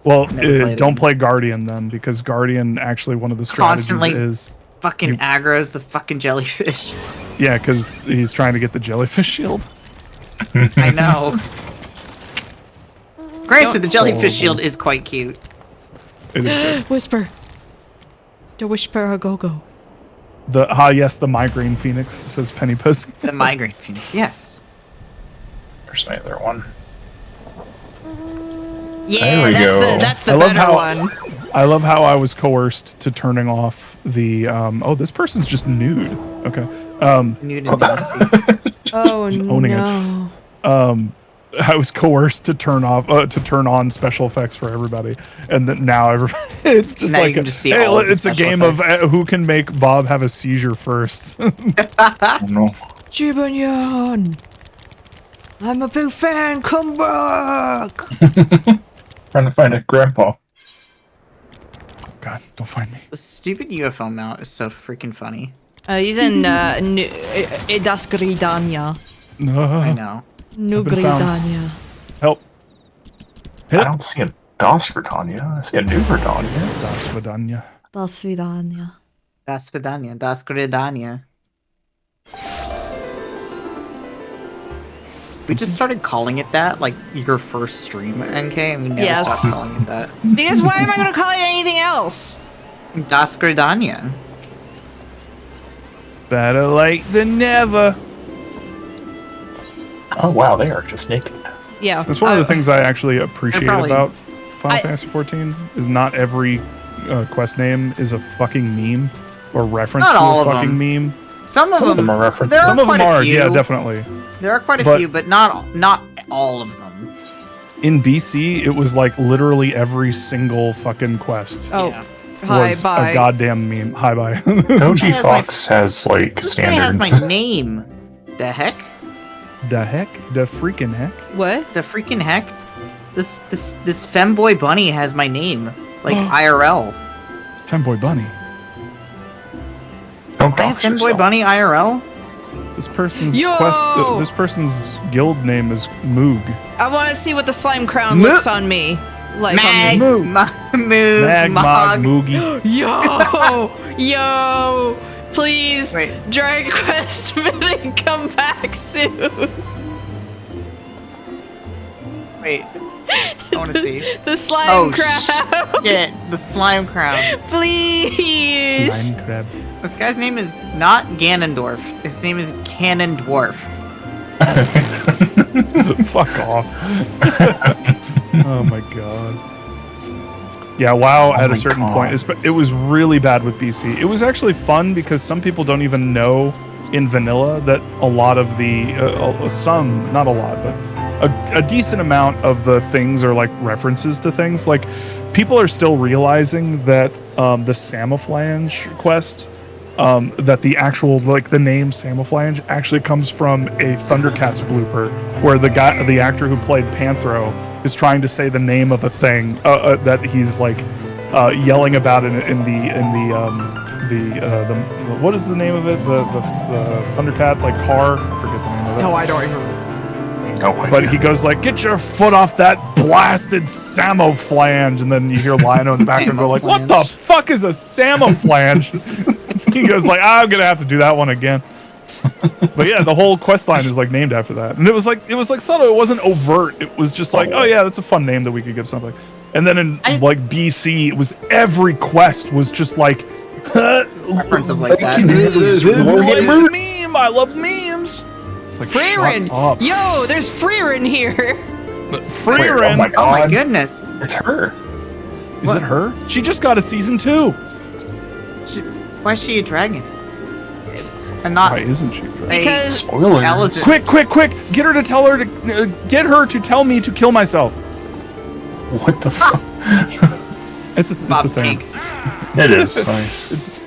Well, Never played don't it. play Guardian then, because Guardian actually one of the strategies Constantly- is Fucking aggro's the fucking jellyfish. yeah, because he's trying to get the jellyfish shield. I know. Granted, Don't- the jellyfish shield is quite cute. It is good. Whisper. The Whisperer Go-Go. Yes, the migraine phoenix, says Penny Pussy. The migraine phoenix. Yes. There's my other one. Yeah, we go. that's the I love better how- one. I love how I was coerced to turning off the this person's just nude. Okay. Nude and nasty. Oh owning it. no. I was coerced to turn on special effects for everybody, and then now everybody, it's just Now you like can just see all of the it's a special game effects. of who can make Bob have a seizure first. Oh no. Jibanyan! I'm a big fan, come back! Trying to find a grandpa. Oh God, don't find me. The stupid UFO mount is so freaking funny. He's in Edaskridania. I know. Nugridania. Help. I Hit. don't see a DOS for Tanya. I see a new for Tanya. Das Vidanya. Dasvidania. Das Vidania. Das Gridania. We just started calling it that, like your first stream, NK, and we never Yes. stopped calling it that. Because why am I gonna call it anything else? Das Gridania. Better late than never. Oh wow, they are just naked. Yeah. That's one of the things I actually appreciate probably- about Final I- Fantasy XIV is not every quest name is a fucking meme or reference Not to all a of fucking them. meme. Some of them are references. There Some are of them quite a are, few. yeah, definitely. There are quite a But- few, but not all of them. In BC, it was like literally every single fucking quest Oh, Yeah. hi, was bye. a goddamn meme. Hi, bye. Koji has Fox has like This guy has standards. my name. The heck? The heck? The freaking heck? What? The freaking heck? This femboy bunny has my name. Like IRL. Femboy Bunny. Don't I have dox femboy yourself. bunny IRL? This person's Yo! this person's guild name is Moog. I want to see what the slime crown looks on me. Like Mag, Moog. Moog, Mag, Mog, Mog. Moogie. Yo! Yo! Please, Wait. Dragon Quest Smithing, come back soon. Wait. I want to see. The slime Oh, crown. Shit, the slime crown. Please. Slime crab. This guy's name is not Ganondorf. His name is Canon Dwarf. Fuck off. Oh my god. Yeah, WoW at my a certain God. point, it was really bad with BC. It was actually fun because some people don't even know in vanilla that a lot of the, some, not a lot, but a decent amount of the things are like references to things. Like, people are still realizing that the Samoflange quest, that the actual, like, the name Samoflange actually comes from a Thundercats blooper where the actor who played Panthro is trying to say the name of a thing that he's like yelling about in the what is the name of it? The Thundercat like car? I forget the name of it. No, I don't remember. No But idea. he goes like, "Get your foot off that blasted Samoflange," and then you hear Lionel in the background go like, "What the fuck is a Samoflange?" He goes like, "I'm gonna have to do that one again." But yeah, the whole quest line is like named after that, and it was like subtle. It wasn't overt. It was just like, "Oh yeah, that's a fun name that we could give something." And then in like BC, it was every quest was just like References like that. meme. I love memes. It's like, Freerin! shut up. Yo, there's Freerin here. Freerin. Oh my Oh my God. goodness. It's her. Is it her? She just got a season 2. Why is she a dragon? And not Why isn't she? Because Spoilers. Alice. Quick! Get her to tell me to kill myself. What the fuck? It's a Bob's thing. cake. It is.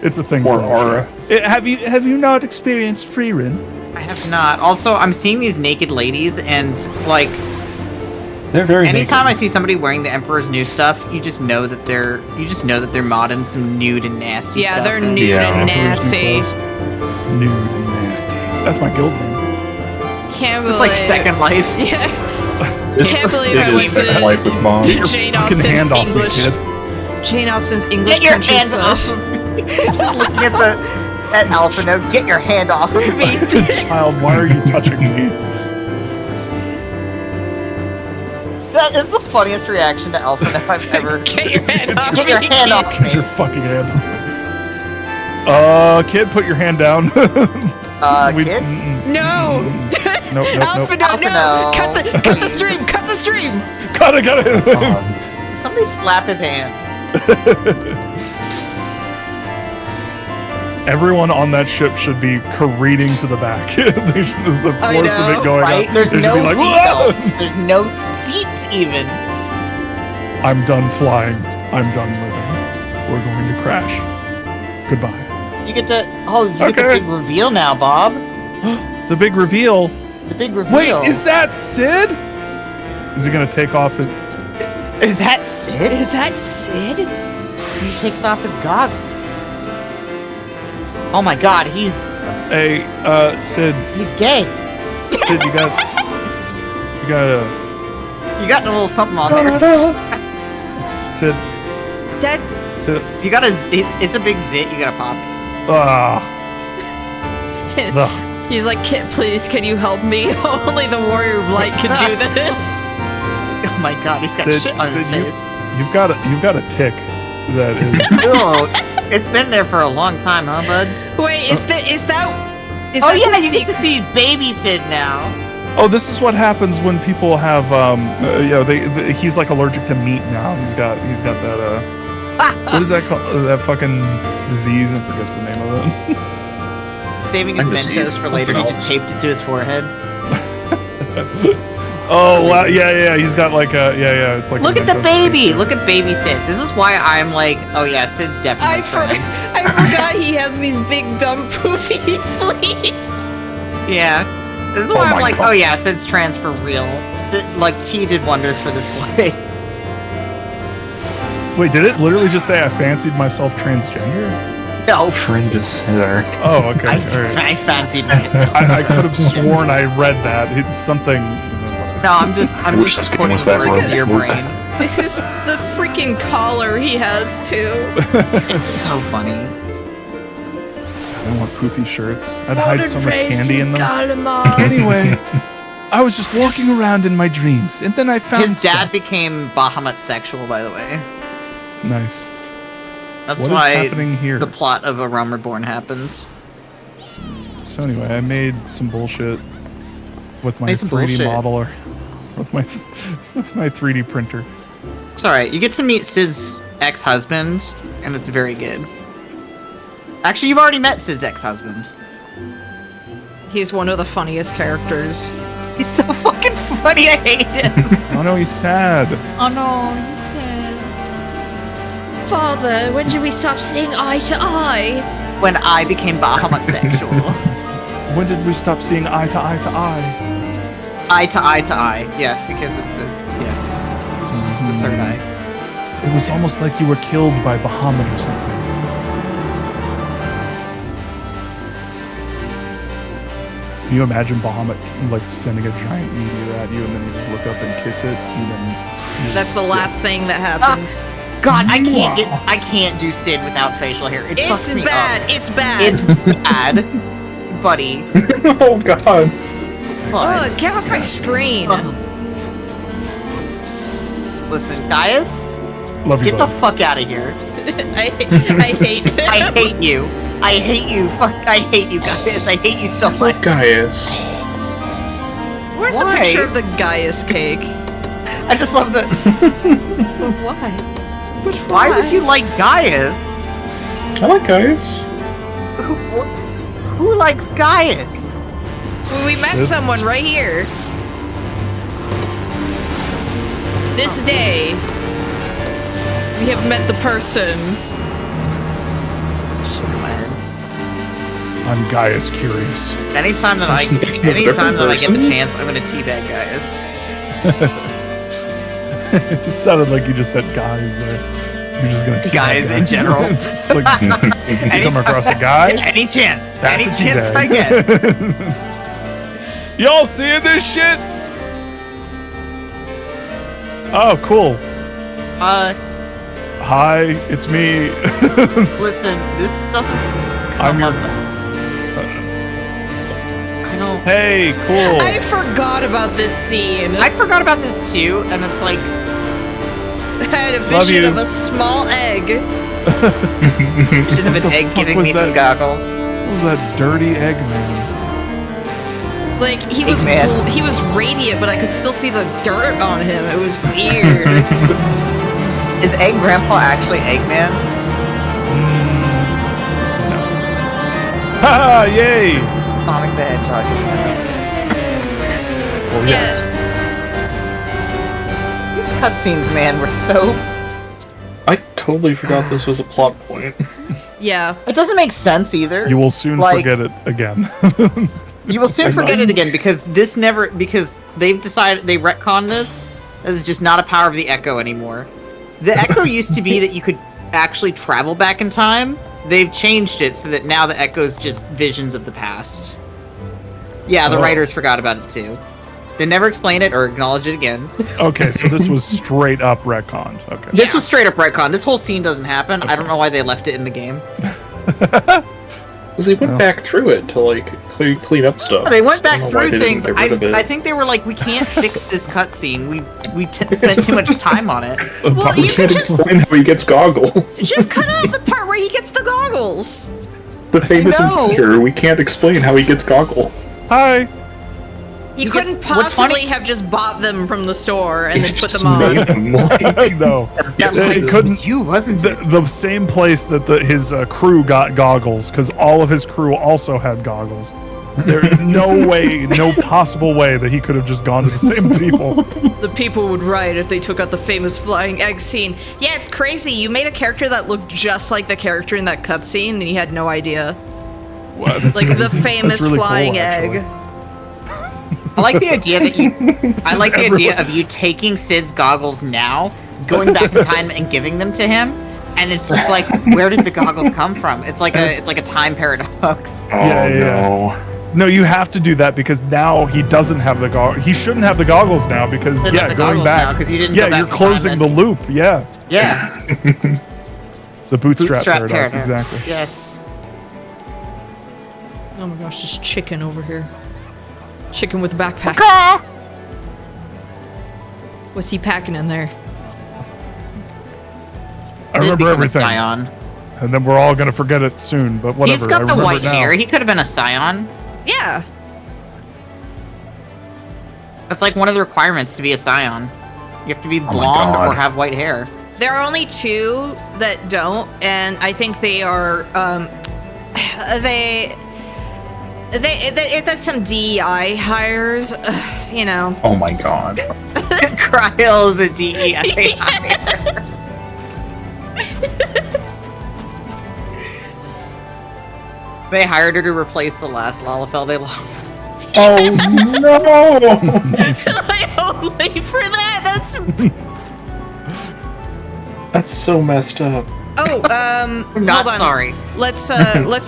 It's a thing. Or for aura. Have you not experienced Freerin? I have not. Also, I'm seeing these naked ladies, and like, They're very anytime I naked. see somebody wearing the Emperor's new stuff, you just know that they're modding some nude and nasty yeah, stuff. they're in. nude Yeah. and nasty. Nude and nasty. That's my guild name. Can't It's believe. like Second Life. Yeah. This Can't believe it I is went Second to- Life with mom. Get Jane Fucking Austen's hand off me, English. kid. Jane Austen's English Get your country hands off song. of me. Just looking at Alpha Note. Get your hand off of me. Child, why are you touching me? That is the funniest reaction to Alpha Note I've ever. Get your hand off Get your me, hand kid. off Get your me. fucking hand off me. Kid, put your hand down. Kid? No! Nope. Alpha, no, Alpha, no! no. Cut the stream! Cut the stream! Got it. Somebody slap his hand. Everyone on that ship should be careening to the back. The force of it going Right? up. There's they should no be like, "Whoa!" seatbelts. There's no seats even. I'm done flying. I'm done living. We're going to crash. Goodbye. You get to get the Okay. big reveal now, Bob. The big reveal. The big reveal. Wait, is that Sid? Is he gonna take off his? Is that Sid? Is that Sid? He takes off his goggles. Oh my God, he's Hey, Sid. gay. Sid, you got You got a little something on there. Sid. That Sid. You got it's a big zit. You gotta pop it. Ah. Ugh. he's like, Kit, please, can you help me? Only the Warrior of Light can do this. Oh my God, he's got Sid, shit on his Sid, face. You've got a tick that is. Ew, it's been there for a long time, huh, bud? Wait, is that Oh the yeah, you get to secret- see baby Sid now. Oh, this is what happens when people have he's like allergic to meat now. He's got that what is that called? That fucking disease. I forget the name of it. Saving his I'm Mentos diseased. for later. He Something just else. taped it to his forehead. Oh wow, yeah. He's got like a it's like. Look a at the Mentos baby. taste. Look at baby Sid. This is why I'm like, oh yeah, Sid's definitely I trans. forgot he has these big dumb poofy sleeves. Yeah. This is Oh why I'm my like, God. oh yeah, Sid's trans for real. Sid, like T did wonders for this play. Wait, did it literally just say I fancied myself transgender? No, Friend is Sinner. Oh, okay. all right. I fancied myself. I could have sworn I read that. It's something. No, I'm just wish this game putting was that words hard. into your brain. The freaking collar he has too. It's so funny. I don't want poofy shirts. I'd hide so much candy in them. Calamar. Anyway, I was just walking around in my dreams, and then I found His dad stuff. became Bahamut sexual, by the way. Nice. That's What is why happening here? the plot of A Realm Reborn happens. So anyway, I made some bullshit with my Made some 3D bullshit. modeler, with my 3D printer. It's alright. You get to meet Sid's ex-husband, and it's very good. Actually, you've already met Sid's ex-husband. He's one of the funniest characters. He's so fucking funny. I hate him. Oh no, he's sad. Oh no, he's sad. Father, when did we stop seeing eye to eye? When I became Bahamut sexual. When did we stop seeing eye to eye to eye? Eye to eye to eye. Yes, because of the the third eye. It was almost like you were killed by Bahamut or something. Can you imagine Bahamut like sending a giant meteor at you, and then you just look up and kiss it, and then you That's the last thing that happens. God, I can't do Sid without facial hair. It fucks It's me bad. up. It's bad. It's bad, buddy. Oh God. Oh, get off my screen. Listen, Gaius, love you. get the buddy. fuck out of here. I hate it. I hate you. I hate you. Fuck, I hate you, Gaius. I hate you so much. Gaius. Where's Why? the picture of the Gaius cake? I just love that. Why? Why would you like Gaius? I like Gaius. Who likes Gaius? We met Sid? someone right here. This day, we have met the person. Shake my head. I'm Gaius Curious. Anytime that I That's a get the different chance, I'm gonna teabag Gaius. It sounded like you just said guys there. You're just gonna teabag Guys guy. in general. Just like you come across a guy. Any chance. That's Any a chance teabag. I get. Y'all seeing this shit? Oh, cool. Hi, it's me. Listen, this doesn't I'm come your- up. I don't. Hey, cool. I forgot about this scene. I forgot about this too, and it's like, had a Love vision you. of a small egg Should have been What the Egg fuck giving was me some that? goggles. What was that dirty Eggman? Like he Eggman. he was radiant, but I could still see the dirt on him. It was weird. Is Egg Grandpa actually Eggman? No. Ha! Yay! Sonic the Hedgehog is Nemesis. Well, yes. These cutscenes, man, were so... I totally forgot this was a plot point. Yeah. It doesn't make sense either. You will soon Like- forget it again. You will soon forget it again because because they've decided they retconned this. This is just not a power of the Echo anymore. The Echo used to be that you could actually travel back in time. They've changed it so that now the Echo's just visions of the past. Yeah, the Oh. writers forgot about it too. They never explain it or acknowledge it again. Okay, so this was straight up retconned. Okay. This was straight up retcon. This whole scene doesn't happen. I don't know why they left it in the game. Because they went back through it to like clean up stuff. They went So I back don't know why through they didn't things. get rid of it. I think they were like, we can't fix this cutscene. We spent too much time on it. Well, We you can't could just explain how he gets goggles. just cut out the part where he gets the goggles. The famous know. inventor, we can't explain how he gets goggles. Hi. You You couldn't could- what's possibly funny- have just bought them from the store and then put Just them on. made him, like, No. That They line couldn't. was you, wasn't it? The same place that his crew got goggles, because all of his crew also had goggles. There's no way, no possible way that he could have just gone to the same people. The people would write if they took out the famous flying egg scene. Yeah, it's crazy. You made a character that looked just like the character in that cutscene, and you had no idea. Wow, that's Like the amazing. famous That's really cool, flying actually. egg. I like the idea that you. I like the idea of you taking Sid's goggles now, going back in time and giving them to him, and it's just like, where did the goggles come from? It's like a time paradox. Oh Yeah. no. No, you have to do that because now he doesn't have the goggles. He shouldn't have the goggles now because Shouldn't have the going goggles back. now 'cause you didn't go Yeah, back you're in time closing and- the loop. Yeah, Yeah, the bootstrap, bootstrap paradox. paradox. Exactly. Yes. Oh my gosh, this chicken over here. Chicken with a backpack. What's he packing in there? I remember everything, Scion. and then we're all gonna forget it soon. But whatever. He's got I the remember white it now. hair. He could have been a Scion. Yeah. That's like one of the requirements to be a Scion. You have to be my blonde God. or have white hair. There are only two that don't, and I think they are, that's some DEI hires, you know. Oh my god. Kryl is a DEI. They hired her to replace the last Lalafell they lost. Oh no! Like, only for that. That's That's so messed up. I'm Not sorry. Let's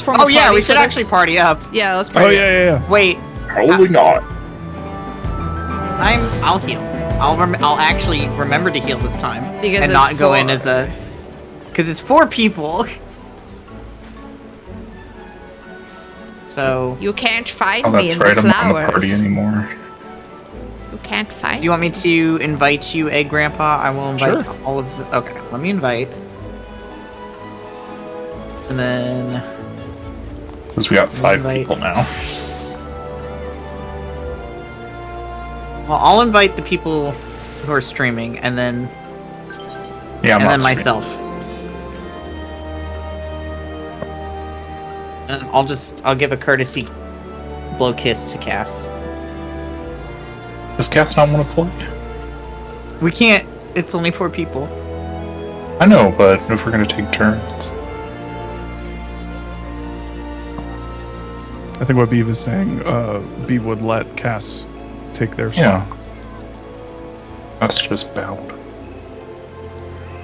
form. Oh a yeah, party we for should this. actually party up. Yeah, let's Oh party. yeah. Wait, Probably not. I'll heal. I'll actually remember to heal this time Because and it's not go in four. as a. Because it's 4 people. So, You can't find Oh, me that's in right. the I'm not in the flowers. party anymore. You can't find. do you want me to invite you, Egg Grandpa? I will invite Sure. all of the. Okay, let me invite. And then. Because we got 5 Invite. people now. Well, I'll invite the people who are streaming, and then Yeah, I'm and not then streaming. myself. And I'll give a courtesy blow kiss to Cass. Does Cass not want to play? We can't. It's only 4 people. I know, but if we're gonna take turns. I think what Beav is saying, Beav would let Cass take their spot. Yeah. That's just bound.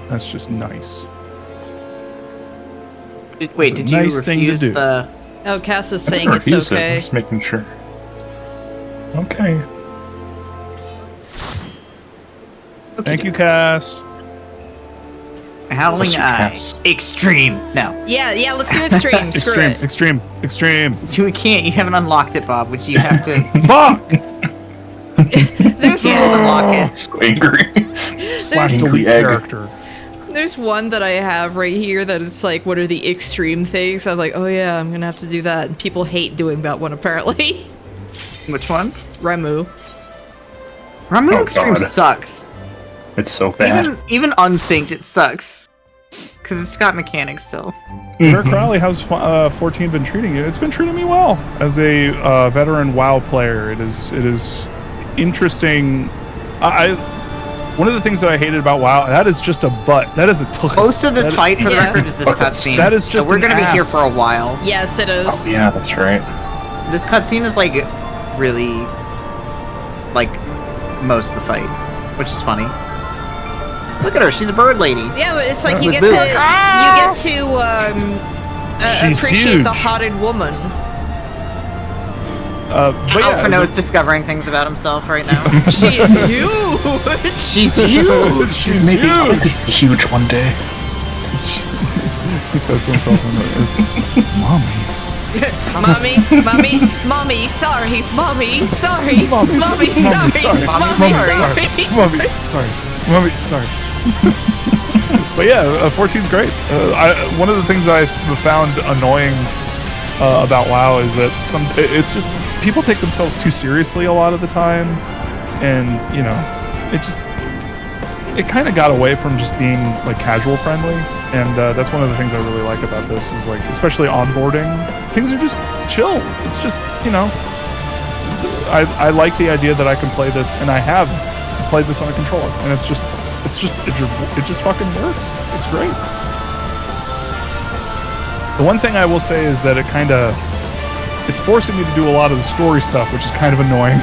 That's just nice. Wait, It's a did you nice thing to refuse do. the? Oh, Cass is I saying didn't it's refuse it, I'm okay. just making sure. Okay. Thank you, Cass. Howling Bless you, Eye. Cass. Extreme. No, Yeah, let's do extreme. Screw Extreme, it. extreme. you can't. You haven't unlocked it, Bob. Which you have to. Fuck! There's You unlock it. So angry. Slash Angry delete egg. character. There's one that I have right here that it's like, what are the extreme things? I'm like, oh yeah, I'm gonna have to do that. And people hate doing that one apparently. Which one? Remu. Ramu Oh, Extreme God. sucks. It's so bad. Even unsynced, it sucks. Because it's got mechanics still. Bear Crowley, how's 14 been treating you? It's been treating me well as a veteran WoW player. It is interesting. One of the things that I hated about WoW, that is just a butt. That is a tuchus. Most of this fight, for the Yeah. record, is this cutscene. That is just so we're an gonna be here ass. for a while. Yes, it is. Oh, yeah, that's right. This cutscene is like really like most of the fight, which is funny. Look at her, she's a bird lady. Yeah, but it's like you With get boots. to She's appreciate the huge. hotted woman. But yeah, Alphino's discovering things about himself right now. She is huge. She's huge. she's Maybe huge. huge one day. He says to himself, "Mommy, Mommy, sorry, Mommy, sorry, Mommy, Mommy, sorry, sorry, Mommy, sorry." But yeah, 14's great. One of the things I found annoying about WoW is that it's just people take themselves too seriously a lot of the time, and you know, it kind of got away from just being like casual friendly, and that's one of the things I really like about this is like, especially onboarding, things are just chill. It's just, you know, I like the idea that I can play this, and I have played this on a controller, and it just fucking works. It's great. The one thing I will say is that it's forcing me to do a lot of the story stuff, which is kind of annoying.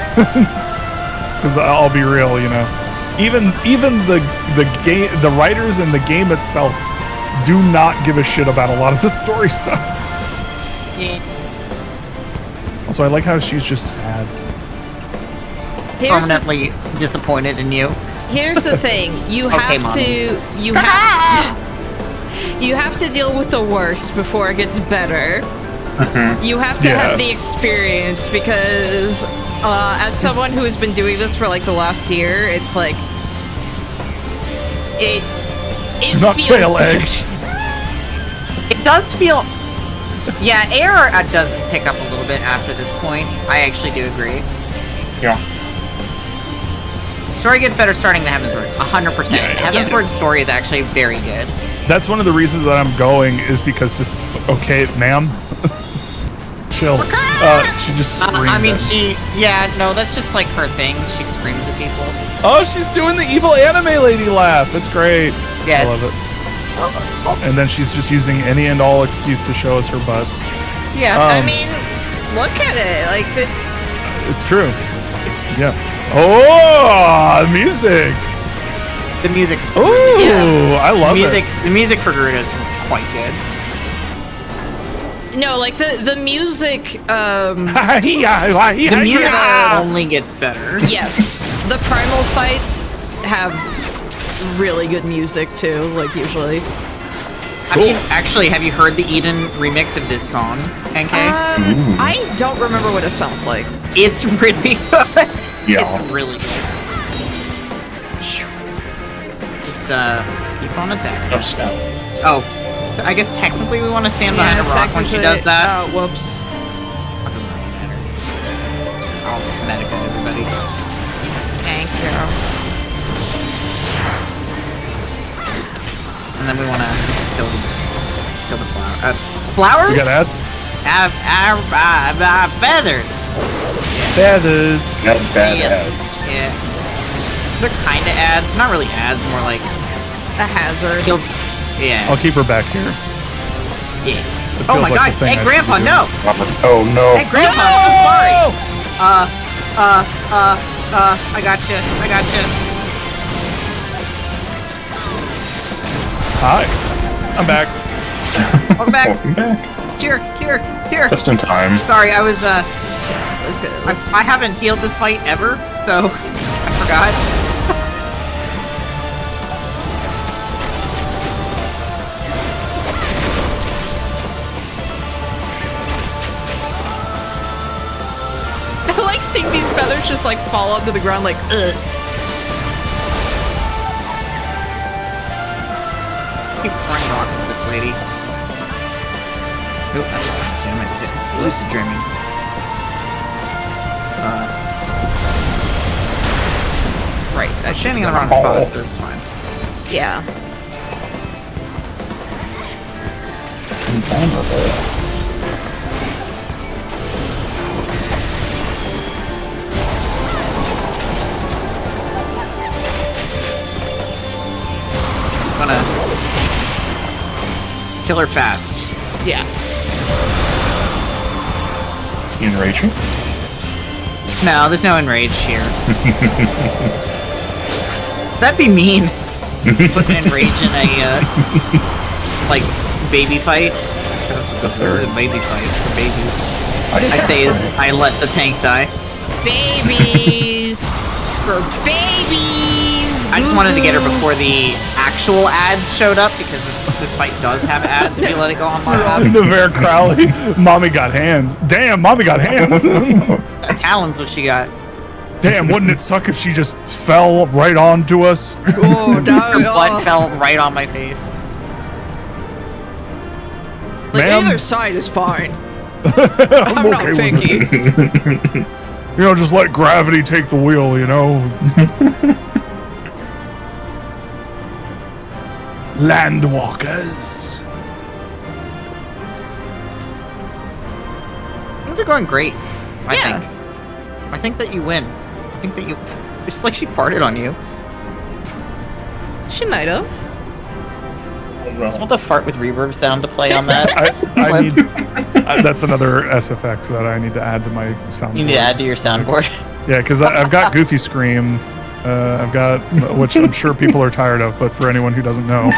Because I'll be real, you know, even the writers and the game itself do not give a shit about a lot of the story stuff. Yeah. Also, I like how she's just sad. Permanently disappointed in you. Here's the thing: you Okay, have Mommy. you have to deal with the worst before it gets better. You have to Yeah. have the experience because, as someone who has been doing this for like the last year, it's like it Do not feels fail, good. Egg. It does feel. Yeah, air does pick up a little bit after this point. I actually do agree. Yeah. Story gets better starting the Heaven's Word, 100%. Yeah, yeah. Heaven's Yes. Word story is actually very good. That's one of the reasons that I'm going is because this. Okay, ma'am. Chill. She just screamed. I mean, at me. that's just like her thing. She screams at people. Oh, she's doing the evil anime lady laugh. That's great. Yes. I love it. And then she's just using any and all excuse to show us her butt. Yeah. I mean, look at it. Like It's true. Yeah. Oh, music. the music's Ooh, Yeah. I love it. The music for Garuda is quite good. no, like the music. The music only gets better. Yes, the primal fights have really good music too. Like usually. Have you heard the Eden remix of this song, NK? I don't remember what it sounds like. It's really good. Yeah. It's really good. Just keep on attacking. No snap. Oh, I guess technically we want to stand behind a rock when she does that. Oh, whoops. That doesn't really matter. I'll medic everybody. Thank you. And then we want to kill the flower. Flowers? You got ads? Feathers. Feathers. Got bad Yeah. ads. Yeah. They're kind of ads. Not really ads. More like A hazard. kill. Yeah. I'll keep her back here. Yeah. It Oh feels my like god. the thing I Hey, should Grandpa, be no. Oh no. Hey, Grandpa, I'm so sorry. I gotcha. Hi. I'm back. Welcome back. Welcome back. Here. Just in time. Sorry, I was, Let's go. I haven't healed this fight ever, so I forgot. I like seeing these feathers just like fall onto the ground like ugh. keep throwing rocks at this lady. Oh, that's not the I meant to hit. Lucid dreaming. Right, I'm standing in the wrong spot, but it's fine. Yeah. I'm gonna kill her fast. Yeah. You enraging? No, there's no enrage here. That'd be mean. Put an enrage in a like baby fight. That's what this is, a baby fight for babies. I say is I let the tank die. Babies! For babies! I just wanted to get her before the actual ads showed up because this fight does have ads if you let it go on my The Bear Crowley. Mommy got hands. Damn, mommy got hands. Talon's what she got. Damn, wouldn't it suck if she just fell right onto us? Oh, no. Her blood fell right on my face. Like, Ma'am? either side is fine. I'm not okay with picky. it. You know, just let gravity take the wheel, you know? Landwalkers. Things are going great, Yeah. I think that you win. I think that you... It's like she farted on you. She might have. I just want the fart with reverb sound to play on that. I need... that's another SFX that I need to add to my soundboard. You need to add to your soundboard. Yeah, because I've got Goofy Scream. I've got, which I'm sure people are tired of, but for anyone who doesn't know,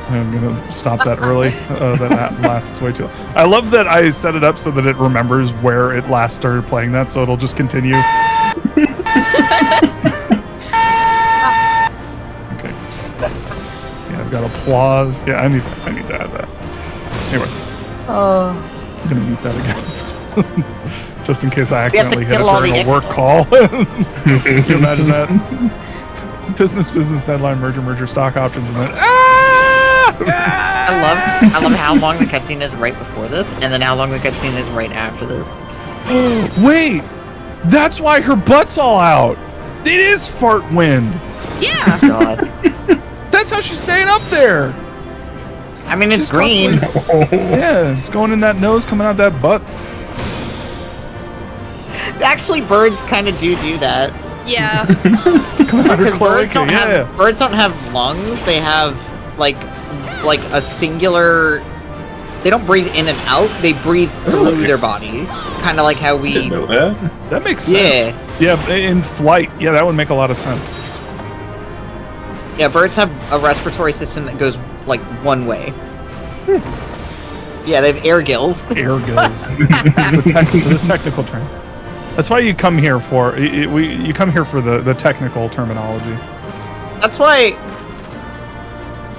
I'm gonna stop that early. That lasts way too long. I love that I set it up so that it remembers where it last started playing that, so it'll just continue. Okay. Yeah, I've got applause. Yeah, I need to add that. Anyway. I'm gonna mute that again. Just in case I accidentally hit it during a work call. Can you imagine that? Business, deadline, merger, stock options, and then I love how long the cutscene is right before this, and then how long the cutscene is right after this. Wait, that's why her butt's all out. It is fart wind. Yeah. God. That's how she's staying up there. I mean, it's She's green. Yeah, it's going in that nose, coming out that butt. Actually, birds kind of do that. Yeah. Coming out her Because cloaca, yeah. birds don't have lungs. They have like a singular. They don't breathe in and out. They breathe through their body, kind of like how we. Didn't know that. That makes sense. Yeah, in flight, yeah, that would make a lot of sense. Yeah, birds have a respiratory system that goes like one way. Yeah, they have air gills. Air gills. the technical term. That's why you come here for you come here for the technical terminology. That's why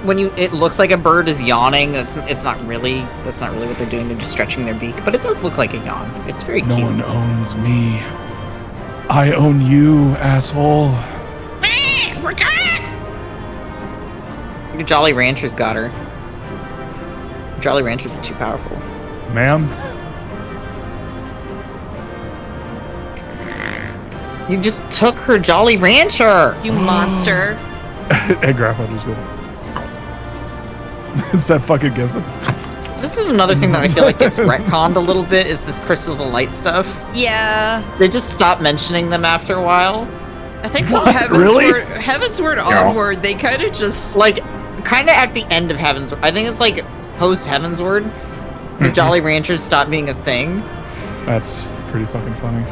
when it looks like a bird is yawning, that's not really what they're doing. They're just stretching their beak, but it does look like a yawn. It's very No cute. one owns me. I own you, asshole. Jolly Ranchers got her. Jolly Ranchers are too powerful. Ma'am? You just took her Jolly Rancher! You monster. Hey, Grandpa, just go. It's that fucking gift. This is another thing that I feel like gets retconned a little bit, is this Crystals of Light stuff. Yeah. They just stop mentioning them after a while. I think from Really? Heaven's Word onward, they kind of just... Like, kind of at the end of Heaven's Word. I think it's like post-Heaven's Word. The Jolly Ranchers stop being a thing. That's pretty fucking funny.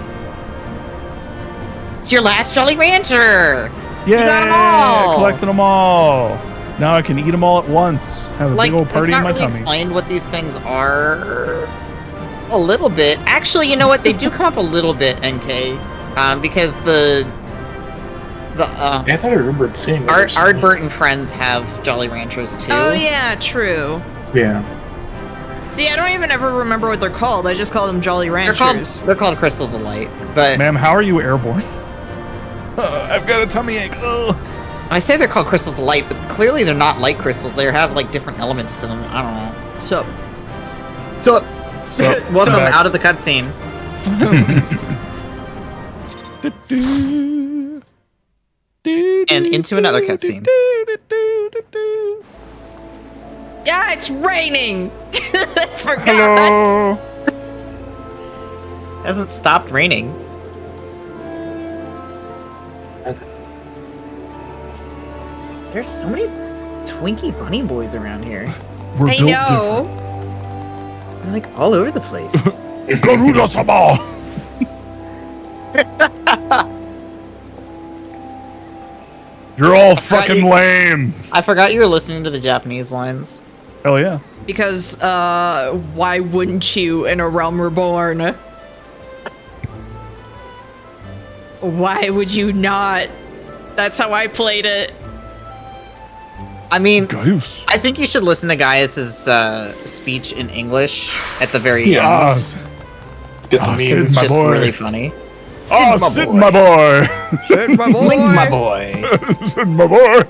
It's your last Jolly Rancher! Yeah, got 'em all! collected them all. Now I can eat them all at once. Have a Like, big old it's party not in my really tummy. explained what these things are a little bit. Actually, you know what? They do come up a little bit, NK. Because I thought I remembered seeing it. Ardbert and friends have Jolly Ranchers too. Oh, yeah, true. Yeah. See, I don't even ever remember what they're called. I just call them Jolly They're Ranchers. called Crystals of Light. But Ma'am, how are you airborne? I've got a tummy ache. Ugh. I say they're called crystals of light, but clearly they're not light crystals. They have like different elements to them. I don't know. So, Welcome back. out of the cutscene. And into another cutscene. yeah, it's raining. I forgot. Hello. Hasn't stopped raining. There's so many Twinkie bunny boys around here. We're I built know. They're like all over the place. different. Garuda-sama! You're all fucking you- lame. I forgot you were listening to the Japanese lines. Hell yeah. Because, why wouldn't you in a Realm Reborn? Why would you not? That's how I played it. I mean, Goose. I think you should listen to Gaius's speech in English at the very Yeah. end. Get the Ah, memes. It's my just boy. really funny. Oh, Sid, my boy. Good, my boy. Link, my boy. Sid, my boy.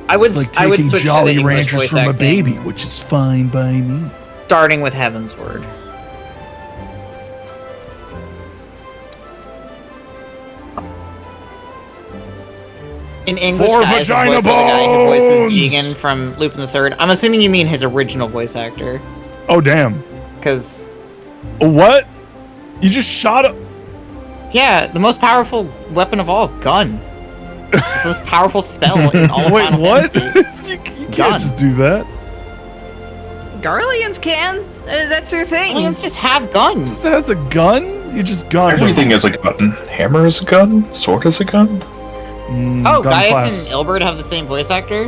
I would It's like I would taking switch to Jolly the English Ranchers voice from a acting, baby, which is fine by me. starting with Heaven's Word. In English, For Gaius is vagina voiced by the guy who voices bones! Jigen from Lupin the Third. I'm assuming you mean his original voice actor, Oh, damn. because What? You just shot a... yeah, the most powerful weapon of all, gun. The most powerful spell in all of Wait, Final what? Fantasy. you can't Gun. just do that. Garleans can. That's their thing. Aliens just have guns. It has a gun? You just gun. Everything is a gun. Hammer is a gun. Sword is a gun. Oh, gun Gaius class. and Ilbert have the same voice actor?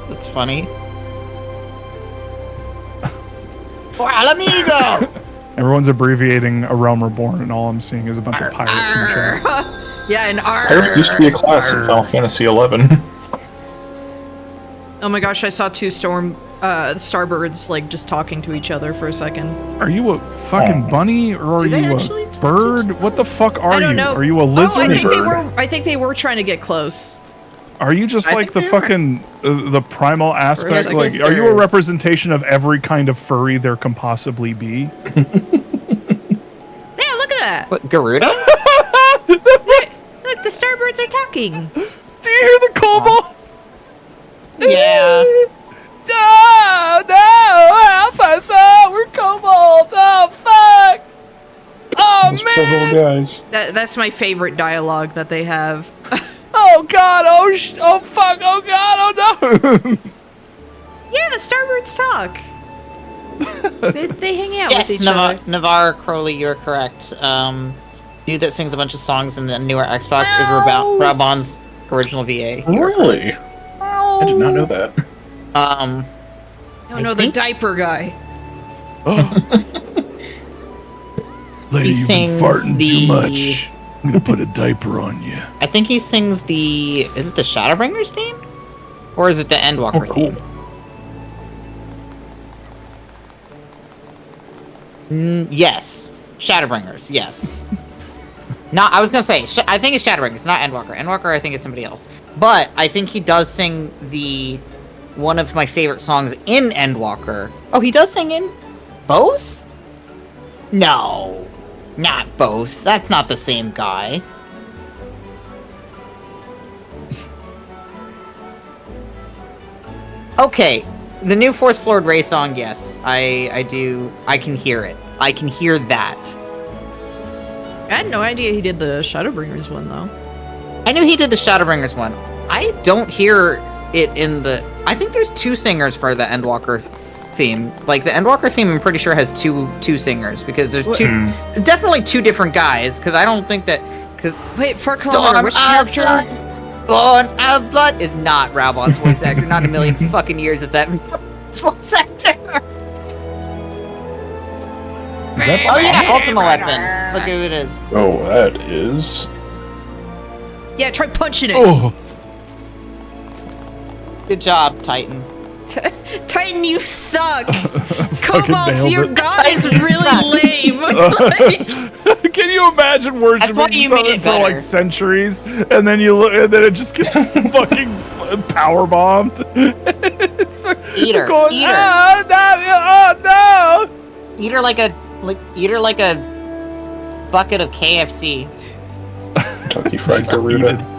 That's funny. For Alamigo! Everyone's abbreviating A Realm Reborn, and all I'm seeing is a bunch of pirates in chat. yeah, and Pirate used to be a class in Final Fantasy XI. Oh my gosh, I saw two starbirds like just talking to each other for a second. Are you a fucking Oh. bunny, or are Do they you actually a talk to bird? What the fuck are I don't you? know. Are you a Oh, I lizard? think they bird? were. I think they were trying to get close. Are you just I like think the they are. fucking the primal aspect? They're Like, are you a sisters. representation of every kind of furry there can possibly be? Yeah, look at that. What, Garuda? Look, the starbirds are talking. Do you hear the kobolds? Yeah. No, help us! Oh, we're kobolds! Oh, fuck! Oh, Those poor little guys. That's my favorite dialogue that they have. Oh, God! Oh, fuck! Oh, God! Oh, no! Yeah, the starbirds talk. they hang out Yes, with each other. Navarre Crowley, you're correct. Dude that sings a bunch of songs in the newer Xbox is Ow. Rabon's original VA. You are Really? correct. I did not know that. No, I no, the think- diaper guy. Lady, He you've been sings farting the- too much. I'm gonna put a diaper on you. I think he sings the... Is it the Shadowbringers theme? Or is it the Endwalker Oh, cool. theme? Yes. Shadowbringers, yes. Not, I was gonna say, I think it's Shadowbringers, not Endwalker. Endwalker, I think, is somebody else. But I think he does sing one of my favorite songs in Endwalker. Oh, he does sing in both? No. Not both. That's not the same guy. Okay, the new Fourth Floor Ray song, yes. I do. I can hear it. I can hear that. I had no idea he did the Shadowbringers one though. I knew he did the Shadowbringers one. I don't hear it in the... I think there's two singers for the Endwalker theme. Like, the Endwalker theme, I'm pretty sure has two singers, because there's definitely two different guys, because I don't think that... Because Wait, for a kilometer, which character? Born out of blood is not Rabon's voice actor. Not in a million fucking years is that voice actor. Oh yeah, Ultima Weapon. Look who it is. Oh, that is. Yeah, try punching it. Oh, Good job, Titan. Titan, you suck. Fucking Kobolds, nailed your it. god is Titan, you really lame. Like, Can you imagine That's worshiping why you made something it for like better. centuries, and then you look, and then it just gets fucking power bombed? Eat her. Going, Eat her. oh no! Eat her like a bucket of KFC. Kentucky Fried Just eat Burrito. it.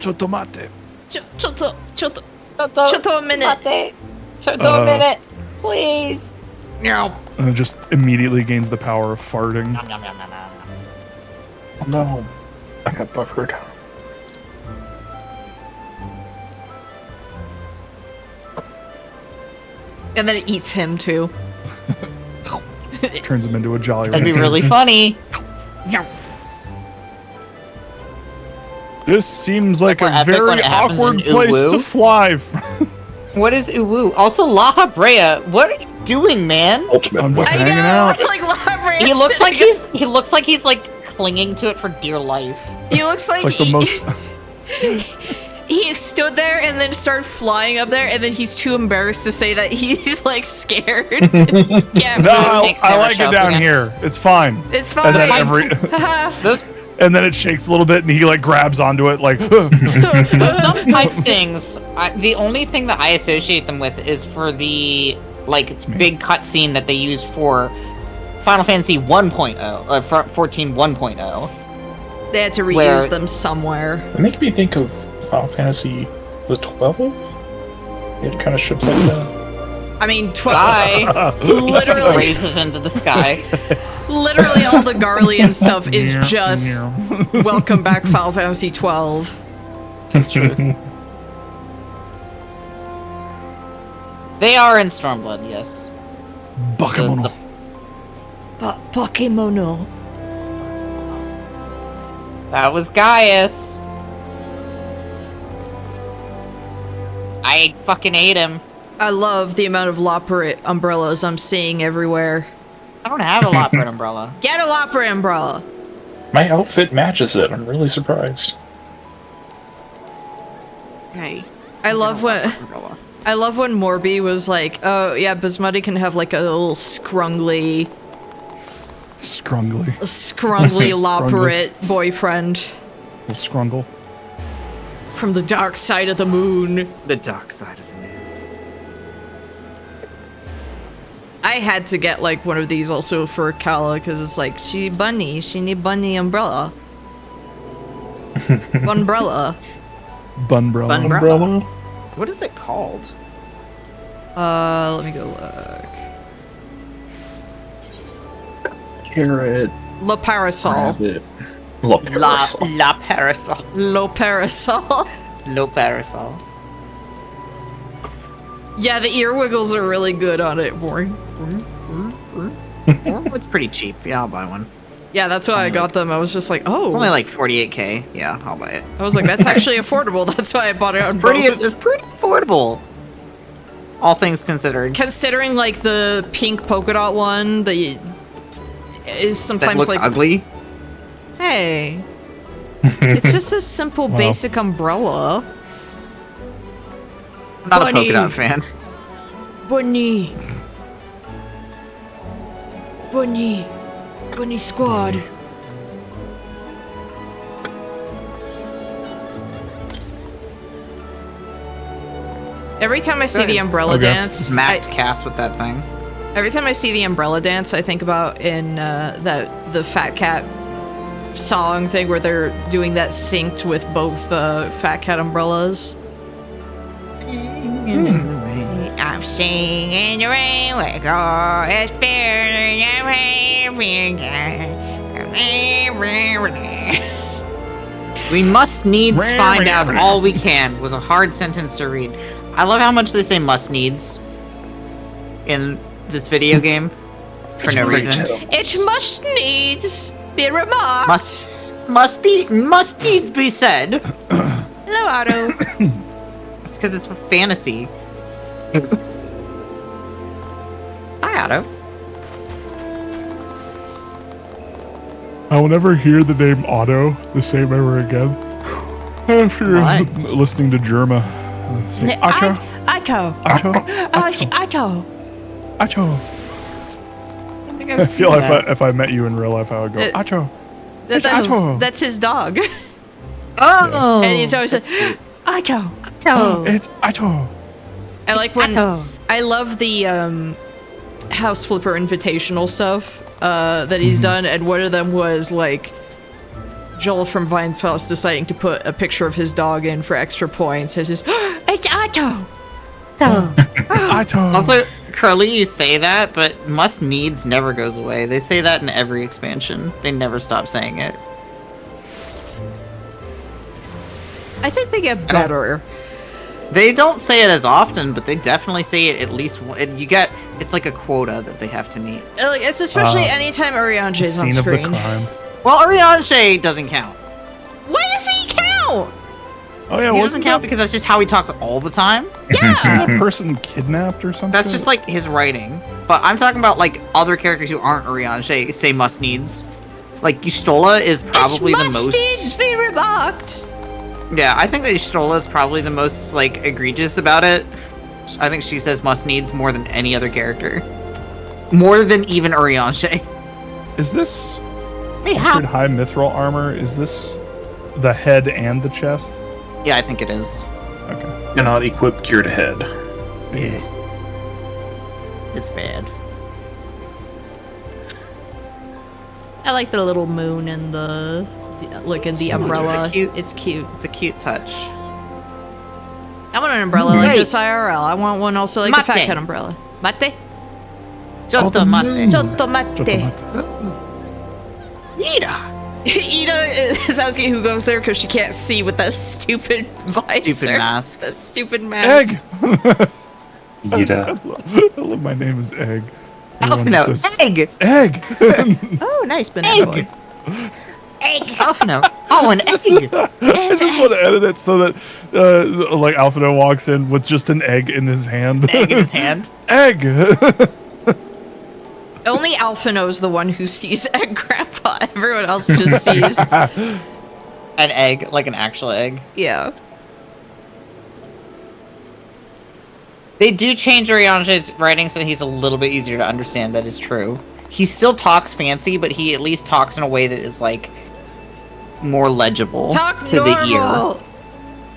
Chotomate. Shut a minute. Shut a minute, please. No. And it just immediately gains the power of farting. Nom, nom, nom, nom, nom. Oh, no. I got buffered. And then it eats him too. Turns him into a Jolly That'd be Rancher. really funny. No. This seems like More a epic when very it happens awkward in place Uwu. to fly. What is uwu? Also, La Habrea. What are you doing, man? Ultimate I'm just weapon. I know. hanging out. Like Labrador. He looks like he's like clinging to it for dear life. He looks like, It's like the most. he stood there and then started flying up there, and then he's too embarrassed to say that he's like scared. Can't No, move. Thanks, I never like show it up down again. here. It's fine. It's And then fine. every, Haha. Those and then it shakes a little bit, and he like grabs onto it, like. those dumb pipe things. The only thing that I associate them with is for the like me. big cutscene that they used for Final Fantasy 1.0, 14 1.0. They had to reuse Where- them somewhere. It makes me think of Final Fantasy the 12. It kind of ships like that. I mean, 12. Bye. Literally, Raises into the sky. literally all the Garlean stuff is Meow, just meow. welcome back Final Fantasy 12. It's true. They are in Stormblood, yes. Bakemono. Pokemono. That was Gaius. I fucking ate him. I love the amount of Loporrit umbrellas I'm seeing everywhere. I don't have a Loporrit umbrella. Get a Loporrit umbrella. My outfit matches it. I'm really surprised. Hey. I love when Umbrella. I love when Morby was like, "Oh yeah, Bismutti can have like a little scrungly Scrungly. Loporrit boyfriend Scrungle. from the dark side of the moon." The dark side of the moon. I had to get like one of these also for Kala because it's like she need bunny umbrella. Umbrella. Bunbrella. Bun- Umbrella? What is it called? Let me go look. Carrot. Le Parasol. Rabbit. Look, La Parasol. Le Parasol. No Parasol. Yeah, the ear wiggles are really good on it. It's pretty cheap. Yeah, I'll buy one. Yeah, that's why I got them. I was just like, oh. It's only like 48k. Yeah, I'll buy it. I was like, that's actually affordable. That's why I bought it on both. It's pretty affordable. All things considered. Considering like the pink polka dot one that is That sometimes looks like, ugly. hey, it's just a simple Wow. basic umbrella. I'm not Bunny. a polka dot fan. Bunny. Bunny. Bunny squad. Every time I see the Good. umbrella Okay. dance, Smacked Cass with that thing. every time I see the umbrella dance, I think about in the Fat Cat song thing where they're doing that synced with both Fat Cat umbrellas. I'm singing in the rain, we go, it's better than We must needs find out all we can was a hard sentence to read. I love how much they say must needs in this video game for no reason. It must needs be remarked. Must needs be said. Hello, Otto. It's because it's fantasy. Hi, Otto. I will never hear the name Otto the same ever again. After Why? listening to Germa say Otto, Otto. Otto, Otto. Otto. I think I've I seen feel that. if I met you in real life, I would go Otto. Otto. That's his dog. Oh, And he's always like, Otto. It's Otto. I like when Otto. I love the House Flipper Invitational stuff that he's done, and one of them was like Joel from Vine's House deciding to put a picture of his dog in for extra points. It's just, it's Otto. Otto. Also, Crowley, you say that, but must needs never goes away. They say that in every expansion. They never stop saying it. I think they get better. They don't say it as often, but they definitely say it at least. It's like a quota that they have to meet. Like, it's especially anytime Urianger is on Scene of the screen. crime. Well, Urianger doesn't count. Why does he count? Oh yeah, He wasn't doesn't count because that's just how he talks all the time. Yeah. that person kidnapped or something? That's just like his writing. But I'm talking about like other characters who aren't Urianger say must needs. Like Yustola is probably the most. Needs be remarked. Yeah, I think that Yustola is probably the most like egregious about it. I think she says must needs more than any other character. More than even Urianger. Is this Hey, Featured high mithril armor? Is this the head and the chest? Yeah, I think it is. Okay. Cannot equip cured head. Yeah. It's bad. I like the little moon and the like in the It's umbrella. cute. It's cute. It's a cute touch. I want an umbrella like Right. this IRL. I want one also like the Fat Mate. Cat umbrella. Mate. Giotto mate. Giotto mate. Ida. Ida is asking who goes there because she can't see with that stupid visor. Stupid mask. That stupid mask. Egg! Yida. I love my name is Egg. Alphino. Everyone says, Egg. Egg! Oh, nice banana boy. Egg. Alphino. Oh, an egg. I just want to edit it so that like Alphino walks in with just an egg in his hand. Egg in his hand. Egg! Only Alphino's the one who sees Egg Grandpa. Everyone else just sees. An egg, like an actual egg. Yeah. They do change Urianger's writing so he's a little bit easier to understand. That is true. He still talks fancy, but he at least talks in a way that is like more legible Talk to normal.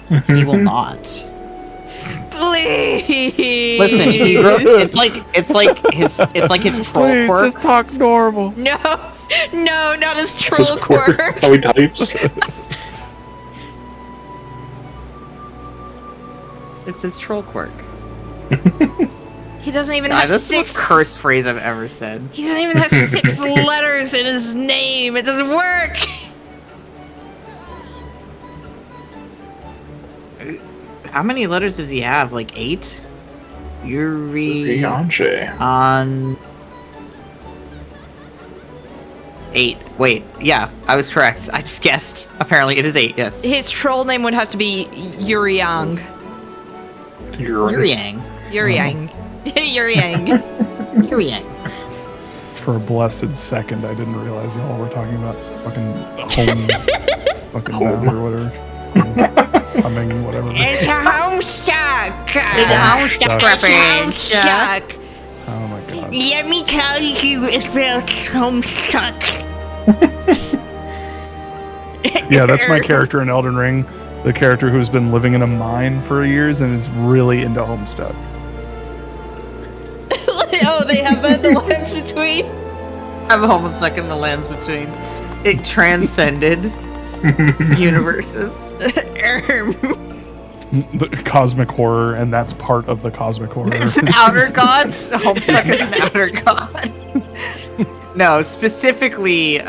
the ear. He will not. Please. Listen, he wrote, it's like his troll Please, quirk. just talk normal. No, no, not his It's his troll quirk. quirk. That's how he types. It's his troll quirk. He doesn't even God, have that's the most six. cursed phrase I've ever said. He doesn't even have 6 letters in his name. It doesn't work. How many letters does he have? Like 8? Urianger. On 8. Wait, yeah, I was correct. I just guessed. Apparently it is 8, yes. His troll name would have to be Uriang. Uriang. Uriang. Uriang. Uriang. For a blessed second, I didn't realize y'all were talking about fucking home, fucking Home. down or whatever. Humming, whatever. It's a homestuck. It's a homestuck reference. Homestuck. Oh my god. Let me tell you about homestuck. Yeah, that's my character in Elden Ring. The character who's been living in a mine for years and is really into Homestuck. Oh, they have that in the lands between. I'm almost stuck in the lands between. It transcended universes. The cosmic horror, and that's part of the cosmic horror. It's an outer god. The Homestuck is an outer god. No, specifically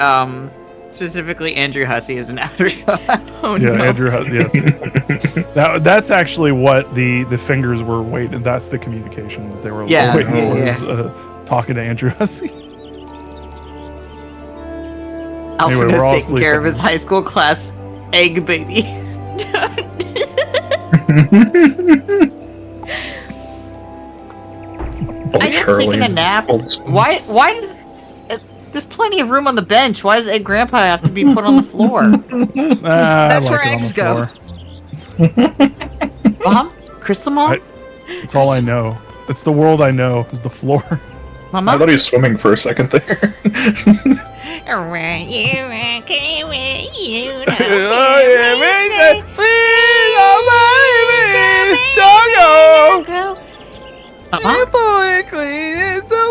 Andrew Hussey is an outer god. Oh Yeah, no. Andrew has, yes. That's actually what the fingers were waiting. That's the communication that they were Yeah, waiting for, yeah. is talking to Andrew Hussey. Alfredo's we're all taking care of sleeping. his high school class egg baby. I have taken a nap. Why does There's plenty of room on the bench. Why does Egg Grandpa have to be put on the floor? That's where eggs go. Mom? Crystal Mom? It's all I know. It's the world I know, is the floor. I thought he was swimming for a second there.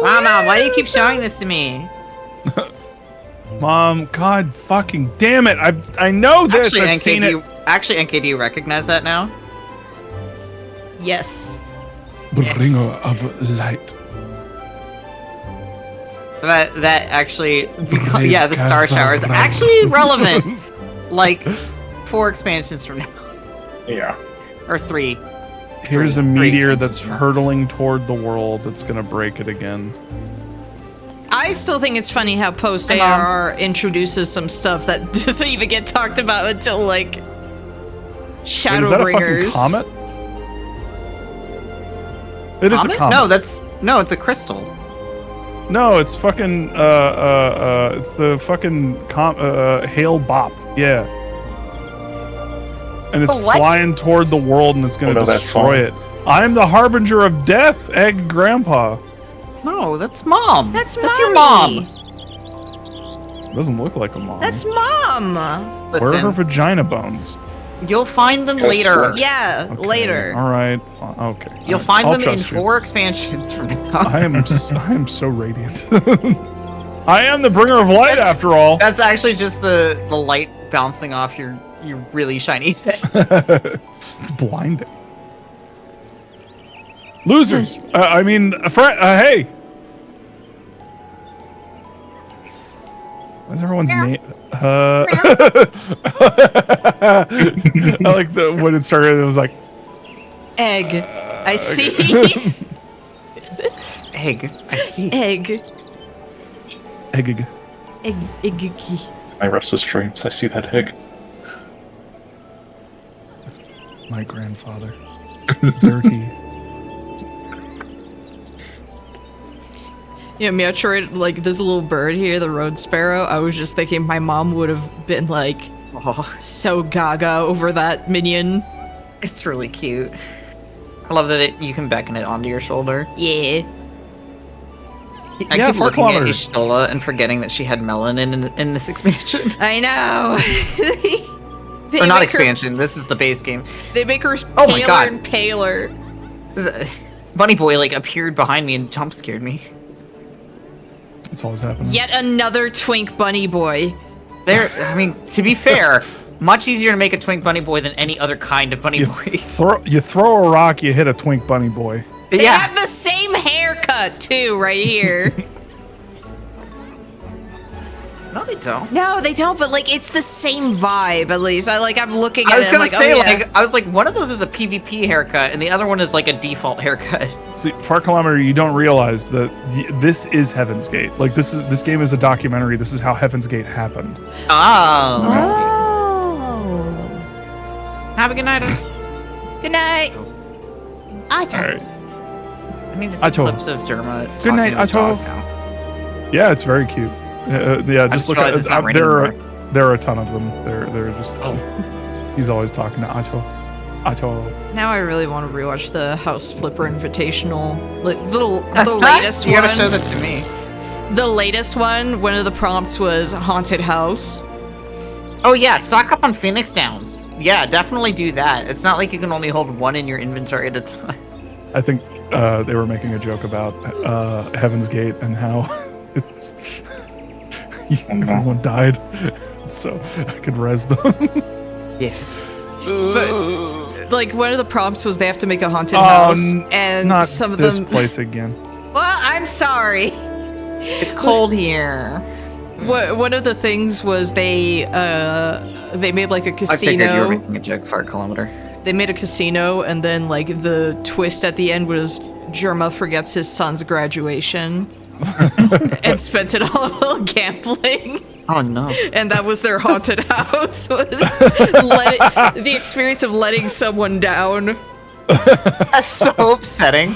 Mama, why do you keep showing this to me? Mom, God fucking damn it! I know this. Actually, I've seen it. NK, do you recognize that now? Yes. Bringer of light. So that actually, Brave yeah, the star shower is Catherine. actually relevant. Like 4 expansions from now, Yeah. or 3. Here's a Three meteor expansions that's from now. hurtling toward the world. It's gonna break it again. I still think it's funny how post Hi, Mom. ARR introduces some stuff that doesn't even get talked about until like Wait, is that a fucking Shadowbringers. comet? It is a Comet? comet. No, it's a crystal. No, it's fucking it's the fucking hail bop. Yeah. And it's The what? flying toward the world and it's gonna I know that destroy song. it. I'm the harbinger of death, Egg Grandpa. No, that's Mom. That's your Mommy. mom. Doesn't look like a mom. That's Mom. Where are her Listen, vagina bones? you'll find them Guess later. what? Yeah, Okay, later. All right. Okay. You'll All right, find I'll them in trust you. 4 expansions from now. I am so radiant. I am the bringer of light, after all. That's actually just the light bouncing off your really shiny thing. It's blinding. Losers. Hey. What's everyone's name? I like when it started. It was like Egg. I see. Egg. I see. Egg. egg. Egg. Egg. My restless dreams. I see that egg. My grandfather. Dirty. Yeah, Meowtroid, like this little bird here, the road sparrow. I was just thinking my mom would have been like Oh, so gaga over that minion. it's really cute. I love that you can beckon it onto your shoulder. Yeah. I Yeah, keep 4 looking at kilometers. Ishtola and forgetting that she had melanin in this expansion. I know. They Or not make her- expansion, this is the base game. They make her Oh my paler God. and paler. Bunny Boy like appeared behind me and jump scared me. It's always happening. Yet another twink bunny boy. I mean, to be fair, much easier to make a twink bunny boy than any other kind of bunny You boy. throw a rock, you hit a twink bunny boy. They Yeah. have the same haircut too, right here. No, they don't. No, they don't. But like, it's the same vibe. At least I'm looking at I was it. gonna I'm like, say, oh, yeah. I was like, one of those is a PvP haircut, and the other one is like a default haircut. See, Far Kilometer, you don't realize that this is Heaven's Gate. Like this game is a documentary. This is how Heaven's Gate happened. Oh. Oh. Have a good night. Good night. All right. I need to see Ato. clips of Jerma. Good talking night, to his Ato. dog now. Yeah, it's very cute. Yeah, just just look realized at it's not raining there are a ton of them. They're just. Oh. He's always talking to Ato. Now I really want to rewatch the House Flipper Invitational. Like, the latest You one. gotta show that to me. The latest one. One of the prompts was haunted house. Oh yeah, stock up on Phoenix Downs. Yeah, definitely do that. It's not like you can only hold one in your inventory at a time. I think they were making a joke about Heaven's Gate and how it's everyone died, so I could res them. Yes. But like one of the prompts was they have to make a haunted house, and not some of this them. place again. Well, I'm sorry. It's cold here. One of the things was they made like a I figured you were casino. making a joke for a kilometer. They made a casino, and then like the twist at the end was Jerma forgets his son's graduation and spent it all gambling. Oh no. And that was their haunted house, was the experience of letting someone down. That's so upsetting.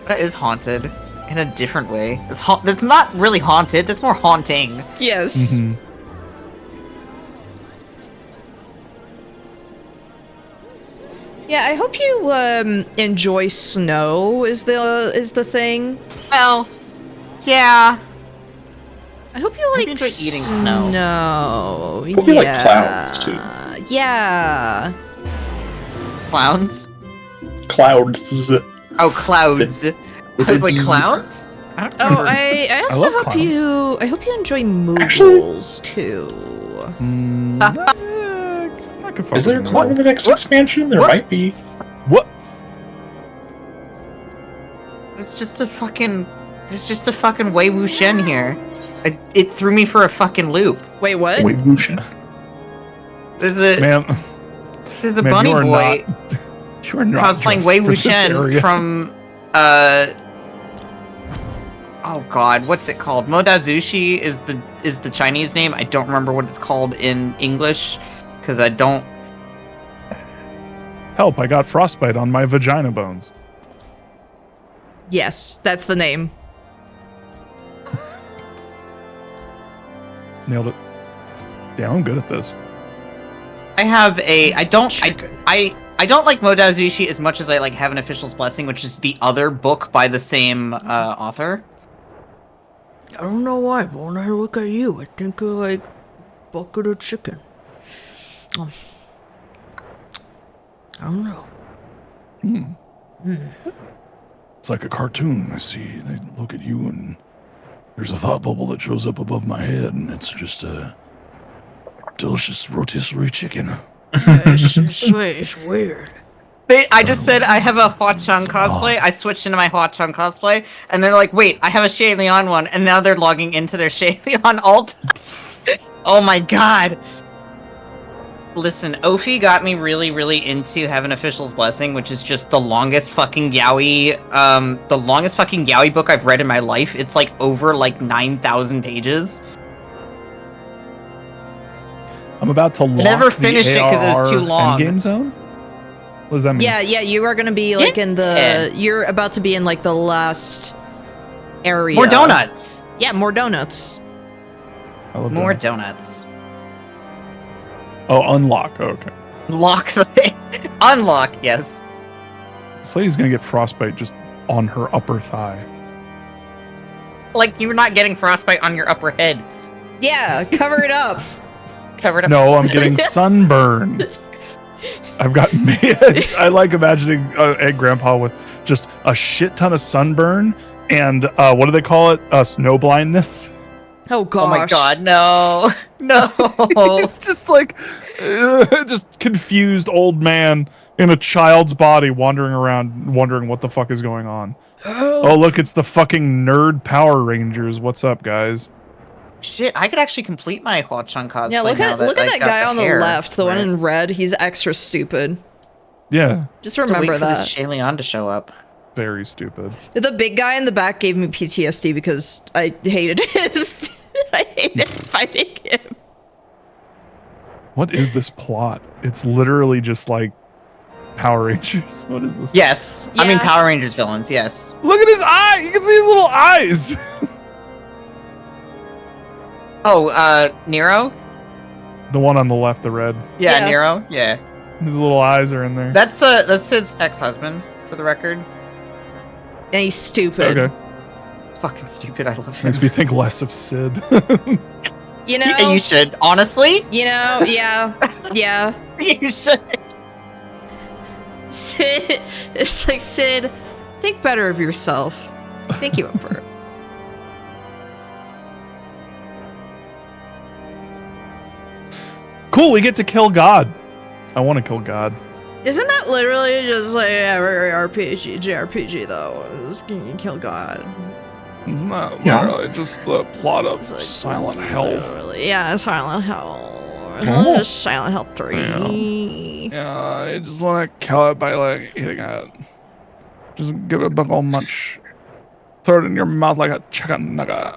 That is haunted. in a different way. It's not really haunted. That's more haunting. Yes. Mhm. Yeah, I hope you enjoy snow. Is the thing? Well, yeah. I hope you like enjoy eating snow. No, Hope you like clouds, too. Yeah. Clowns. Clouds. Oh, clouds. I was like, D. clowns? I don't Oh, remember. I also love hope clowns. you. I hope you enjoy Actually- Moogles too. I could fuck Is there a with cloud in the next expansion? There What? might be. What? There's just a fucking Wei Wuxian here. It threw me for a fucking loop. Wait, what? Wait, Wuxian. There's a Man, bunny you are boy you are not cosplaying dressed Wei for this Wuxian area. from oh god, what's it called? Modazushi is the Chinese name. I don't remember what it's called in English because I don't. Help, I got frostbite on my vagina bones. Yes, that's the name. Nailed it. Yeah, I'm good at this. I have a I don't Chicken. I don't like Modazushi as much as I like Heaven Official's Blessing, which is the other book by the same author. I don't know why, but when I look at you, I think of like bucket of chicken. I don't know. It's like a cartoon. I see. They look at you, and there's a thought bubble that shows up above my head, and it's just a delicious rotisserie chicken. It's weird. I just said I have a Hua Chang cosplay. I switched into my Hua Chang cosplay, and they're like, "Wait, I have a Shay Leon one," and now they're logging into their Shay Leon alt. Oh my god! Listen, Ophi got me really, really into Heaven Official's Blessing, which is just the longest fucking yaoi, book I've read in my life. It's like over like 9,000 pages. I'm about to lock never the finished it 'cause it was too ARR long. Endgame zone? What does that mean? Yeah, you are gonna be like in the. You're about to be in like the last area. More donuts. Yeah, more donuts. I love More that. donuts. Oh, unlock. Oh, okay. Lock the thing. Unlock, yes. This lady's gonna get frostbite just on her upper thigh. Like you're not getting frostbite on your upper head. Yeah, cover it up. Covered up. No, I'm getting sunburn. I've got. I like imagining Egg Grandpa with just a shit ton of sunburn and what do they call it? Snow blindness. Oh gosh. Oh my god, no. No. It's just like, just confused old man in a child's body wandering around, wondering what the fuck is going on. Oh, look, it's the fucking nerd Power Rangers. What's up, guys? Shit, I could actually complete my Hua Chang cosplay. Yeah, look now at that I got guy on the hair left, the one for it. in red. He's extra stupid. Yeah, Just To wait remember for that. this Shay Leon to show up. very stupid. The big guy in the back gave me PTSD because I hated his. I hated fighting him. What is this plot? It's literally just like Power Rangers. What is this? Yes. I mean Yeah. Power Rangers villains, yes. Look at his eye. You can see his little eyes. Oh, Nero? The one on the left, the red. Yeah, Yeah. Nero? Yeah. His little eyes are in there. That's his ex-husband, for the record. And he's stupid. Okay. Fucking stupid, I love him. Makes me think less of Sid. You know? Yeah, you should. Honestly? You know, yeah. Yeah. You should. Sid, it's like, Sid, think better of yourself. Thank you, Emperor. Cool, we get to kill God. I want to kill God. Isn't that literally just like every RPG, JRPG though? Just can you kill God? It's not Yeah. literally just the plot of It's like Silent Hell. literally- Yeah, Silent Hell. Oh. Just Silent Hell 3. Yeah, I just want to kill it by like eating it. Just give it a big old munch. Throw it in your mouth like a chicken nugget.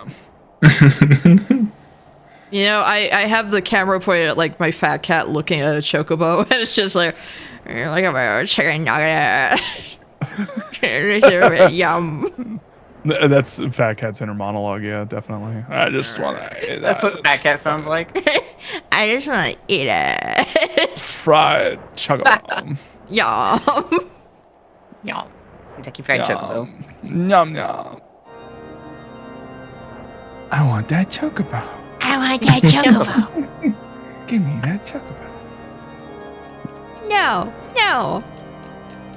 You know, I have the camera pointed at like my fat cat looking at a chocobo, and it's just like, look at my chicken nugget. Yum. That's Fat Cat's inner monologue. Yeah, definitely. I just want to. That's what Fat Cat sounds like. I just want to eat it. Fried chocolate. Yum. Yum. Kentucky Fried Chocobo. Yum yum. I want that chocobo. I want that chocobo. Give me that chocobo. No, no.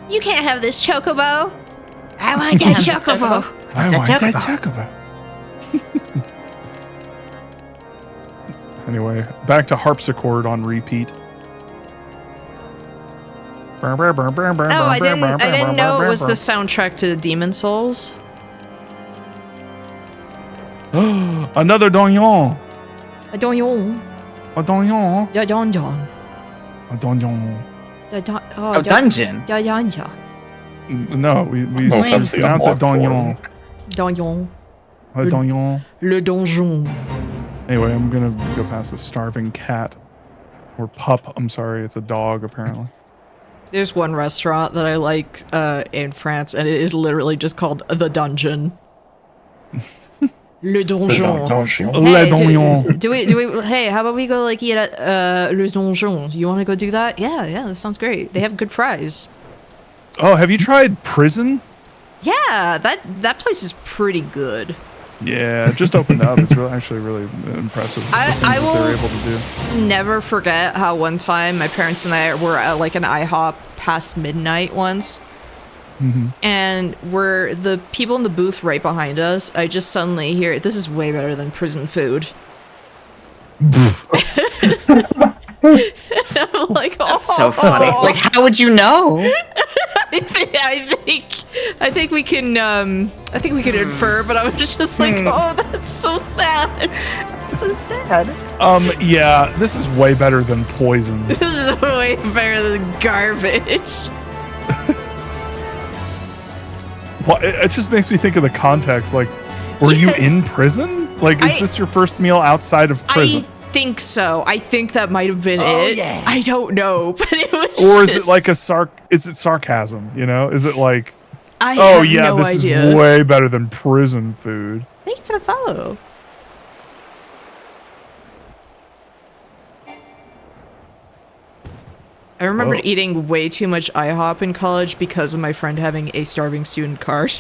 You can't have this chocobo. I want that chocobo. I want that chocobo. Anyway, back to harpsichord on repeat. Oh, I didn't know it was the soundtrack to Demon Souls. Another donjon. A donjon. A donjon. A donjon. A donjon. Oh, dungeon. Donjon. No, we No, that's the pronounce it unlocked donjon. Donjon. A donjon. Le donjon. Anyway, I'm gonna go past a starving cat. Or pup, I'm sorry, it's a dog apparently. There's one restaurant that I like in France, and it is literally just called The Dungeon. Le Donjon. Le donjon. Do we, hey, how about we go like eat at Le Donjon? You want to go do that? Yeah, that sounds great. They have good fries. Oh, have you tried prison? Yeah, that place is pretty good. Yeah, it just opened up. It's actually really impressive. I the things that will they're able to do. never forget how one time my parents and I were at like an IHOP past midnight once. And we're the people in the booth right behind us. I just suddenly hear, this is way better than prison food. I'm like, oh, That's so funny. Like, how would you know? I think we can infer, but I was just like, oh, that's so sad. So sad. Yeah, this is way better than poison. This is way better than garbage. Well, it just makes me think of the context. Like, were you in prison? Like, is this your first meal outside of prison? I think so. I think that might have been it. Yeah. I don't know, but it was. Or is it like is it sarcasm? You know, is it like, I oh have yeah, no this idea. is way better than prison food? Thank you for the follow. I remembered Whoa. eating way too much IHOP in college because of my friend having a starving student card.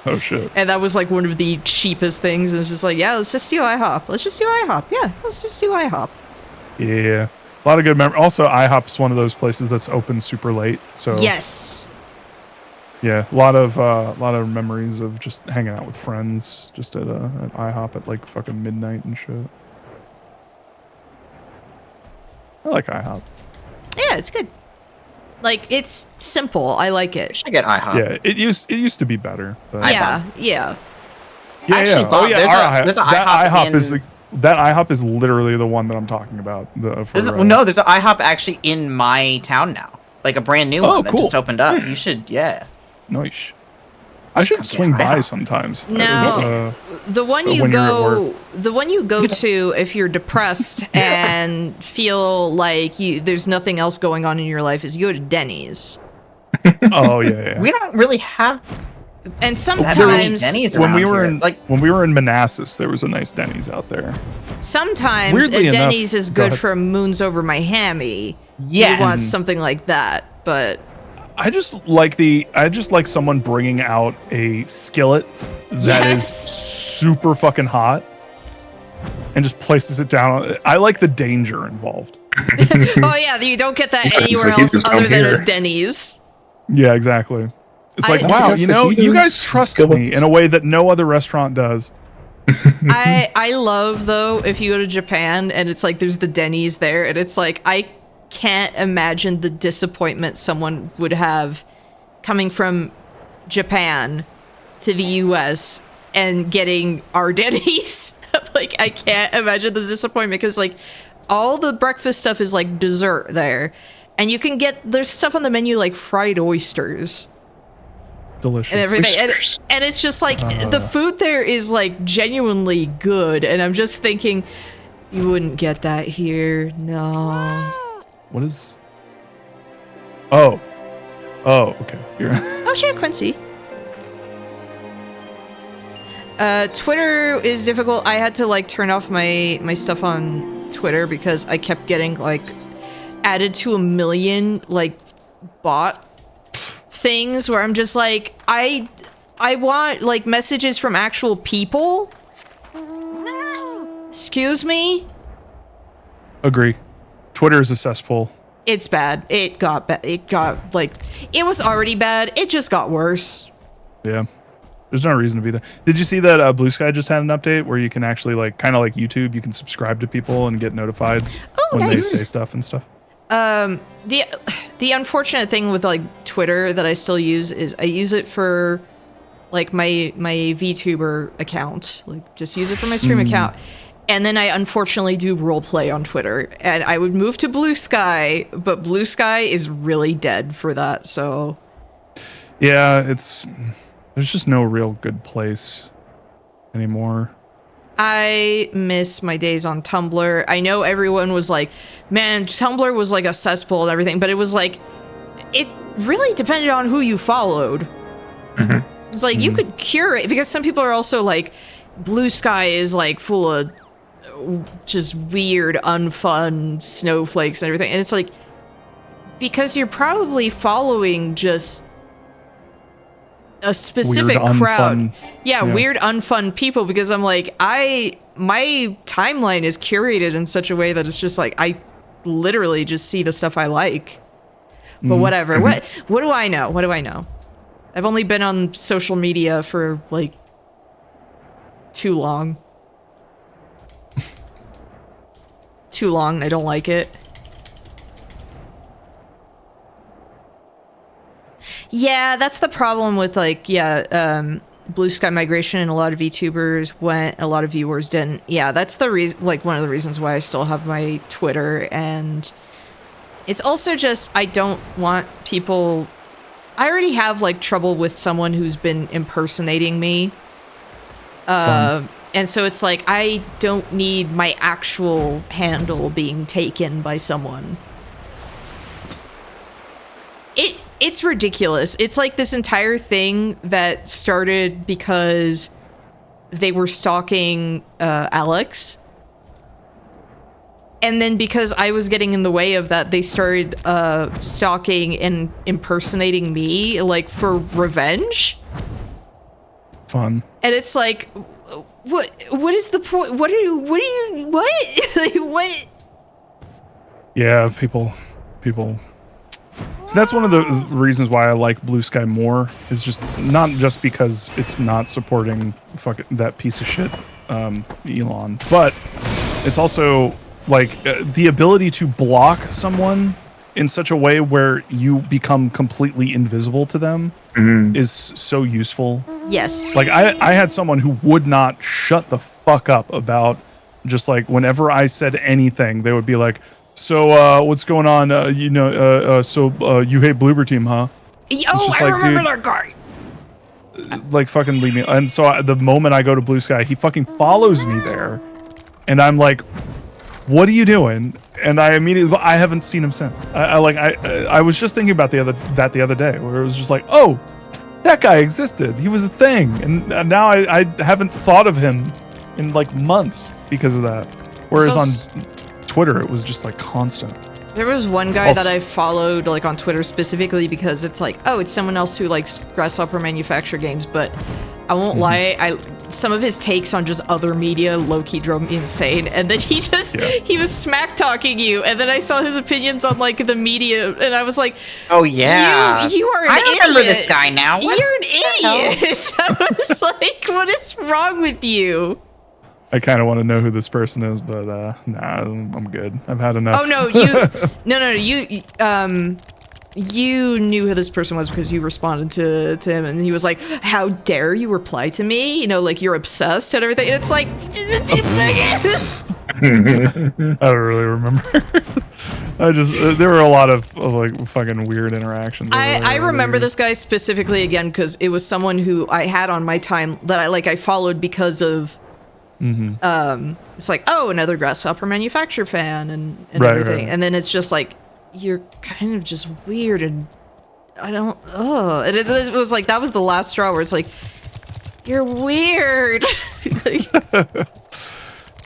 Oh shit. And that was like one of the cheapest things. And it's just like, yeah, let's just do IHOP. Let's just do IHOP. Yeah, let's just do IHOP. Yeah, a lot of good memories. Also, IHOP's one of those places that's open super late. So Yes. yeah, a lot of memories of just hanging out with friends, just at IHOP at like fucking midnight and shit. I like IHOP. Yeah, it's good. Like, it's simple. I like it. Should get IHOP. Yeah, it used to be better. But Yeah. yeah. Actually, Bob, there's our a that IHOP IHOP in- that IHOP is literally the one that I'm talking about. There's an IHOP actually in my town now. Like a brand new one that cool. just opened up. You should, yeah. Nice. I should come swing get by IHOP. sometimes. No. The one you when you're at go, the one you go to if you're depressed and feel like there's nothing else going on in your life is you go to Denny's. Oh yeah. We don't really have And that many sometimes, Denny's When around we were here. in like when we were in Manassas, there was a nice Denny's out there. sometimes Weirdly a enough- Denny's is go good ahead. for moons over my hammy. Yes. You want something like that, but I just like someone bringing out a skillet that is Yes. super fucking hot and just places it down. I like the danger involved. oh yeah, you don't get that Yeah, anywhere fajitas else down other than here. a Denny's. Yeah, exactly. It's like, I- wow, you know, you guys Fajitas, trusted me skillets. in a way that no other restaurant does. I love though if you go to Japan and it's like there's the Denny's there and it's like I can't imagine the disappointment someone would have coming from Japan to the US and getting our Denny's. Like I can't imagine the disappointment because like all the breakfast stuff is like dessert there. And you can there's stuff on the menu like fried oysters Delicious. and everything. Oysters. And it's just like the food there is like genuinely good. And I'm just thinking, you wouldn't get that here. No. What is? Oh, okay. You're Oh, sure, Quincy. Twitter is difficult. I had to like turn off my stuff on Twitter because I kept getting like added to a million like bot things where I'm just like, I want like messages from actual people. Excuse me? Agree. Twitter is a cesspool. It's bad. It got like, it was already bad. It just got worse. Yeah. There's no reason to be there. Did you see that Blue Sky just had an update where you can actually like, kind of like YouTube, you can subscribe to people and get notified when nice. they say stuff and stuff. The unfortunate thing with like Twitter that I still use is I use it for like my VTuber account. Like just use it for my stream account. And then I unfortunately do roleplay on Twitter. And I would move to Blue Sky, but Blue Sky is really dead for that, so... Yeah, there's just no real good place anymore. I miss my days on Tumblr. I know everyone was like, man, Tumblr was like a cesspool and everything, but it was like... It really depended on who you followed. It's like, you could curate... Because some people are also like, Blue Sky is like full of... just weird, unfun snowflakes and everything. And it's like, because you're probably following just a specific weird, crowd. Unfun, yeah, weird, unfun people. Because I'm like, my timeline is curated in such a way that it's just like, I literally just see the stuff I like. But whatever. What do I know? What do I know? I've only been on social media for like too long. Too long. I don't like it. Yeah, that's the problem with like, Blue Sky migration, and a lot of VTubers went, a lot of viewers didn't. Yeah, that's the reason, like one of the reasons why I still have my Twitter. And it's also just, I don't want people, I already have like trouble with someone who's been impersonating me. And so it's like, I don't need my actual handle being taken by someone. It's ridiculous. It's like this entire thing that started because they were stalking Alex. And then because I was getting in the way of that, they started stalking and impersonating me, like, for revenge. Fun. And it's like... What is the point? What? Like, what? Yeah, people. So that's one of the reasons why I like Blue Sky more, is just not just because it's not supporting that piece of shit, Elon, but it's also like the ability to block someone in such a way where you become completely invisible to them is so useful. Yes. Like I had someone who would not shut the fuck up about just like whenever I said anything, they would be like, so what's going on? So you hate Bloober Team, huh? Oh, I remember that guy. Like fucking leave me. And so the moment I go to Blue Sky, he fucking follows me there. And I'm like, what are you doing? And I immediately, I haven't seen him since. I was just thinking about the other day, where it was just like, oh, that guy existed. He was a thing. And now I haven't thought of him in like months because of that. Whereas on Twitter, it was just like constant. There was one guy that I followed like on Twitter specifically because it's like, oh, it's someone else who likes Grasshopper Manufacture games, but I won't lie, some of his takes on just other media low-key drove me insane. And then he was smack talking you, and then I saw his opinions on like the media, and I was like, oh yeah, you are an idiot. I remember this guy now. You're an idiot. I was like, what is wrong with you? I kind of want to know who this person is, but nah, I'm good. I've had enough. Oh no, you knew who this person was because you responded to him, and he was like, how dare you reply to me? You know, like, you're obsessed and everything. And it's like, I don't really remember. There were a lot of like fucking weird interactions. I remember this guy specifically again because it was someone who I had on my time that I followed because of it's like, oh, another Grasshopper Manufacture fan and everything. Right. And then it's just like, you're kind of just weird, and I don't, and it was like, that was the last straw where it's like, You're weird.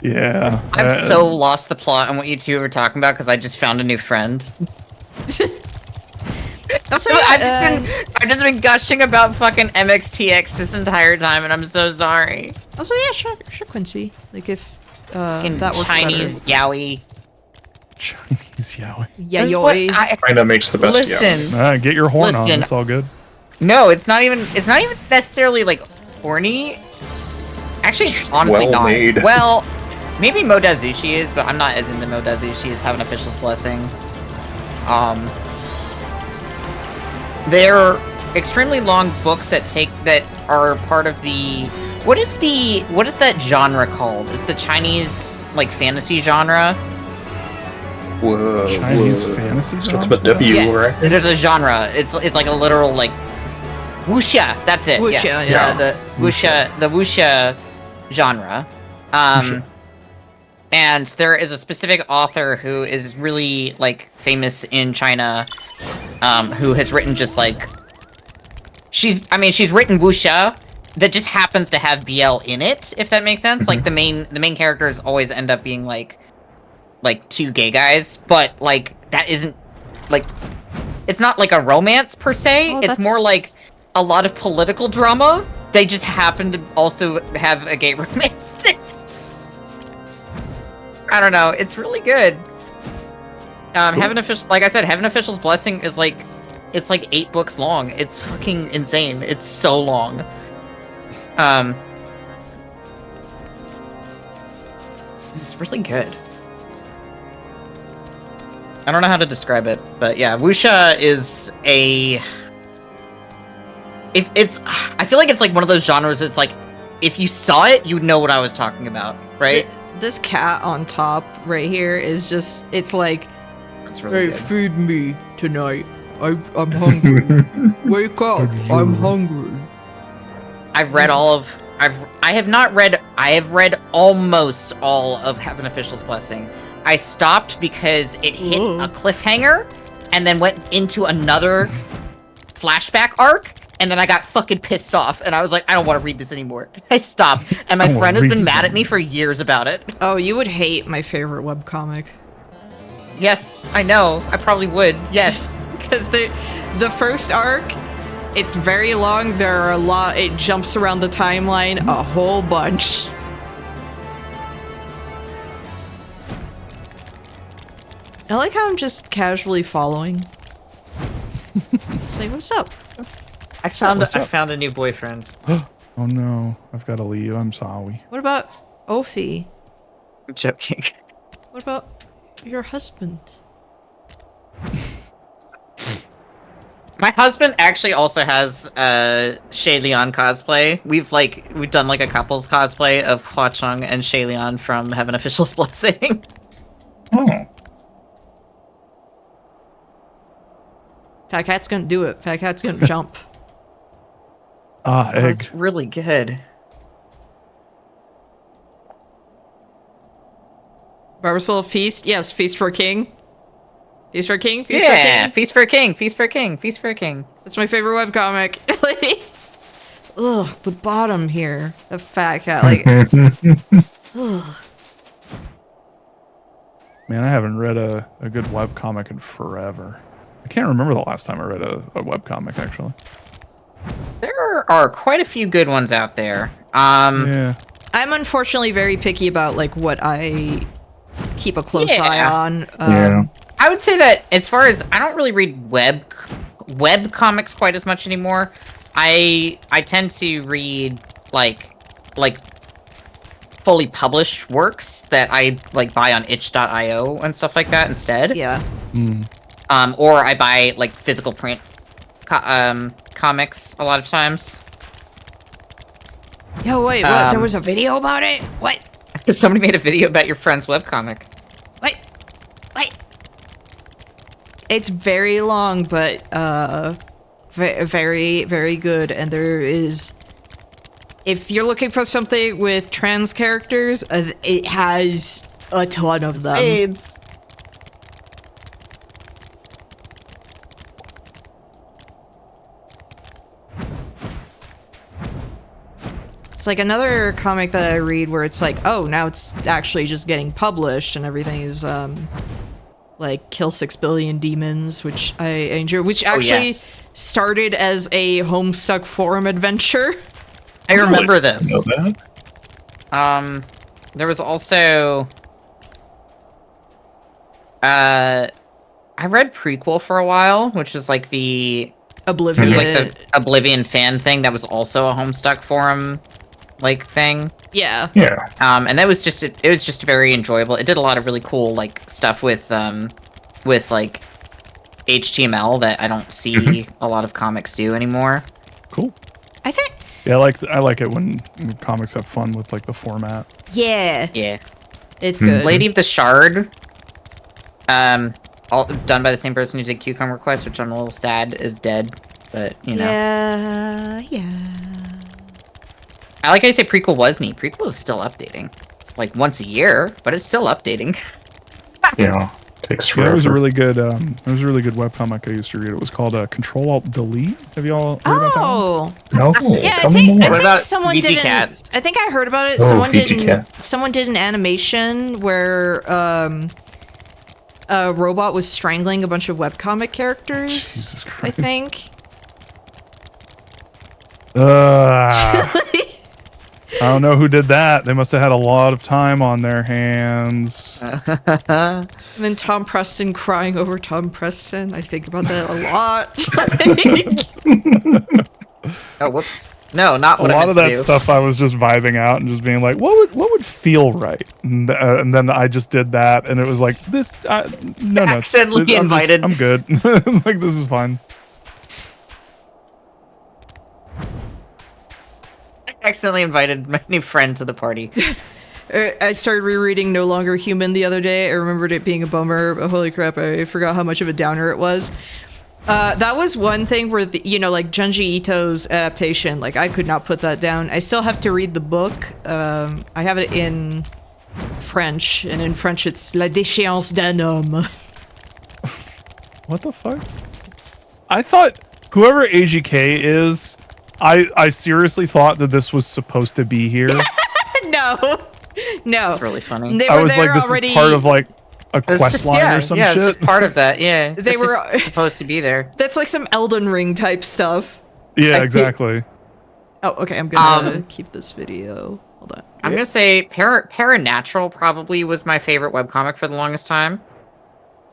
Yeah. I've so lost the plot on what you two were talking about because I just found a new friend. Also, I've just been gushing about fucking MXTX this entire time, and I'm so sorry. Also, yeah, sure, Quincy. Like if In that works Chinese yaoi. Chinese yaoi. Yeah, This is what yoi. China makes the best. Listen, Get your horn on. Listen. It's all good. no, it's not even necessarily like horny. Actually, it's honestly Well not. made. Well, maybe Modazushi is, but I'm not as into Modazushi as Have an Official's Blessing. They're extremely long books that are part of the what is that genre called? It's the Chinese like fantasy genre. Whoa, Chinese fantasy. Starts with W, Yes, right? there's a genre. It's like a literal like wuxia. That's it. Wuxia, yes. yeah. The wuxia genre. Wuxia. And there is a specific author who is really like famous in China, who has written just like she's written wuxia that just happens to have BL in it, if that makes sense. Like the main characters always end up being like two gay guys, but like that isn't like it's not like a romance per se. Oh, it's more like a lot of political drama. They just happen to also have a gay romance. I don't know. It's really good. Heaven Official, like I said, Heaven Official's Blessing is like, it's like 8 books long. It's fucking insane. It's so long. It's really good. I don't know how to describe it, but yeah, wuxia is a. I feel like it's like one of those genres. It's like, if you saw it, you'd know what I was talking about, right? This cat on top right here is just, it's like, That's really good. feed me tonight. I'm hungry. Wake up. I'm hungry. I've read I have read almost all of Heaven Official's Blessing. I stopped because it hit a cliffhanger and then went into another flashback arc, and then I got fucking pissed off and I was like, I don't want to read this anymore. I stopped, and my friend has been mad at me for years about it. Oh, you would hate my favorite webcomic. Yes, I know. I probably would. Yes. Because the first arc, it's very long. There are a lot. It jumps around the timeline a whole bunch. I like how I'm just casually following. It's like, what's up? I found a new boyfriend. Oh no, I've got to leave. I'm sorry. What about Ophi? I'm joking. What about your husband? My husband actually also has Shay Leon cosplay. We've done like a couples cosplay of Hua Chung and Shay Leon from Heaven Official's Blessing. Oh. Fat Cat's gonna do it. Fat Cat's gonna jump. Ah, egg. That's really good. Barbara Feast? Yes, Feast for a King. Feast for a King? Feast Yeah, for a King. Feast for a King, Feast for a King, Feast for a King. That's my favorite webcomic. Ugh, the bottom here. The Fat Cat, like, ugh. Man, I haven't read a good webcomic in forever. I can't remember the last time I read a webcomic, actually. There are quite a few good ones out there. Yeah. I'm unfortunately very picky about like what I keep a close Yeah. eye on. Yeah. I would say that as far as I don't really read web comics quite as much anymore. I tend to read like fully published works that I like buy on itch.io and stuff like that instead. Yeah. Or I buy like physical print comics a lot of times. Yo, wait, what? There was a video about it? What? Somebody made a video about your friend's webcomic. Wait. It's very long, but very, very good. And there is, if you're looking for something with trans characters, it has a ton of them. AIDS. It's like another comic that I read where it's like, oh, now it's actually just getting published and everything is like Kill 6 Billion Demons, which I enjoy, which actually started as a Homestuck forum adventure. I remember this. Know that? There was also I read Prequel for a while, which was like the Oblivion. it was like the Oblivion fan thing that was also a Homestuck forum like thing. Yeah. Yeah. And that was just it was just very enjoyable. It did a lot of really cool like stuff with like HTML that I don't see a lot of comics do anymore. Cool. I think. Yeah, I like it when comics have fun with like the format. Yeah. Yeah. It's good. Lady of the Shard, all done by the same person who did Cucumber Quest, which I'm a little sad is dead, but you know. Yeah. I like how you say Prequel was neat. Prequel is still updating, like once a year, but it's still updating. Yeah. Takes Yeah, forever. it was a really good webcomic I used to read. It was called Control Alt Delete. Have y'all heard about that one? Oh. No. Yeah, Tell I me think more. about someone VG did Cats? I think I heard about it. Oh, Someone VG Cat. someone did an animation where a robot was strangling a bunch of webcomic characters. Jesus I Christ. think. I don't know who did that. They must have had a lot of time on their hands. And then Tom Preston crying over Tom Preston. I think about that a lot. Oh, whoops! No, not A what I lot meant of to that do. stuff I was just vibing out and just being like, what would feel right? And then I just did that, and it was like this. No, Accidentally invited. I'm good. Like this is fine. Accidentally invited my new friend to the party. I started rereading No Longer Human the other day. I remembered it being a bummer, but holy crap, I forgot how much of a downer it was. That was one thing where, like Junji Ito's adaptation, like I could not put that down. I still have to read the book. I have it in French, and in French it's La Déchéance d'un homme. What the fuck? I thought whoever AGK is, I seriously thought that this was supposed to be here. No. It's really funny. They I were was there like, this already. is part of like a It's quest just, line yeah, or some yeah, shit. it's just part of that. Yeah, They it's were- just supposed to be there. That's like some Elden Ring type stuff. Yeah, exactly. Oh, okay, I'm gonna keep this video. Hold on. I'm gonna say Paranatural probably was my favorite webcomic for the longest time.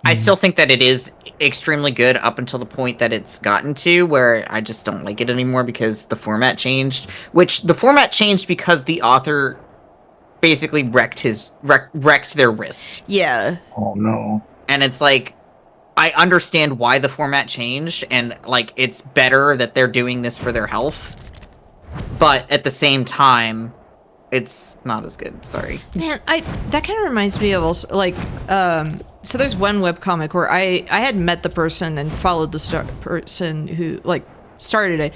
I still think that it is extremely good up until the point that it's gotten to where I just don't like it anymore because the format changed. Which the format changed because the author basically wrecked their wrist. Yeah. Oh no. And it's like I understand why the format changed and like it's better that they're doing this for their health. But at the same time, it's not as good. Sorry. Man, that kind of reminds me of also like so there's one webcomic where I had met the person and followed the person who like started it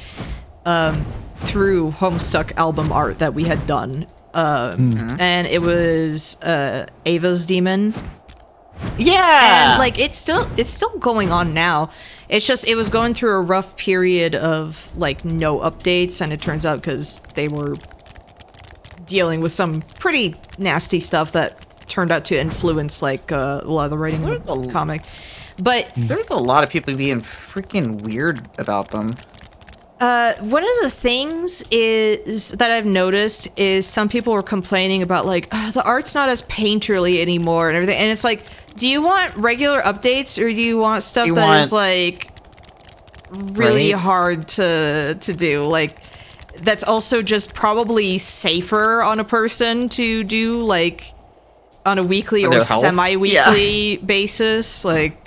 through Homestuck album art that we had done. And it was Ava's Demon. Yeah. And like it's still going on now. It's just it was going through a rough period of like no updates, and it turns out because they were dealing with some pretty nasty stuff that turned out to influence like a lot of the writing of the comic. But There's a lot of people being freaking weird about them. one of the things is that I've noticed is some people were complaining about like the art's not as painterly anymore and everything, and it's like, do you want regular updates or do you want stuff that is like really hard to do, like that's also just probably safer on a person to do like on a weekly or semi-weekly basis? Like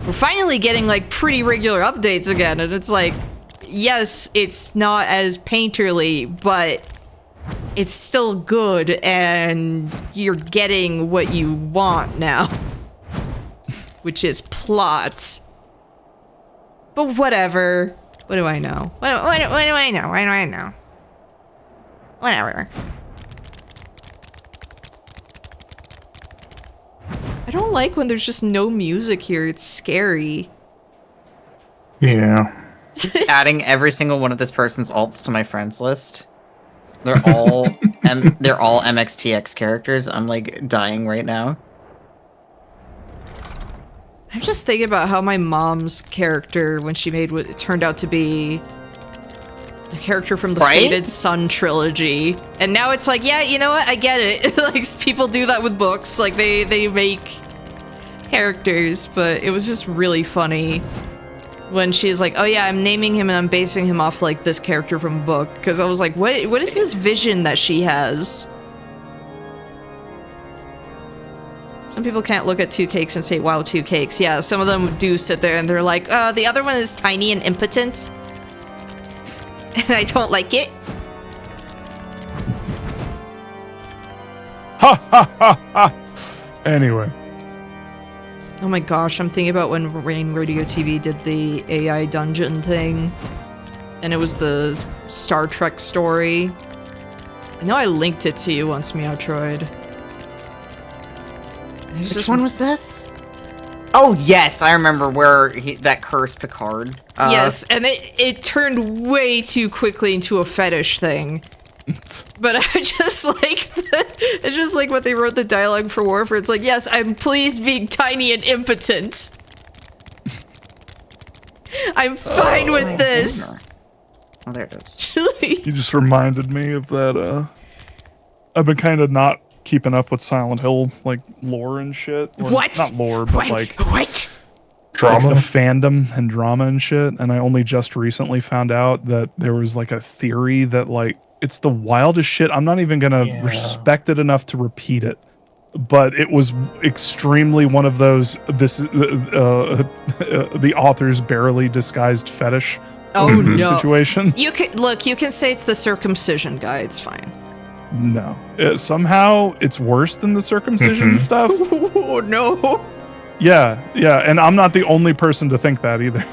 we're finally getting like pretty regular updates again, and it's like, yes, it's not as painterly, but it's still good, and you're getting what you want now, which is plot. But whatever. What do I know? What do I know? What do I know? Whatever. I don't like when there's just no music here. It's scary. Yeah. Adding every single one of this person's alts to my friends list. they're all MXTX characters. I'm like dying right now. I'm just thinking about how my mom's character, when she made what it turned out to be a character from the Right? Fated Sun trilogy. And now it's like, yeah, you know what? I get it. Like, people do that with books. Like, they make characters, but it was just really funny when she's like, oh yeah, I'm naming him and I'm basing him off, like, this character from a book. Because I was like, what is this vision that she has? Some people can't look at two cakes and say, wow, two cakes. Yeah, some of them do sit there and they're like, the other one is tiny and impotent. And I don't like it. Ha ha ha ha. Anyway. Oh my gosh, I'm thinking about when Rain Radio TV did the AI dungeon thing. And it was the Star Trek story. I know I linked it to you once, Meowtroid. Which one was this? Oh yes, I remember where that cursed Picard. Yes, and it turned way too quickly into a fetish thing. But I just like what they wrote the dialogue for Warfare. It's like, yes, I'm pleased being tiny and impotent. I'm fine with this. Oh, there it is. You just reminded me of that. I've been kind of not keeping up with Silent Hill, like, lore and shit. Or, What? Not lore, but What? like What? Drama. the fandom and drama and shit. And I only just recently found out that there was like a theory that, like, it's the wildest shit. I'm not even gonna respect it enough to repeat it. But it was extremely one of those, the author's barely disguised fetish Oh no. situations. You can say it's the circumcision guy. It's fine. No. Somehow it's worse than the circumcision stuff. Oh no. Yeah, and I'm not the only person to think that either.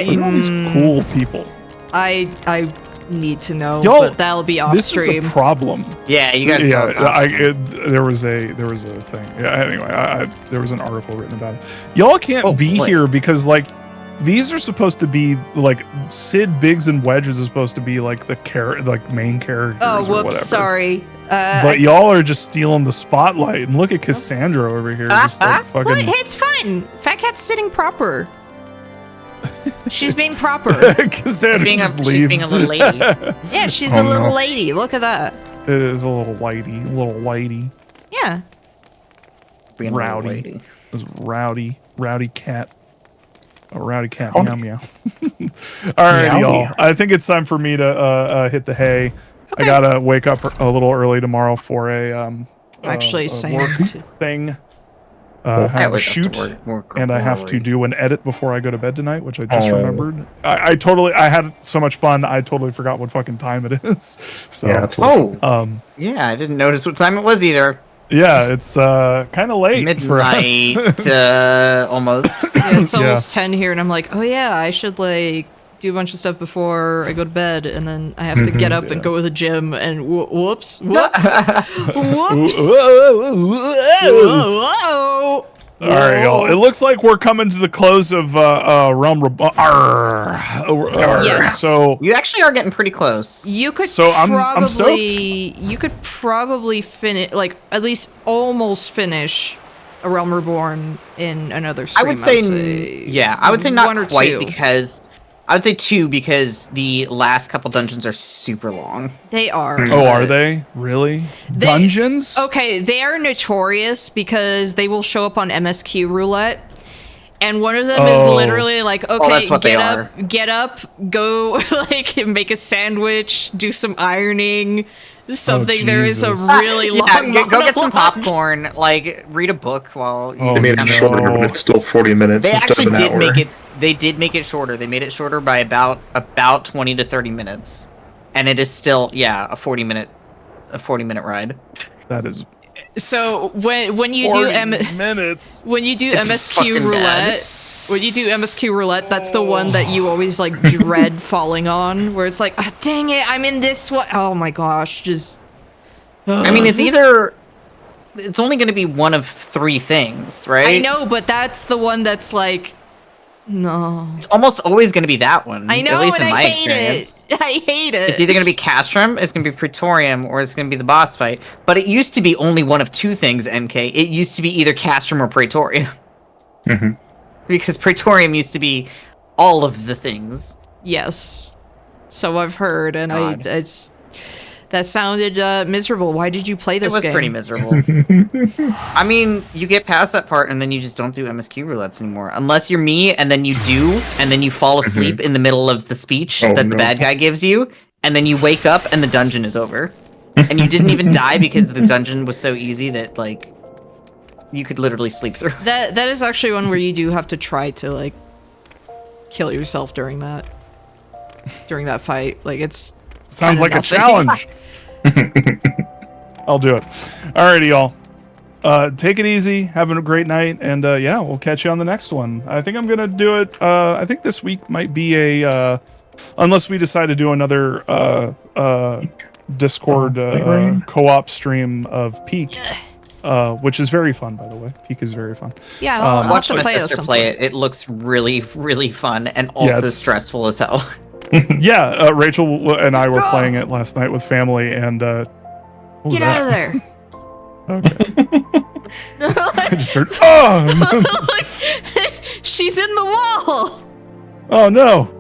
These cool people. I need to know, Y'all, but that'll be off This stream. is a problem. Yeah, you got to tell us. There was a thing. Yeah, anyway, there was an article written about it. Y'all can't be here because, like, these are supposed to be like Sid, Biggs, and Wedge is supposed to be like the main characters. Oh, or whoops, whatever. Sorry. But y'all are just stealing the spotlight. And look at Cassandra over here, just like fucking. Well, it's fine. Fat Cat's sitting proper. She's being proper. Cassandra just leaves. She's being a little lady. Yeah, she's a little lady. Look at that. It is a little lady. Yeah. Being a little Rowdy. lady. This rowdy cat. A rowdy cat. Meow meow. All right, y'all. I think it's time for me to hit the hay. Okay. I gotta wake up a little early tomorrow for a Actually, same. work thing. I have a shoot, and I have to do an edit before I go to bed tonight, which I just remembered. I had so much fun. I totally forgot what fucking time it is. So yeah, I didn't notice what time it was either. yeah, it's kind of late for us. Midnight, almost. Yeah, it's almost 10 here, and I'm like, oh yeah, I should like do a bunch of stuff before I go to bed, and then I have to get up and go to the gym, and whoops. Whoa. All right, y'all. It looks like we're coming to the close of Realm Reborn. Yes. So You actually are getting pretty close. You could I'm stoked. you could probably finish, like, at least almost finish a Realm Reborn in another stream. I would say, I would say not one or quite two. because I would say 2 because the last couple dungeons are super long. They are. Oh, are they really dungeons? Okay, they are notorious because they will show up on MSQ roulette. And one of them is literally like, okay, that's what get up, go like make a sandwich, do some ironing, something. There is a Jesus. really long Go get some monologue. popcorn, like read a book while you They made it shorter, but it's still 40 minutes They instead actually of an did hour. make it. They did make it shorter. They made it shorter by about 20 to 30 minutes, and it is still a 40 minute ride. That is So when you 40 do minutes. when you do It's MSQ fucking roulette, when you do MSQ roulette, that's the one that you always like dread falling on, where it's like, oh, dang it, I'm in this one. Oh my gosh, just. I mean, it's only going to be one of 3 things, right? I know, but that's the one that's like, No. It's almost always going to be that one. I know, at least and in my I hate experience. it. I hate it. It's either going to be Castrum, it's going to be Praetorium, or it's going to be the boss fight. But it used to be only one of two things, NK. It used to be either Castrum or Praetorium. Mhm. Because Praetorium used to be all of the things. Yes. So I've heard, and God. that sounded miserable. Why did you play this It was game? pretty miserable. I mean, you get past that part, and then you just don't do MSQ roulettes anymore. Unless you're me, and then you do, and then you fall asleep in the middle of the speech Oh, that no. the bad guy gives you, and then you wake up, and the dungeon is over. And you didn't even die because the dungeon was so easy that, like, you could literally sleep through. That is actually one where you do have to try to like kill yourself during that fight. Like it's Sounds kinda like a nothing. challenge. I'll do it. Alrighty, y'all. Take it easy. Have a great night, and yeah, we'll catch you on the next one. I think I'm gonna do it. I think this week might be a, unless we decide to do another Discord co-op stream of Peak, which is very fun, by the way. Peak is very fun. Yeah, I'll have Watch to my play it at sister some play point. it. It looks really, really fun, and also Yes. stressful as hell. Yeah, Rachel and I were playing it last night with family, and what was Get out of that? there. Okay. I just heard, oh, Like, she's in the wall. oh no.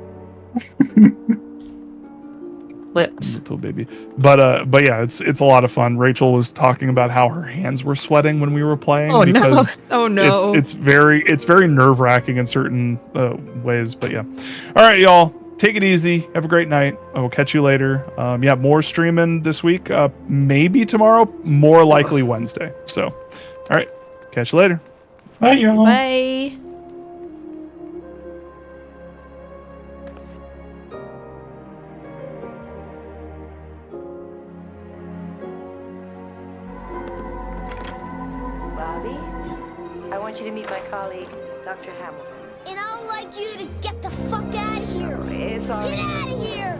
Flipped. Little baby, but yeah, it's a lot of fun. Rachel was talking about how her hands were sweating when we were playing Oh, no. because Oh no. it's very nerve wracking in certain ways. But yeah, all right, y'all, take it easy. Have a great night. I will catch you later. Yeah, more streaming this week. Maybe tomorrow. More likely Wednesday. So, all right, catch you later. Bye, y'all. Bye. Bobby, I want you to meet my colleague, Dr. Hamilton. And I'd like you to get the fuck out of here. It's all Get right. out of here!